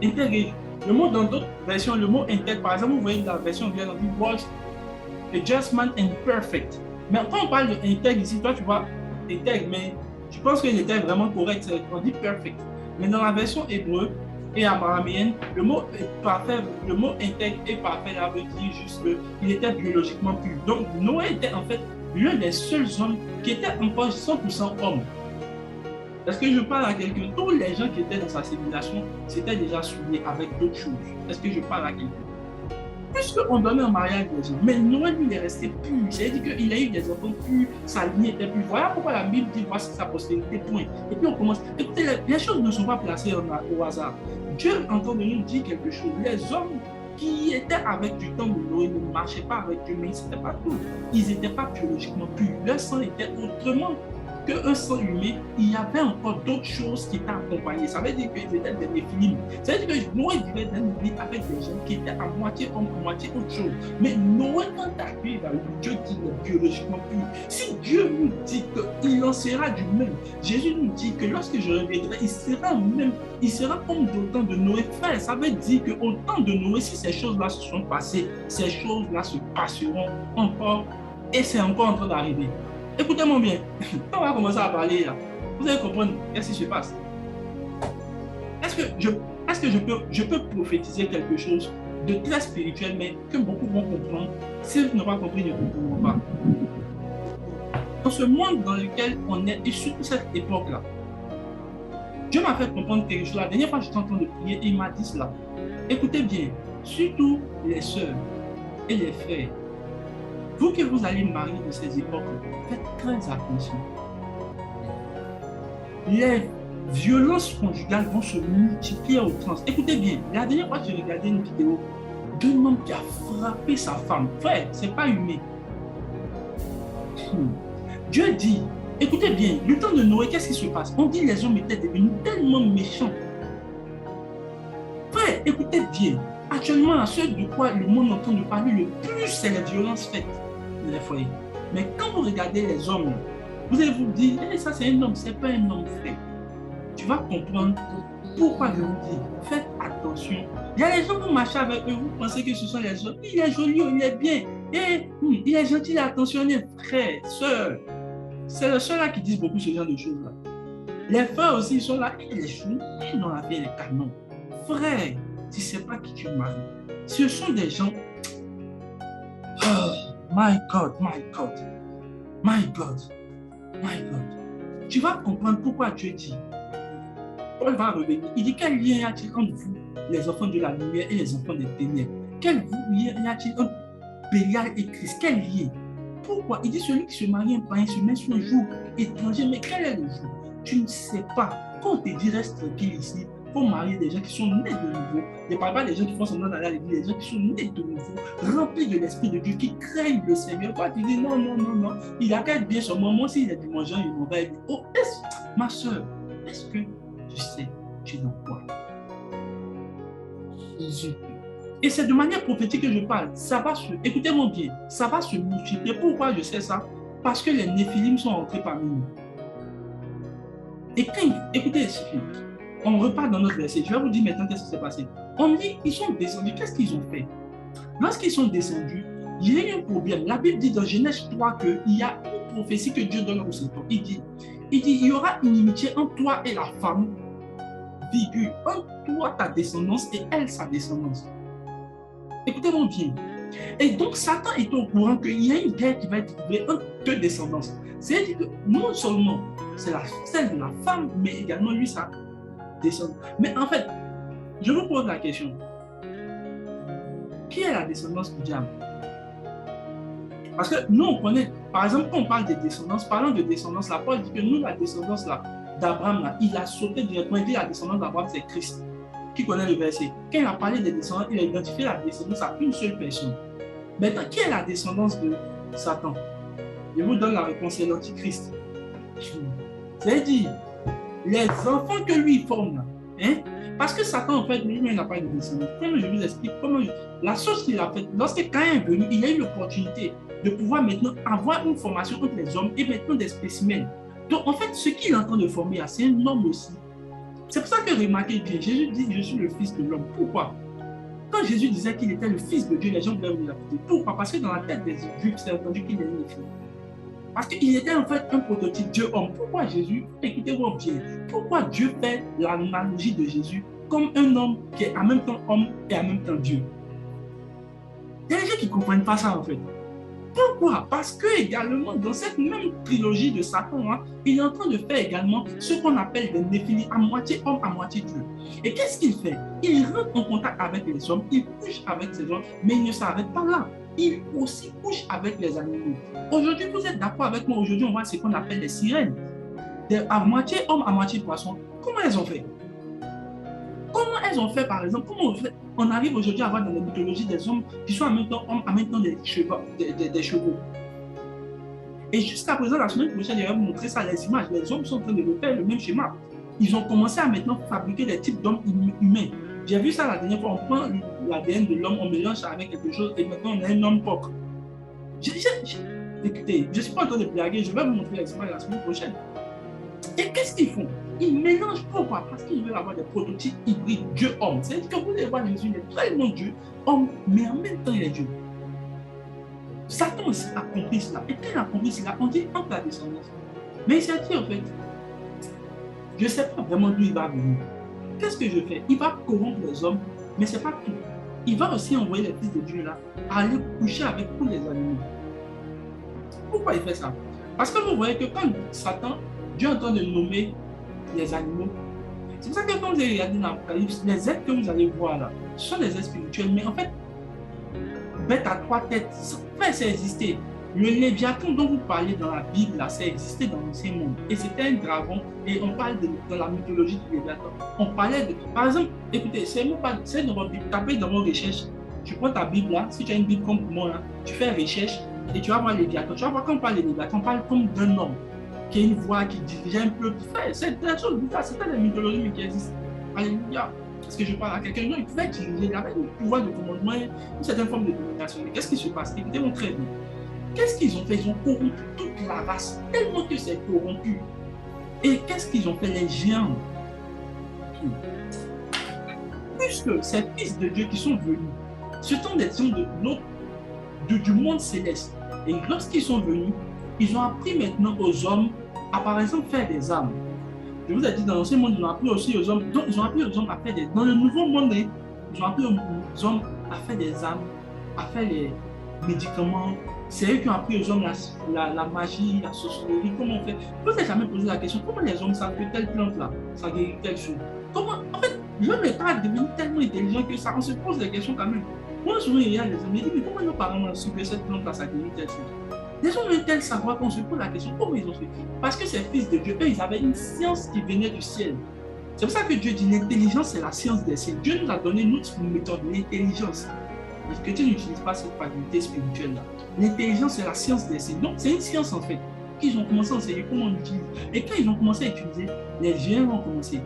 Intègre et juste. Le mot dans d'autres versions, le mot intègre, par exemple, vous voyez dans la version anglaise, on dit was a just man and perfect. Mais quand on parle d'intègre ici, toi tu vois intègre, mais je pense que l'intègre est vraiment correct, on dit perfect. Mais dans la version hébreu et araméenne, le mot parfait, le mot intègre et parfait là veut dire juste qu'il était biologiquement pur. Donc Noé était en fait l'un des seuls hommes qui était encore 100% homme. Est-ce que je parle à quelqu'un? Tous les gens qui étaient dans sa civilisation s'étaient déjà souillés avec d'autres choses. Est-ce que je parle à quelqu'un? Puisqu'on donnait un mariage des gens, mais Noé lui il est resté pur. C'est-à-dire qu'il a eu des enfants purs, sa lignée était pure. Voilà pourquoi la Bible dit voici sa postérité, point. Et puis on commence. Écoutez, les choses ne sont pas placées au hasard. Dieu est en train de nous dire quelque chose. Les hommes qui étaient avec du temps de Noé ne marchaient pas avec Dieu, mais ce n'était pas tout. Ils n'étaient pas biologiquement purs. Leur sang était autrement qu'un sang humain. Il y avait encore d'autres choses qui étaient accompagnées. Ça veut dire qu'ils étaient des néphilim. Ça veut dire que Noé vivait dans une vie avec des gens qui étaient à moitié homme, à moitié autre chose. Mais Noé, quand arrive à lui, Dieu dit biologiquement pur. Si Dieu nous dit qu'il en sera du même, Jésus nous dit que lorsque je reviendrai, il sera même, il sera comme au temps de Noé. Frère, ça veut dire qu'au temps de Noé, si ces choses-là se sont passées, ces choses-là se passeront encore et c'est encore en train d'arriver. Écoutez-moi bien, quand on va commencer à parler là, vous allez comprendre qu'est-ce qui se passe. Est-ce que je peux prophétiser quelque chose de très spirituel, mais que beaucoup vont comprendre? S'ils n'ont pas compris, ils ne comprendront pas. Dans ce monde dans lequel on est, et surtout cette époque-là, Dieu m'a fait comprendre quelque chose. La dernière fois, j'étais en train de prier et il m'a dit cela. Écoutez bien, surtout les sœurs et les frères, vous que vous allez marier de ces époques, faites très attention. Les violences conjugales vont se multiplier au trans. Écoutez bien, la dernière fois que j'ai regardé une vidéo d'un homme qui a frappé sa femme. Frère, c'est pas humain. Dieu dit, écoutez bien, le temps de Noé, qu'est-ce qui se passe? On dit que les hommes étaient devenus tellement méchants. Frère, écoutez bien, actuellement, ce de quoi le monde entend de parler le plus, c'est les violences faites dans les foyers. Mais quand vous regardez les hommes, vous allez vous dire, hey, ça c'est un homme, c'est pas un homme, frère. Tu vas comprendre pourquoi je vous dis, faites attention. Il y a les gens qui marchent avec eux, vous pensez que ce sont les hommes. Il est joli, il est bien, et il est gentil, il est attentionné, frère, soeur. C'est les soeurs là qui disent beaucoup ce genre de choses là. Les frères aussi, ils sont là, et les choux, ils n'ont la vie les canons. Frère, tu ne sais pas qui tu maries. Ce sont des gens. Oh, my God, my God, my God, my God. Tu vas comprendre pourquoi Dieu dit. Paul va revenir. Il dit quel lien y a-t-il entre vous, les enfants de la lumière, et les enfants des ténèbres? Quel lien y a-t-il entre Bélial et Christ? Quel lien? Pourquoi? Il dit celui qui se marie un païen se met sur un jour étranger. Mais quel est le jour? Tu ne sais pas. Quand on te dit reste tranquille ici, il faut marier des gens qui sont nés de nouveau. Ne parle pas des gens qui font semblant d'aller à l'église, des gens qui sont nés de nouveau, remplis de l'Esprit de Dieu, qui craignent le Seigneur. Toi, tu dis non, non, non, non. Il a qu'à être bien sur moi. Moi aussi, il a du mangeant, il m'en va. Il dit, oh, ma soeur, est-ce que tu sais, tu es dans quoi? Jésus. Et c'est de manière prophétique que je parle. Ça va se, écoutez-moi bien, ça va se multiplier. Pourquoi je sais ça? Parce que les néphilim sont entrés parmi nous. Et quand, écoutez, on repart dans notre verset. Je vais vous dire maintenant qu'est-ce qui s'est passé. On dit, ils sont descendus. Qu'est-ce qu'ils ont fait? Lorsqu'ils sont descendus, il y a eu un problème. La Bible dit dans Genèse 3 qu'il y a une prophétie que Dieu donne au Satan. Il dit, il y aura une inimitié entre toi et la femme, virgule, entre toi ta descendance et elle sa descendance. Écoutez-moi bien. Et donc, Satan est au courant qu'il y a une guerre qui va être livrée entre deux descendances. C'est-à-dire que non seulement c'est celle de la femme, mais également lui, sa descendance. Mais en fait, je vous pose la question. Qui est la descendance du diable? Parce que nous, on connaît, par exemple, quand on parle de descendance, parlant de descendance, la Paul dit que nous, la descendance d'Abraham, il a sauté directement, il dit la descendance d'Abraham, c'est Christ. Qui connaît le verset? Quand il a parlé des descendants, il a identifié la descendance à une seule personne. Maintenant, qui est la descendance de Satan? Je vous donne la réponse, c'est l'Antichrist. C'est-à-dire, les enfants que lui forme, hein, Parce que Satan, en fait, lui-même, il n'a pas de descendance. Comme je vous explique, la chose qu'il a faite, lorsque Caïn est venu, il a eu l'opportunité de pouvoir maintenant avoir une formation entre les hommes et maintenant des spécimens. Donc, en fait, ce qu'il est en train de former, c'est un homme aussi. C'est pour ça que remarquez bien, Jésus dit, je suis le fils de l'homme. Pourquoi? Quand Jésus disait qu'il était le fils de Dieu, les gens voulaient vous l'appeler. Pourquoi? Parce que dans la tête des Juifs, c'est entendu qu'il est une fille. Parce qu'il était en fait un prototype Dieu-homme. Pourquoi Jésus, écoutez-moi bien, pourquoi Dieu fait l'analogie de Jésus comme un homme qui est en même temps homme et en même temps Dieu? Il y a des gens qui ne comprennent pas ça en fait. Pourquoi? Parce que également dans cette même trilogie de Satan, hein, il est en train de faire également ce qu'on appelle des néphilis, à moitié homme, à moitié Dieu. Et qu'est-ce qu'il fait? Il rentre en contact avec les hommes, il couche avec ces hommes, mais il ne s'arrête pas là. Il aussi couche avec les animaux. Aujourd'hui, vous êtes d'accord avec moi, aujourd'hui on voit ce qu'on appelle les sirènes. À moitié homme, à moitié poisson. Comment elles ont fait? Comment elles ont fait par exemple? Comment on arrive aujourd'hui à voir dans la mythologie des hommes qui sont en même temps hommes, en même temps des chevaux. Et jusqu'à présent, la semaine prochaine, je vais vous montrer ça, les images. Les hommes sont en train de faire le même schéma. Ils ont commencé à maintenant fabriquer des types d'hommes humains. J'ai vu ça la dernière fois, on prend l'ADN de l'homme, on mélange ça avec quelque chose et maintenant on a un homme porc. Écoutez, je ne suis pas en train de blaguer, je vais vous montrer les images la semaine prochaine. Et qu'est-ce qu'ils font? Ils mélangent. Pourquoi? Parce qu'ils veulent avoir des prototypes hybrides Dieu-homme. C'est-à-dire que vous allez voir Jésus, il est tellement Dieu, homme, mais en même temps il est Dieu. Satan aussi a compris cela. Et quand il a compris cela, on dit entre la descendance. Mais il s'est dit en fait, je ne sais pas vraiment d'où il va venir. Qu'est-ce que je fais? Il va corrompre les hommes, mais ce n'est pas tout. Il va aussi envoyer les fils de Dieu là à aller coucher avec tous les animaux. Pourquoi il fait ça? Parce que vous voyez que quand Satan, Dieu est en train de nommer les animaux, c'est pour ça que quand vous regardez dans l'Apocalypse, les êtres que vous allez voir là, ce sont des êtres spirituels, mais en fait, bête à 3 têtes, ça existait. Le Léviathan dont vous parlez dans la Bible, là, ça existait dans l'ancien monde. Et c'était un dragon, et on parle dans la mythologie du Léviathan. On parlait de. Par exemple, écoutez, c'est dans votre Bible, tapez dans vos recherches. Tu prends ta Bible là, si tu as une Bible comme moi là, tu fais recherche et tu vas voir Léviathan. Tu vas voir quand on parle de Léviathan, on parle comme d'un homme qui a une voix, qui dirigeait un peu. C'est des choses bizarres, c'était des mythologies qui existent. Alléluia. Parce que je parle à quelqu'un, il pouvait diriger, il avait le pouvoir de commandement, une certaine forme de domination. Mais qu'est-ce qui se passe? Écoutez-moi très bien. Qu'est-ce qu'ils ont fait? Ils ont corrompu toute la race, tellement que c'est corrompu. Et qu'est-ce qu'ils ont fait? Les géants. Puisque ces fils de Dieu qui sont venus, ce sont des hommes du monde céleste. Et lorsqu'ils sont venus, ils ont appris maintenant aux hommes à, par exemple, faire des armes. Je vous ai dit, dans l'ancien monde, ils ont appris aussi aux hommes, donc ils ont appris aux hommes à faire des... Dans le nouveau monde, ils ont appris aux hommes à faire des armes, à faire les médicaments. C'est eux qui ont appris aux hommes la magie, la sorcellerie, comment on fait. Vous n'avez jamais posé la question, comment les hommes savent que telle plante-là, ça guérit telle chose? Comment, en fait, l'homme n'est pas devenu tellement intelligent que ça, on se pose des questions quand même. Moi, souvent, il y a des hommes qui disent, mais comment nos parents ont su que cette plante-là, ça guérit telle chose? Les gens ont un tel savoir qu'on se pose la question, comment ils ont fait? Parce que ces fils de Dieu, eux, ils avaient une science qui venait du ciel. C'est pour ça que Dieu dit, l'intelligence, c'est la science des cieux. Dieu nous a donné notre méthode, l'intelligence. Parce que Dieu n'utilise pas cette faculté spirituelle-là. L'intelligence, c'est la science des cieux. Donc, c'est une science, en fait, qu'ils ont commencé à enseigner comment on utilise. Et quand ils ont commencé à utiliser, les géants ont commencé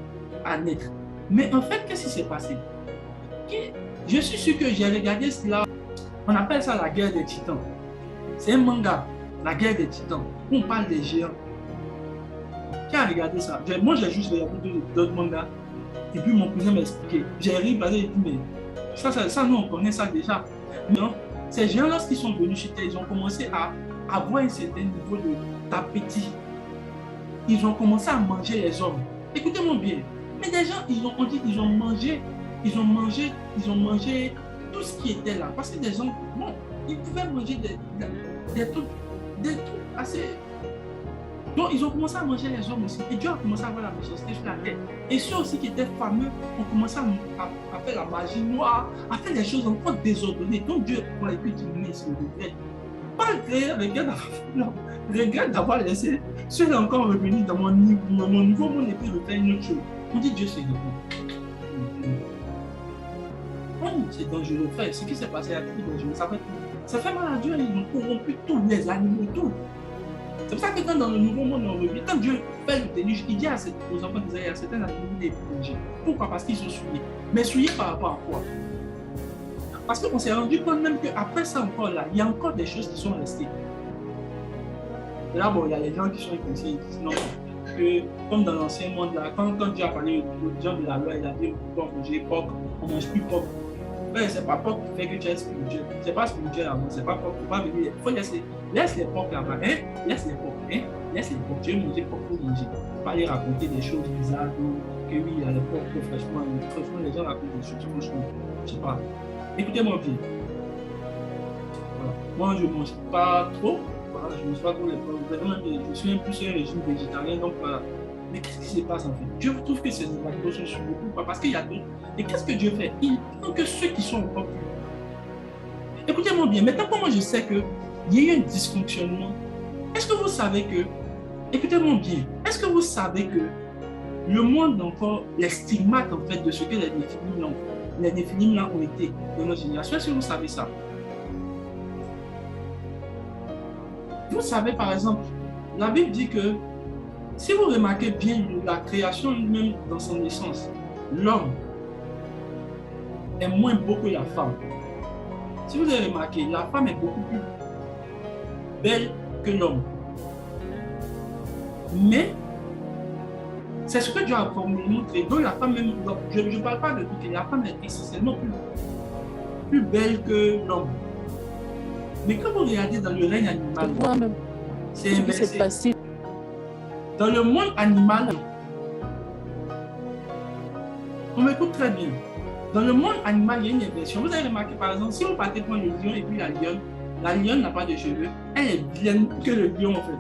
à naître. Mais en fait, qu'est-ce qui s'est passé? Je suis sûr que j'ai regardé cela. On appelle ça la guerre des titans. C'est un manga, la guerre des titans, où on parle des géants. Qui a regardé ça? Moi, j'ai juste regardé d'autres mangas. Et puis, mon cousin m'a expliqué. J'ai ri parce qu'il dit, mais ça, nous, on connaît ça déjà. Non, ces géants, lorsqu'ils sont venus chez Terre, ils ont commencé à avoir un certain niveau d'appétit. Ils ont commencé à manger les hommes. Écoutez-moi bien. Mais des gens, ils ont mangé tout ce qui était là. Parce que des gens, bon, ils pouvaient manger des trucs assez... Donc, ils ont commencé à manger les hommes aussi. Et Dieu a commencé à avoir la méchanceté sur la terre. Et ceux aussi qui étaient fameux ont commencé à faire la magie noire, à faire des choses encore désordonnées. Donc, Dieu a pu diminuer ce regret. Pas le regret d'avoir laissé ceux-là encore revenus dans mon niveau, mon épée de faire une autre chose. On dit Dieu, c'est bon. C'est dangereux, frère. Ce qui s'est passé à tout dangereux, ça fait mal à Dieu. Ils ont corrompu tous les animaux, tout. C'est pour ça que quand dans le nouveau monde, on revient, quand Dieu fait le déluge, il dit aux enfants d'Israël, il y a certains animaux des plongés. Pourquoi? Parce qu'ils sont souillés. Mais souillés par rapport à quoi? Parce qu'on s'est rendu compte même qu'après ça encore là, il y a encore des choses qui sont restées. Et là, bon, il y a les gens qui sont inconscients, ils disent non, que comme dans l'ancien monde là, quand Dieu a parlé aux gens de la loi, il a dit on peut manger porc, on ne mange plus porc. Mais c'est pas porc qui fait que tu es spirituel. C'est pas spirituel avant, c'est pas porc. Il faut pas venir. Il faut laisse les porcs là-bas, hein? Laisse les porcs, hein? Laisse les porcs. Tu veux manger porc, il faut manger. Pas aller raconter des choses bizarres, que oui, il y a les porcs, franchement, les gens racontent des choses, franchement, je sais pas. Écoutez-moi bien. Voilà. Moi, je ne mange pas trop. Voilà, je ne mange pas trop les porcs. Je suis un peu sur un régime végétarien, donc voilà. Mais qu'est-ce qui se passe en fait? Dieu trouve que ces lactoses sont sur le coup, parce qu'il y a d'autres. Et qu'est-ce que Dieu fait? Il prend que ceux qui sont encore plus. Écoutez-moi bien, maintenant comment je sais qu'il y a eu un dysfonctionnement? Est-ce que vous savez que, écoutez-moi bien, est-ce que vous savez que le monde encore, les stigmates en fait de ce que les Néphilim là ont été dans notre génération, est-ce que vous savez ça? Vous savez par exemple, la Bible dit que si vous remarquez bien la création même dans son essence, l'homme est moins beau que la femme. Si vous avez remarqué, la femme est beaucoup plus belle que l'homme. Mais c'est ce que Dieu a montré. Donc la femme même, je ne parle pas de tout, la femme est essentiellement plus belle que l'homme. Mais quand vous regardez dans le règne animal, c'est inversé. Dans le monde animal, on m'écoute très bien. Dans le monde animal, il y a une inversion. Vous avez remarqué, par exemple, si on partez prendre le lion et puis la lionne n'a pas de cheveux, elle est vilaine que le lion en fait.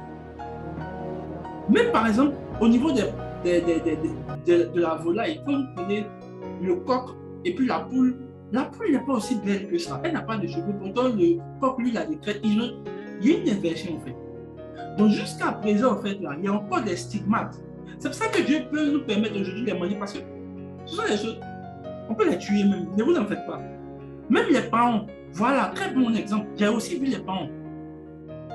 Même par exemple, au niveau de la volaille, quand vous prenez le coq et puis la poule n'est pas aussi belle que ça. Elle n'a pas de cheveux. Pourtant, le coq, lui, il a des traits. Il y a une inversion en fait. Donc jusqu'à présent, en fait, là, il y a encore des stigmates. C'est pour ça que Dieu peut nous permettre aujourd'hui de les manger, parce que ce sont des choses, on peut les tuer même, ne vous en faites pas. Même les paons, voilà, très bon exemple. J'ai aussi vu les paons.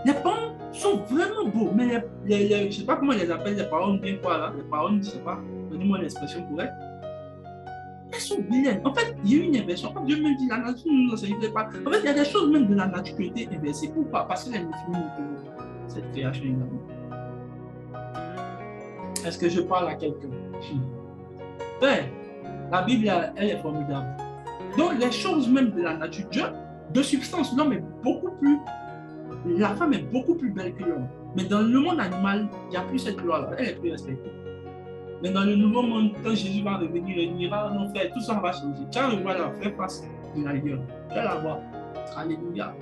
Les paons sont vraiment beaux, mais je ne sais pas comment ils les appellent, les paons, bien quoi là, les paons, je ne sais pas, donnez-moi l'expression correcte. Elles sont vilaines. En fait, il y a eu une inversion. Quand Dieu me dit la nature ne nous enseigne pas. En fait, il y a des choses même de la nature qui ont été inversées. Pourquoi? Parce que les Néphilim cette création également. Est-ce que je parle à quelqu'un? Ouais, la Bible, elle est formidable. Donc, les choses même de la nature, Dieu, de substance, l'homme est beaucoup plus, la femme est beaucoup plus belle que l'homme. Mais dans le monde animal, il n'y a plus cette loi-là, elle est plus respectée. Mais dans le nouveau monde, quand Jésus va revenir, il dira, non frère, tout ça va changer. Tu vas le voir là, fais face de la gueule. Tu vas la voir. Alléluia.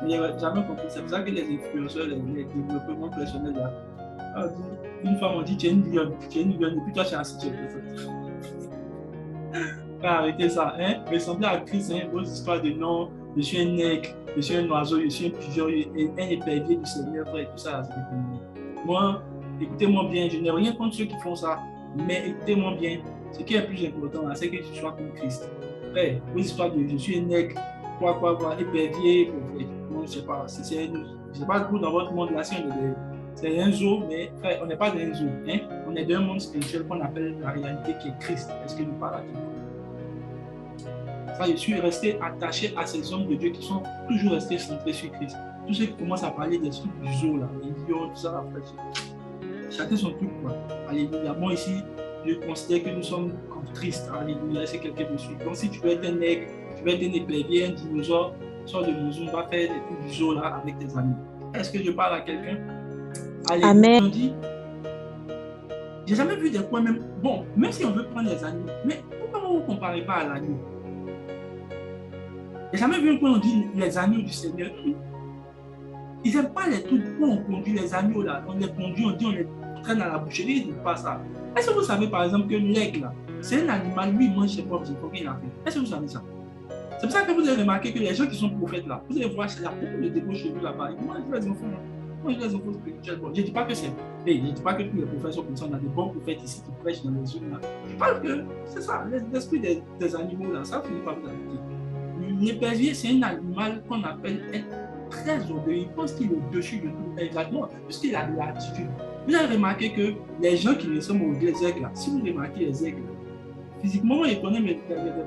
Il n'y a jamais compris. C'est pour ça que les influenceurs, les développements personnels, là, une fois on dit tu es une lionne, et puis toi tu es assis, tu es prophète. Arrêtez ça, hein? Ressembler à Christ, hein? Vos histoires de non, je suis un aigle, je suis un oiseau, je suis un pigeon, un épervier du Seigneur, et tout ça. Moi, écoutez-moi bien, je n'ai rien contre ceux qui font ça, mais écoutez-moi bien, ce qui est le plus important, c'est que tu sois comme Christ. Hey, vos histoires de je suis un aigle, quoi, épervier, non, je ne sais pas, je ne sais pas du coup dans votre monde là, c'est un zoo, mais frère, on n'est pas dans un zoo, hein? On est dans un monde spirituel qu'on appelle la réalité qui est Christ. Est-ce que nous parlons à quelqu'un? Ça, je suis resté attaché à ces hommes de Dieu qui sont toujours restés centrés sur Christ. Tous ceux qui commencent à parler des trucs du zoo, là, les lions, tout ça, après, chacun son truc, quoi. Alléluia. Moi, ici, je considère que nous sommes comme tristes. Alléluia, c'est quelqu'un de suite. Donc, si tu veux être un aigle, tu veux être un épervier, un dinosaure, sors de nos zoos, va faire des trucs du zoo, là, avec tes amis. Est-ce que je parle à quelqu'un? Alléluia. Amen. On dit, j'ai jamais vu des coins même. Bon, même si on veut prendre les agneaux, mais pourquoi vous ne comparez pas à l'agneau? J'ai jamais vu un coin où on dit les agneaux du Seigneur. Ils n'aiment pas les trucs où on conduit les agneaux là. On les conduit, on dit on les traîne à la boucherie, ils n'aiment pas ça. Est-ce que vous savez par exemple que l'aigle, c'est un animal, lui, il mange ses propres efforts qu'il a fait. Est-ce que vous savez ça? C'est pour ça que vous avez remarqué que les gens qui sont prophètes là, vous allez voir, il y a beaucoup de débauches chez nous là-bas. Ils mangent les enfants là. Moi, je les enfants spirituels. Bon, je ne dis pas que c'est. Je ne dis pas que tous les prophètes sont comme ça. On a des bons prophètes ici qui prêchent dans les zones là. Je parle que c'est ça, l'esprit des animaux là, ça finit par vous habiter. L'épervier, c'est un animal qu'on appelle très orgueilleux, il pense qu'il est au-dessus de tout, exactement, parce qu'il a de l'attitude. Vous avez remarqué que les gens qui ressemblent aux aigles, là, si vous remarquez les aigles, physiquement, ils connaissent les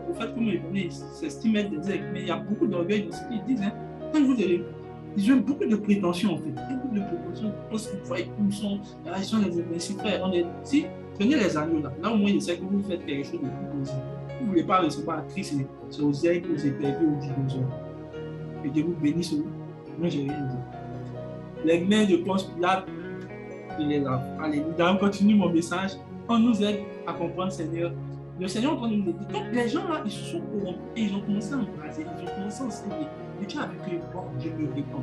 prophètes, comment ils s'estiment être des aigles, mais il y a beaucoup d'orgueil dans ce qu'ils disent. Hein. Quand ils ont beaucoup de prétentions, en fait. Beaucoup de prétentions. Je pense que vous voyez où ils sont les invincibles. Si, prenez les agneaux là. Là, au moins, je sais que vous faites quelque chose de plus possible. Vous ne voulez pas recevoir la crise, c'est aux aigles, aux éperviers, aux dinosaures. Que Dieu vous bénisse. Moi, j'ai rien dit. Les mains de Ponce Pilate, il est là. Alléluia. On continue mon message. On nous aide à comprendre, Seigneur. Le Seigneur est en train de nous aider. Donc, les gens là, ils se sont corrompus et ils ont commencé à embrasser, ils ont commencé à enseigner. Et tu as vu que, bon, Dieu me répond.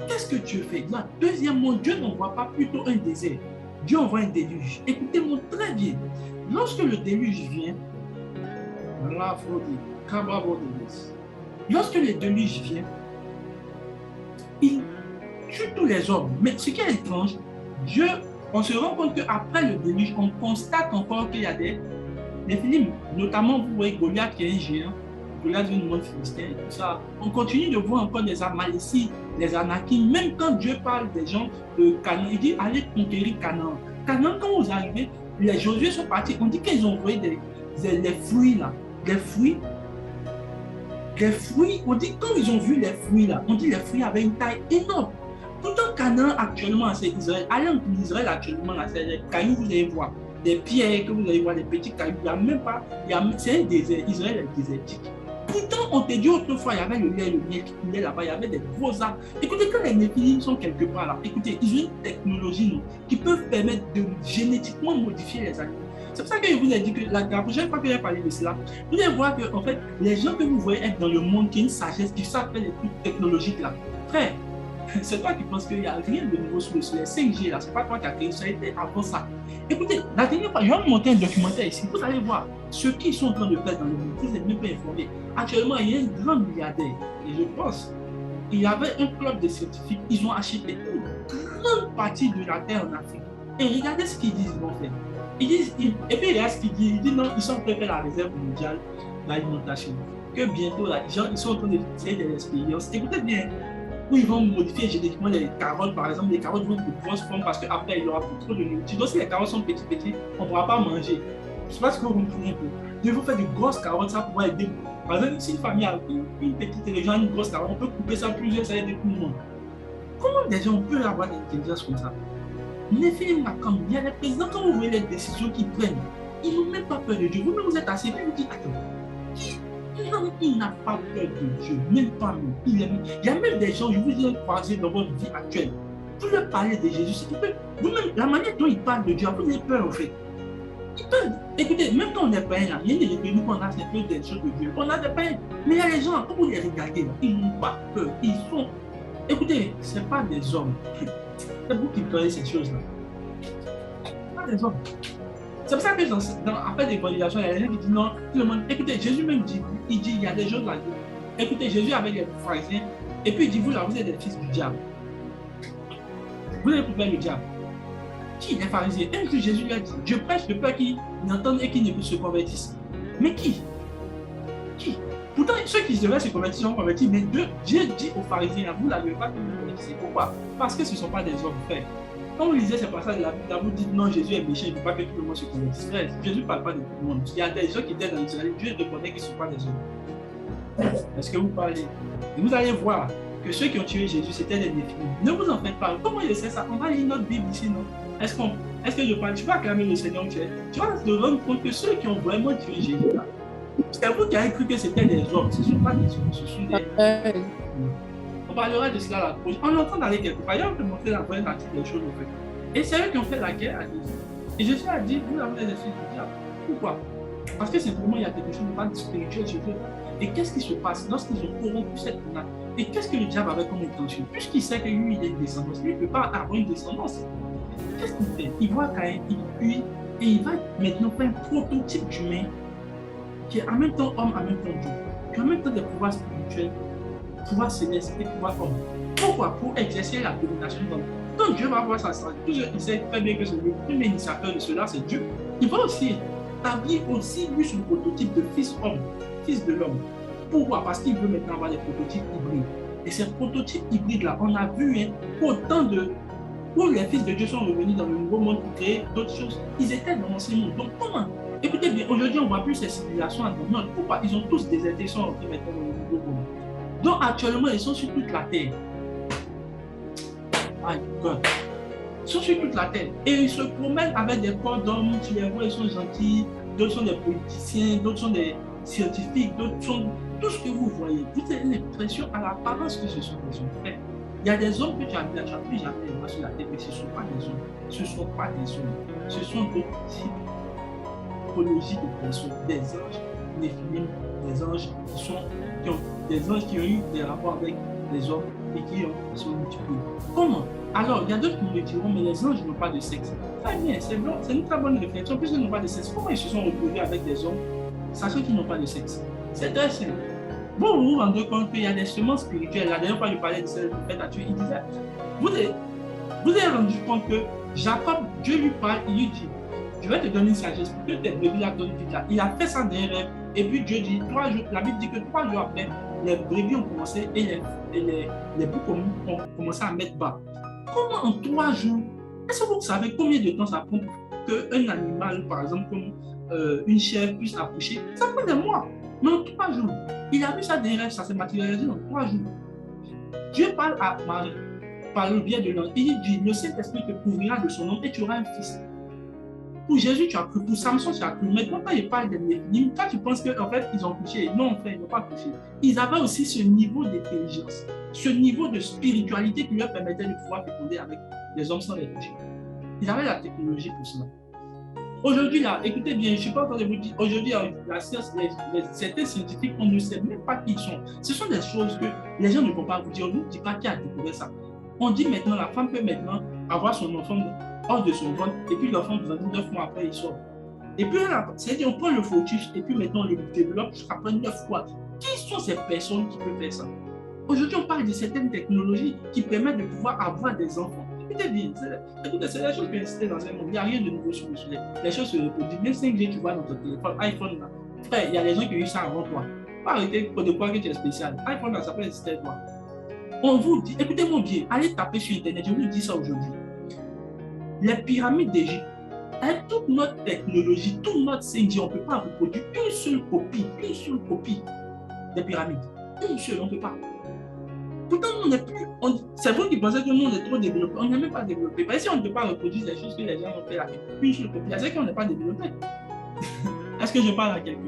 Qu'est-ce que Dieu fait? Là, deuxièmement, Dieu n'envoie pas plutôt un désert. Dieu envoie un déluge. Écoutez-moi très bien. Lorsque le déluge vient, là, il faut dire, lorsque le déluge vient, il tue tous les hommes. Mais ce qui est étrange, Dieu, on se rend compte qu'après le déluge, on constate encore qu'il y a des films, notamment vous voyez Goliath qui est un géant, Goliath vient du monde philistin et tout ça. On continue de voir encore des Amalécites, des Anakim, même quand Dieu parle des gens de Canaan, il dit allez conquérir Canaan. Canaan, quand vous arrivez, les Josué sont partis, on dit qu'ils ont envoyé des fruits là, des fruits, on dit quand ils ont vu les fruits là, on dit les fruits avaient une taille énorme. Pourtant Canaan actuellement c'est Israël, allez en Israël actuellement là, c'est les cailloux, vous allez voir. Des pierres que vous allez voir, des petits cailloux, il n'y a même pas, c'est un désert, Israël est désertique. Pourtant, on te dit autrefois, il y avait le lait et le miel qui coulaient là-bas, il y avait des gros arbres. Écoutez, quand les Néphilim sont quelque part là, écoutez, ils ont une technologie non, qui peut permettre de génétiquement modifier les animaux. C'est pour ça que je vous ai dit que la prochaine fois que j'ai parlé de cela, vous allez voir que en fait, les gens que vous voyez être dans le monde qui ont une sagesse, qui savent faire les trucs technologiques là, frère, c'est toi qui penses qu'il n'y a rien de nouveau sur le soleil. 5G là, c'est pas toi qui as créé ça, c'était avant ça. Écoutez, la dernière fois, je vais vous montrer un documentaire ici. Vous allez voir ce qu'ils sont en train de faire dans le monde. Vous n'êtes même pas informés. Actuellement, il y a un grand milliardaire. Et je pense, il y avait un club de scientifiques. Ils ont acheté une grande partie de la terre en Afrique. Et regardez ce qu'ils disent, ils vont faire. Ils disent, et puis il y a ce qu'ils disent. Ils disent non, ils sont prêts à faire la réserve mondiale d'alimentation. Que bientôt, là, les gens ils sont en train de faire des expériences. Écoutez bien. Où ils vont modifier génétiquement les carottes, par exemple, les carottes vont être de grosses formes parce qu'après, il n'y aura plus trop de nourriture. Donc, si les carottes sont petites, on ne pourra pas manger. Je ne sais pas ce que vous comprenez un peu. Il faut faire de grosses carottes, ça pourra aider. Par exemple, si une famille a une petite région, une grosse carotte, on peut couper ça plusieurs, ça va aider tout le monde. Comment des gens peuvent avoir de l'intelligence comme ça? Les films, comme il y a les présidents, quand vous voyez les décisions qu'ils prennent, ils n'ont même pas peur de Dieu. Vous-même, vous êtes assis et vous dites, attends, il n'a pas peur de Dieu, même pas nous. Il y a même des gens, je vous ai croisé dans votre vie actuelle. Vous leur parlez de Jésus, c'est que vous-même, la manière dont ils parlent de Dieu, vous avez peur en fait. Ils peuvent. Écoutez, même quand on est païen, il y a des pays où on a un peu des choses de Dieu. On a des païens. Mais il y a les gens, quand vous les regardez, ils n'ont pas peur. Ils sont. Écoutez, ce n'est pas des hommes. C'est vous qui prenez ces choses-là. Ce n'est pas des hommes. C'est pour ça que après l'évangélisation, il y a des gens qui disent non, tout le monde. Écoutez, Jésus même dit, il y a des choses là. Écoutez, Jésus avec les pharisiens, et puis il dit, vous là, vous êtes des fils du diable. Vous êtes pour faire le diable. Qui les pharisiens? Un jour, Jésus lui a dit, je prêche de peur qu'ils n'entendent et qu'ils ne se convertissent. Mais qui? Qui? Pourtant, ceux qui devaient se convertir sont convertis, mais Dieu dit aux pharisiens, vous n'avez pas que vous convertissez. Pourquoi? Parce que ce ne sont pas des hommes frères. Quand vous lisez ces passages de la Bible, vous dites non, Jésus est méchant, il ne veut pas que tout le monde se convertisse. Jésus ne parle pas de tout le monde. Il y a des gens qui étaient dans Israël, Dieu reconnaît qu'ils ne sont pas des hommes. Est-ce que vous parlez? Et vous allez voir que ceux qui ont tué Jésus, c'était des Néphilim. Ne vous en faites pas. Comment je sais ça? On va lire notre Bible ici, non? Est-ce que je parle? Tu vas acclamer le Seigneur où tu es. Tu vas te rendre compte que ceux qui ont vraiment tué Jésus, là, c'est vous qui avez cru que c'était des hommes. Ce ne sont pas des hommes, ce sont des... On parlera de cela la prochaine. On entend d'aller quelque part. On peut montrer la vraie nature des choses en fait. Et c'est eux qui ont fait la guerre à Jésus. Et Jésus a dit, vous avez des fils du diable. Pourquoi? Parce que simplement il y a quelque chose de pas spirituel chez eux. Et qu'est-ce qui se passe lorsqu'ils ont corrompu cette monarque? Et qu'est-ce que le diable avait comme intention? Puisqu'il sait que lui, il est une descendance, lui, il ne peut pas avoir une descendance. Qu'est-ce qu'il fait? Il voit Caïn, il fuit, et il va maintenant faire un prototype d'humain qui est en même temps homme, en même temps Dieu, qui a en même temps des pouvoirs spirituels, pouvoirs célestes et pouvoirs hommes. Pourquoi? Pour exercer la domination d'homme. Quand Dieu va voir sa stratégie, il sait très bien que le premier initiateur de cela, c'est Dieu. Il va aussi établir aussi lui son prototype de fils homme, fils de l'homme. Pourquoi? Parce qu'il veut maintenant avoir des prototypes hybrides. Et ces prototypes hybrides-là, on a vu autant de... Où les fils de Dieu sont revenus dans le nouveau monde pour créer d'autres choses, ils étaient dans l'ancien monde. Donc comment? Écoutez bien, aujourd'hui, on ne voit plus ces civilisations à dans notre. Pourquoi? Ils ont tous déserté, ils sont rentrés maintenant dans le nouveau monde. Donc actuellement, ils sont sur toute la terre. My God. Ils sont sur toute la terre. Et ils se promènent avec des corps d'hommes, tu les vois, ils sont gentils, d'autres sont des politiciens, d'autres sont des scientifiques, d'autres sont tout ce que vous voyez. Vous avez l'impression à l'apparence que ce sont des hommes frères. Il y a des hommes que tu as vu, tu n'as plus jamais les mains sur la tête, mais ce ne sont pas des hommes. Ce ne sont pas des hommes. Ce sont d'autres typologies de personnes, des anges, néphilim, des anges des anges qui ont eu des rapports avec les hommes et qui sont multipliés. Comment? Alors, il y a d'autres qui me diront, mais les anges n'ont pas de sexe. Très bien, c'est une très bonne réflexion. Puisqu'ils n'ont pas de sexe, comment ils se sont reproduits avec des hommes, sachant qu'ils n'ont pas de sexe? C'est très simple. Vous vous rendez compte qu'il y a des semences spirituelles. La dernière fois, je parlais de celle du fait à tuer. Il disait, vous avez rendu compte que Jacob, Dieu lui parle, il lui dit, je vais te donner une sagesse pour que tes brebis la donnent vite là. Il a fait ça d'un rêve. Et puis Dieu dit, 3 jours, la Bible dit que 3 jours après, les brebis ont commencé et les boucs ont commencé à mettre bas. Comment en 3 jours, est-ce que vous savez combien de temps ça prend pour qu'un animal, par exemple, comme une chèvre puisse accoucher? Ça prend des mois. Mais en 3 jours, il a vu ça des rêves, ça s'est matérialisé en 3 jours. Dieu parle à Marie par le biais de l'ange. Il dit, le Saint-Esprit te couvrira de son nom et tu auras un fils. Pour Jésus, tu as cru. Pour Samson, tu as cru. Maintenant, quand il parle des néphilim, toi, tu penses qu'en fait, ils ont couché. Non, frère, ils n'ont pas couché. Ils avaient aussi ce niveau d'intelligence, ce niveau de spiritualité qui leur permettait de pouvoir féconder avec les hommes sans les coucher. Ils avaient la technologie pour cela. Aujourd'hui, là, écoutez bien, je ne suis pas en train de vous dire, aujourd'hui, la science, certains scientifiques, on ne sait même pas qui ils sont. Ce sont des choses que les gens ne vont pas vous dire. On ne vous dit pas qui a découvert ça. On dit maintenant, la femme peut maintenant avoir son enfant hors de son ventre, et puis l'enfant, 9 mois après, il sort. Et puis, c'est-à-dire, on prend le fœtus, et puis maintenant, on le développe après 9 mois. Qui sont ces personnes qui peuvent faire ça? Aujourd'hui, on parle de certaines technologies qui permettent de pouvoir avoir des enfants. Écoutez bien, c'est la chose qui est existée dans un monde. Il n'y a rien de nouveau sur le soleil. Les choses se reproduisent. Même 5G, tu vois dans ton téléphone, iPhone, là. Frère, il y a des gens qui ont eu ça avant toi. Pas arrêter de croire que tu es spécial. iPhone, là, ça peut exister toi. On vous dit, écoutez-moi bien, allez taper sur Internet, je vous dis ça aujourd'hui. Les pyramides d'Égypte, avec toute notre technologie, tout notre 5G, on ne peut pas reproduire une seule copie des pyramides. Une seule, on ne peut pas. Pourtant, on n'est plus. C'est vous qui pensez que nous, on est trop développé. On n'est même pas développé. Parce que si on ne peut pas reproduire les choses que les gens ont fait là, une seule copie, c'est qu'on n'est pas développé. Est-ce que je parle à quelqu'un?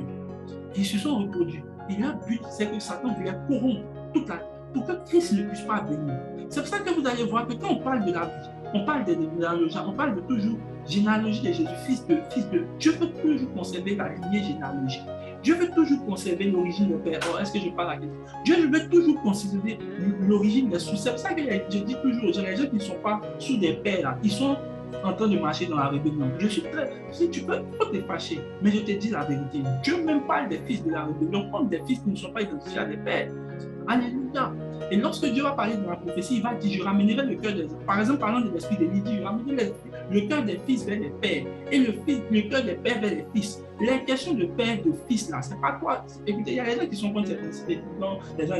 Ils se sont reproduits. Et leur but, c'est que Satan voulait corrompre toute la vie pour que Christ ne puisse pas venir. C'est pour ça que vous allez voir que quand on parle de la vie, on parle des généalogies, on parle de toujours généalogie de Jésus, fils de. Dieu veut toujours conserver la lignée généalogique. Dieu veut toujours conserver l'origine de Père. Oh, est-ce que je parle à quelqu'un? Dieu veut toujours conserver l'origine des sous. C'est pour ça que je dis toujours aux gens, les gens qui ne sont pas sous des pères, là, ils sont en train de marcher dans la rébellion. Je suis très. Si tu peux, faut te fâcher. Mais je te dis la vérité. Dieu même parle des fils de la rébellion comme des fils qui ne sont pas identifiés à des pères. Alléluia. Et lorsque Dieu va parler dans la prophétie, il va dire, je ramènerai le cœur des... Par exemple, parlant de l'esprit de Lydie, je ramènerai le cœur des fils vers les pères et le cœur des pères vers les fils. Les questions de père, de fils, là, c'est pas quoi. Écoutez, il y a des gens qui sont contre ces principes. Non, les gens,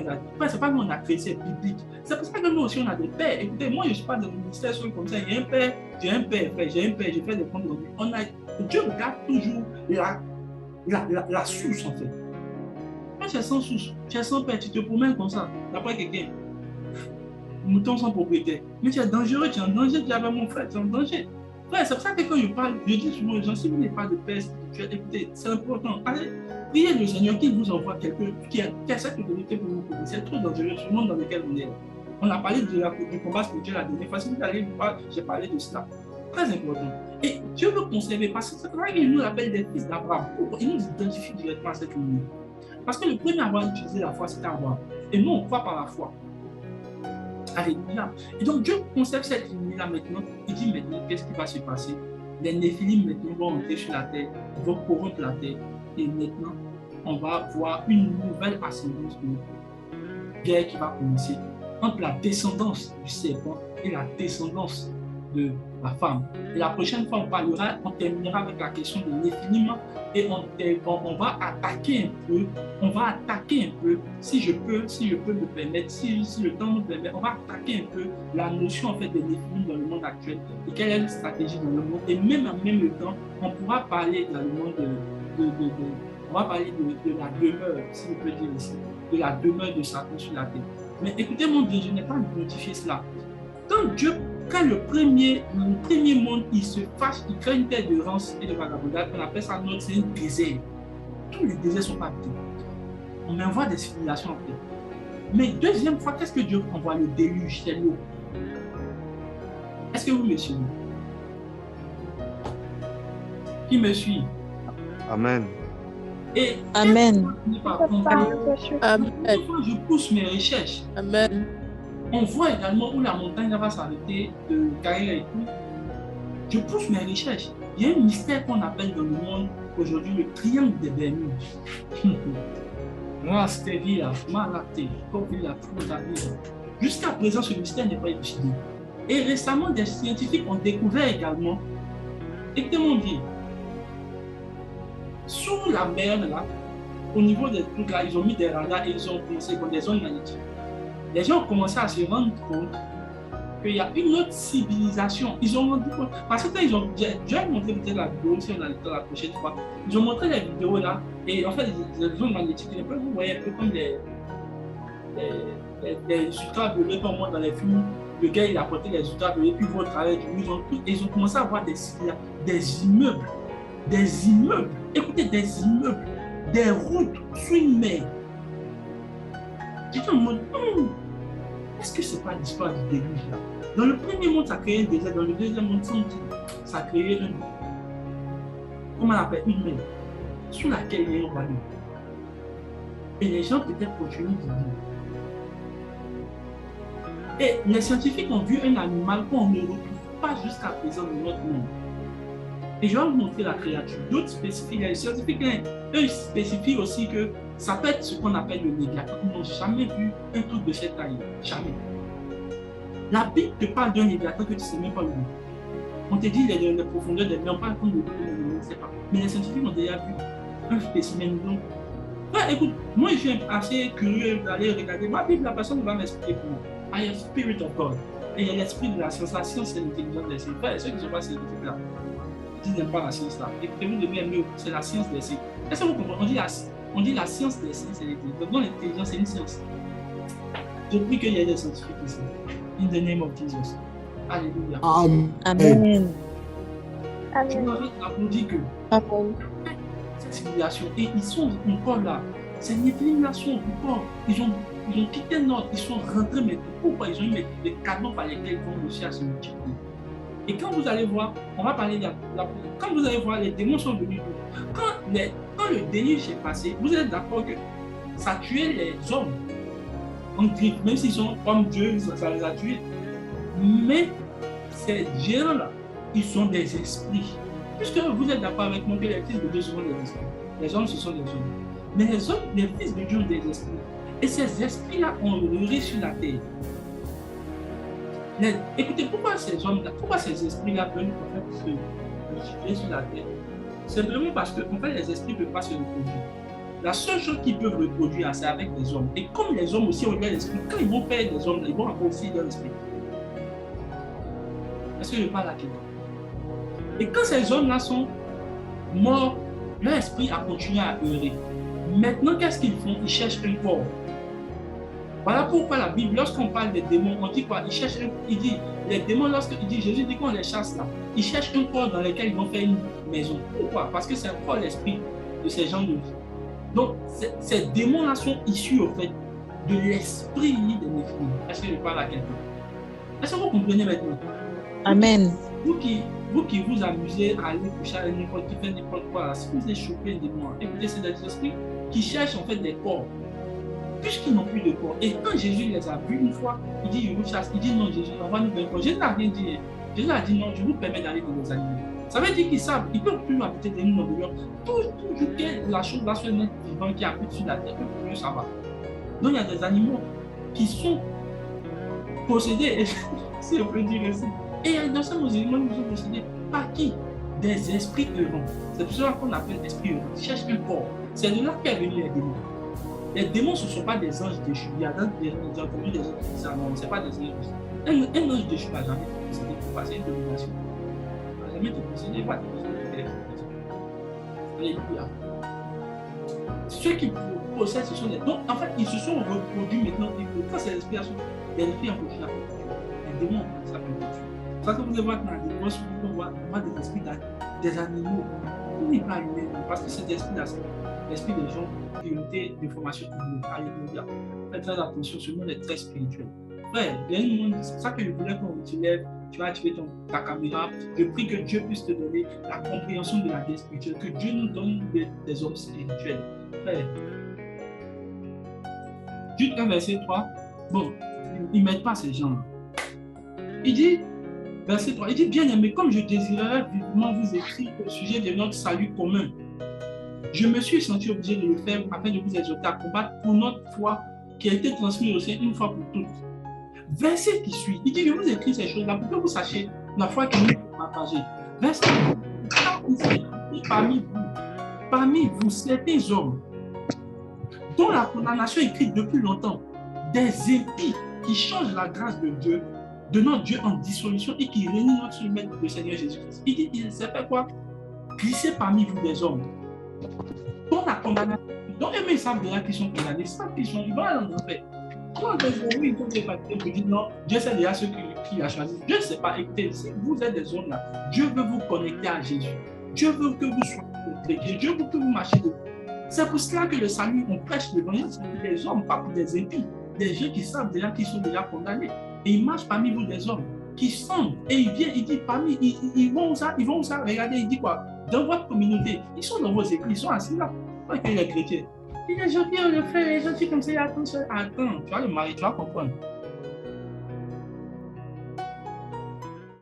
c'est pas nous, on a créé, c'est biblique. C'est pour ça que nous aussi, on a des pères. Écoutez, moi, je ne suis pas dans le ministère comme ça. Il y a un père, j'ai un père, j'ai fait des comptes rendus. Dieu regarde toujours la source, en fait. Quand tu es sans source, tu es sans père, tu te promènes comme ça, d'après quelqu'un. Mouton sans propriétaire. Mais tu es dangereux, tu es en danger, tu es avec mon frère, tu es en danger. Frère, c'est pour ça que quand je parle, je dis souvent aux gens, si vous n'avez pas de père spirituel, écoutez, c'est important. Allez, priez le Seigneur qu'il vous envoie quelqu'un qui a cette autorité pour vous protéger. C'est trop dangereux, ce monde dans lequel on est. On a parlé du combat spirituel la dernière fois. Si vous allez voir, j'ai parlé de cela. Très important. Et Dieu veut conserver, parce que c'est vrai qu'il nous appelle des fils d'Abraham. Il nous identifie directement à cette lignée. Parce que le premier à avoir utilisé la foi, c'était Abraham. Et nous, on croit par la foi. Alléluia. Et donc, Dieu conserve cette lignée-là maintenant. Il dit maintenant, qu'est-ce qui va se passer? Les néphilim maintenant vont entrer sur la terre, vont corrompre la terre. Et maintenant, on va voir une nouvelle ascendance de guerre qui va commencer entre la descendance du serpent et la descendance de la femme. Et la prochaine fois, on terminera avec la question de l'éphilim et on va attaquer un peu, si je peux me permettre, si le temps nous permet, on va attaquer un peu la notion en fait de l'éphilim dans le monde actuel et quelle est la stratégie dans le monde. Et même en même temps, on pourra parler également on va parler de la demeure, si on peut dire ici, de la demeure de Satan sur la terre. Mais écoutez mon Dieu, je n'ai pas notifié cela. Quand le premier monde, il se fâche, il crée une terre de rance et de vagabondage, on appelle ça c'est un désert. Tous les déserts sont pas habités. On envoie des civilisations en fait. Mais deuxième fois, qu'est-ce que Dieu envoie? Le déluge, c'est l'eau. Est-ce que vous me suivez? Qui me suit? Amen. Et Amen. Amen. Je pousse mes recherches. Amen. On voit également où la montagne va s'arrêter de carrière et tout. Je pousse mes recherches. Il y a un mystère qu'on appelle dans le monde aujourd'hui le triangle des Bermudes. Moi, c'était là, malaté, comme il a tout à dire. Jusqu'à présent, ce mystère n'est pas élucidé. Et récemment, des scientifiques ont découvert également, écoutez-moi bien, sous la mer, là, au niveau des trucs là, ils ont mis des radars et ils ont commencé comme des zones magnétiques. Les gens ont commencé à se rendre compte qu'il y a une autre civilisation. Ils ont rendu compte, parce que je vais montrer peut-être la vidéo si on a le temps la prochaine fois. Ils ont montré les vidéos là, et en fait, les zones magnétiques, vous voyez un peu comme des ultraviolets qu'on montre dans les films. Le gars, il a porté les ultraviolets, puis il va au travail du mur, ils ont commencé à voir des immeubles, écoutez, des immeubles, des routes sous une mer. J'étais en mode, est-ce que c'est pas l'histoire du déluge là? Dans le premier monde, ça créait un désert, dans le deuxième monde, ça créait comment on appelle, une mer, sous laquelle il y a un royaume. Et les gens peut-être continuent de vivre. Et les scientifiques ont vu un animal qu'on ne retrouve pas jusqu'à présent dans notre monde. Et je vais vous montrer la créature. D'autres spécifient, les scientifiques, eux spécifient aussi que ça peut être ce qu'on appelle le Léviathan. Ils n'ont jamais vu un truc de cette taille. Jamais. La Bible te parle d'un Léviathan que tu ne sais même pas où. On te dit les profondeurs des mers, on parle comme de on ne sait pas. Mais les scientifiques ont déjà vu un spécimen. Donc, ouais, écoute, moi je suis assez curieux d'aller regarder ma Bible, la personne va m'expliquer pour moi. I am Spirit of God. Et il y a l'esprit de la science. La science, c'est l'intelligence des signes. Ceux qui ne sont pas scientifiques là, ils n'aiment pas la science là. Écoutez-vous de mieux, c'est la science des signes. Est-ce que vous comprenez? On dit la science des signes, c'est l'intelligence. Donc l'intelligence, c'est une science. Je prie qu'il y ait des scientifiques ici. In the name of Jesus. Alléluia. Amen. Je m'avais applaudi que cette civilisation, et ils sont encore là. C'est une civilisation encore. Ils ont quitté Nord, ils sont rentrés, mais pourquoi? Ils ont eu des canaux par lesquels ils vont réussir à se multiplier. Et quand vous allez voir, on va parler de quand vous allez voir, les démons sont venus. Quand le déluge est passé, vous êtes d'accord que ça tuait les hommes. On dit, même s'ils sont comme Dieu, ça les a tués. Mais ces géants-là, ils sont des esprits. Puisque vous êtes d'accord avec moi que les fils de Dieu sont des esprits. Les hommes, ce sont des hommes. Mais les fils de Dieu ont des esprits. Et ces esprits-là ont roulé sur la terre. Écoutez, pourquoi ces hommes-là, pourquoi ces esprits-là veulent se multiplier sur la terre? C'est vraiment parce que en fait, les esprits ne peuvent pas se reproduire. La seule chose qu'ils peuvent reproduire, c'est avec des hommes. Et comme les hommes aussi ont leur esprit, quand ils vont perdre des hommes, ils vont avoir aussi leur esprit. Est-ce que je parle à quelqu'un? Et quand ces hommes-là sont morts, leur esprit a continué à errer. Maintenant, qu'est-ce qu'ils font? Ils cherchent un corps. Voilà pourquoi la Bible, lorsqu'on parle des démons, on dit quoi? Il dit, les démons, Jésus dit qu'on les chasse là, ils cherchent un corps dans lequel ils vont faire une maison. Pourquoi? Parce que c'est encore l'esprit de ces gens de vie. Donc, ces démons-là sont issus, en fait, de l'esprit des Néphilim. Est-ce que je parle à quelqu'un? Est-ce que vous comprenez maintenant? Amen. Vous qui vous amusez à aller coucher avec n'importe qui fait n'importe quoi, si vous êtes chopé un démon, écoutez, c'est des esprits qui cherchent en fait des corps. Puisqu'ils n'ont plus de corps. Et quand Jésus les a vus une fois, il dit, je vous chasse. Il dit, non, Jésus, on va nous faire un corps. Jésus n'a rien dit. Jésus a dit, non, je vous permets d'aller dans les animaux. Ça veut dire qu'ils savent, ils ne peuvent plus habiter des nous dans le monde. Toujours que la chose va se mettre vivant qui habite sur la terre, ils ne peuvent plus savoir. Donc il y a des animaux qui sont possédés. Si on peut dire ainsi. Et dans ce musulmans, nous sommes possédés par qui? Des esprits errants. C'est pour cela qu'on appelle esprit errant. Ils cherchent un corps. C'est de là qu'est venu les démons. Les démons, ce ne sont pas des anges déchus. Il y a entendu des gens qui disent ça, non, ce n'est pas des anges. Un ange déchu n'a jamais été possédé pour passer une domination. Il n'a jamais été possédé, pas été possédé. Alléluia. Ceux qui possèdent, ce sont des... Donc, en fait, ils se sont reproduits maintenant. Quand c'est l'expiration, les esprits ont reçu la culture. Les démons ont reçu la culture. Ça que vous allez voir dans la démence, on voit des esprits des animaux. On n'est pas humain, parce que cet esprit-là, c'est l'esprit des gens qui ont été de formation publique. Alléluia. Faites très attention, ce monde est très spirituel. Frère, il y a une monde, c'est ça que je voulais qu'on tu lèves, tu vas activer ta caméra. Je prie que Dieu puisse te donner la compréhension de la vie spirituelle, que Dieu nous donne des hommes spirituels. Frère, Jude 1, verset 3, bon, ils ne mettent pas ces gens-là. Il dit, verset 3, il dit, bien aimé, comme je désirerais vivement vous écrire au sujet de notre salut commun, je me suis senti obligé de le faire afin de vous exhorter à combattre pour notre foi qui a été transmise au Seigneur une fois pour toutes. Verset qui suit, il dit, je vous écris ces choses-là pour que vous sachiez la foi que nous avons partagée. Verset parmi vous, certains hommes dont la condamnation est écrite depuis longtemps, des impies qui changent la grâce de Dieu, de notre Dieu en dissolution et qui réunit notre maître, le Seigneur Jésus-Christ. Il dit, il sait pas quoi, glisser parmi vous des hommes dont la condamnation, dont eux ils savent déjà qu'ils sont condamnés, ils savent qu'ils sont, ils vont aller en enfer. Quand ils vont se battre, vous dites non, Dieu sait déjà ceux qui a choisi. Dieu ne sait pas. Écoutez, si vous êtes des hommes là, Dieu veut vous connecter à Jésus. Dieu veut que vous soyez chrétiens. Dieu veut que vous marchiez de. C'est pour cela que le salut, on prêche l'évangile, c'est pour des hommes, pas pour des impies. Des gens qui savent déjà qu'ils sont déjà condamnés. Et ils marchent parmi vous des hommes qui sont, et ils viennent, ils disent parmi, ils vont ça, regardez, il dit quoi? Dans votre communauté, ils sont dans vos églises, ils sont assis là. Pas que les chrétiens. Il est gentil, on le fait, les gens comme ça, attends, tu vas le marier, tu vas comprendre.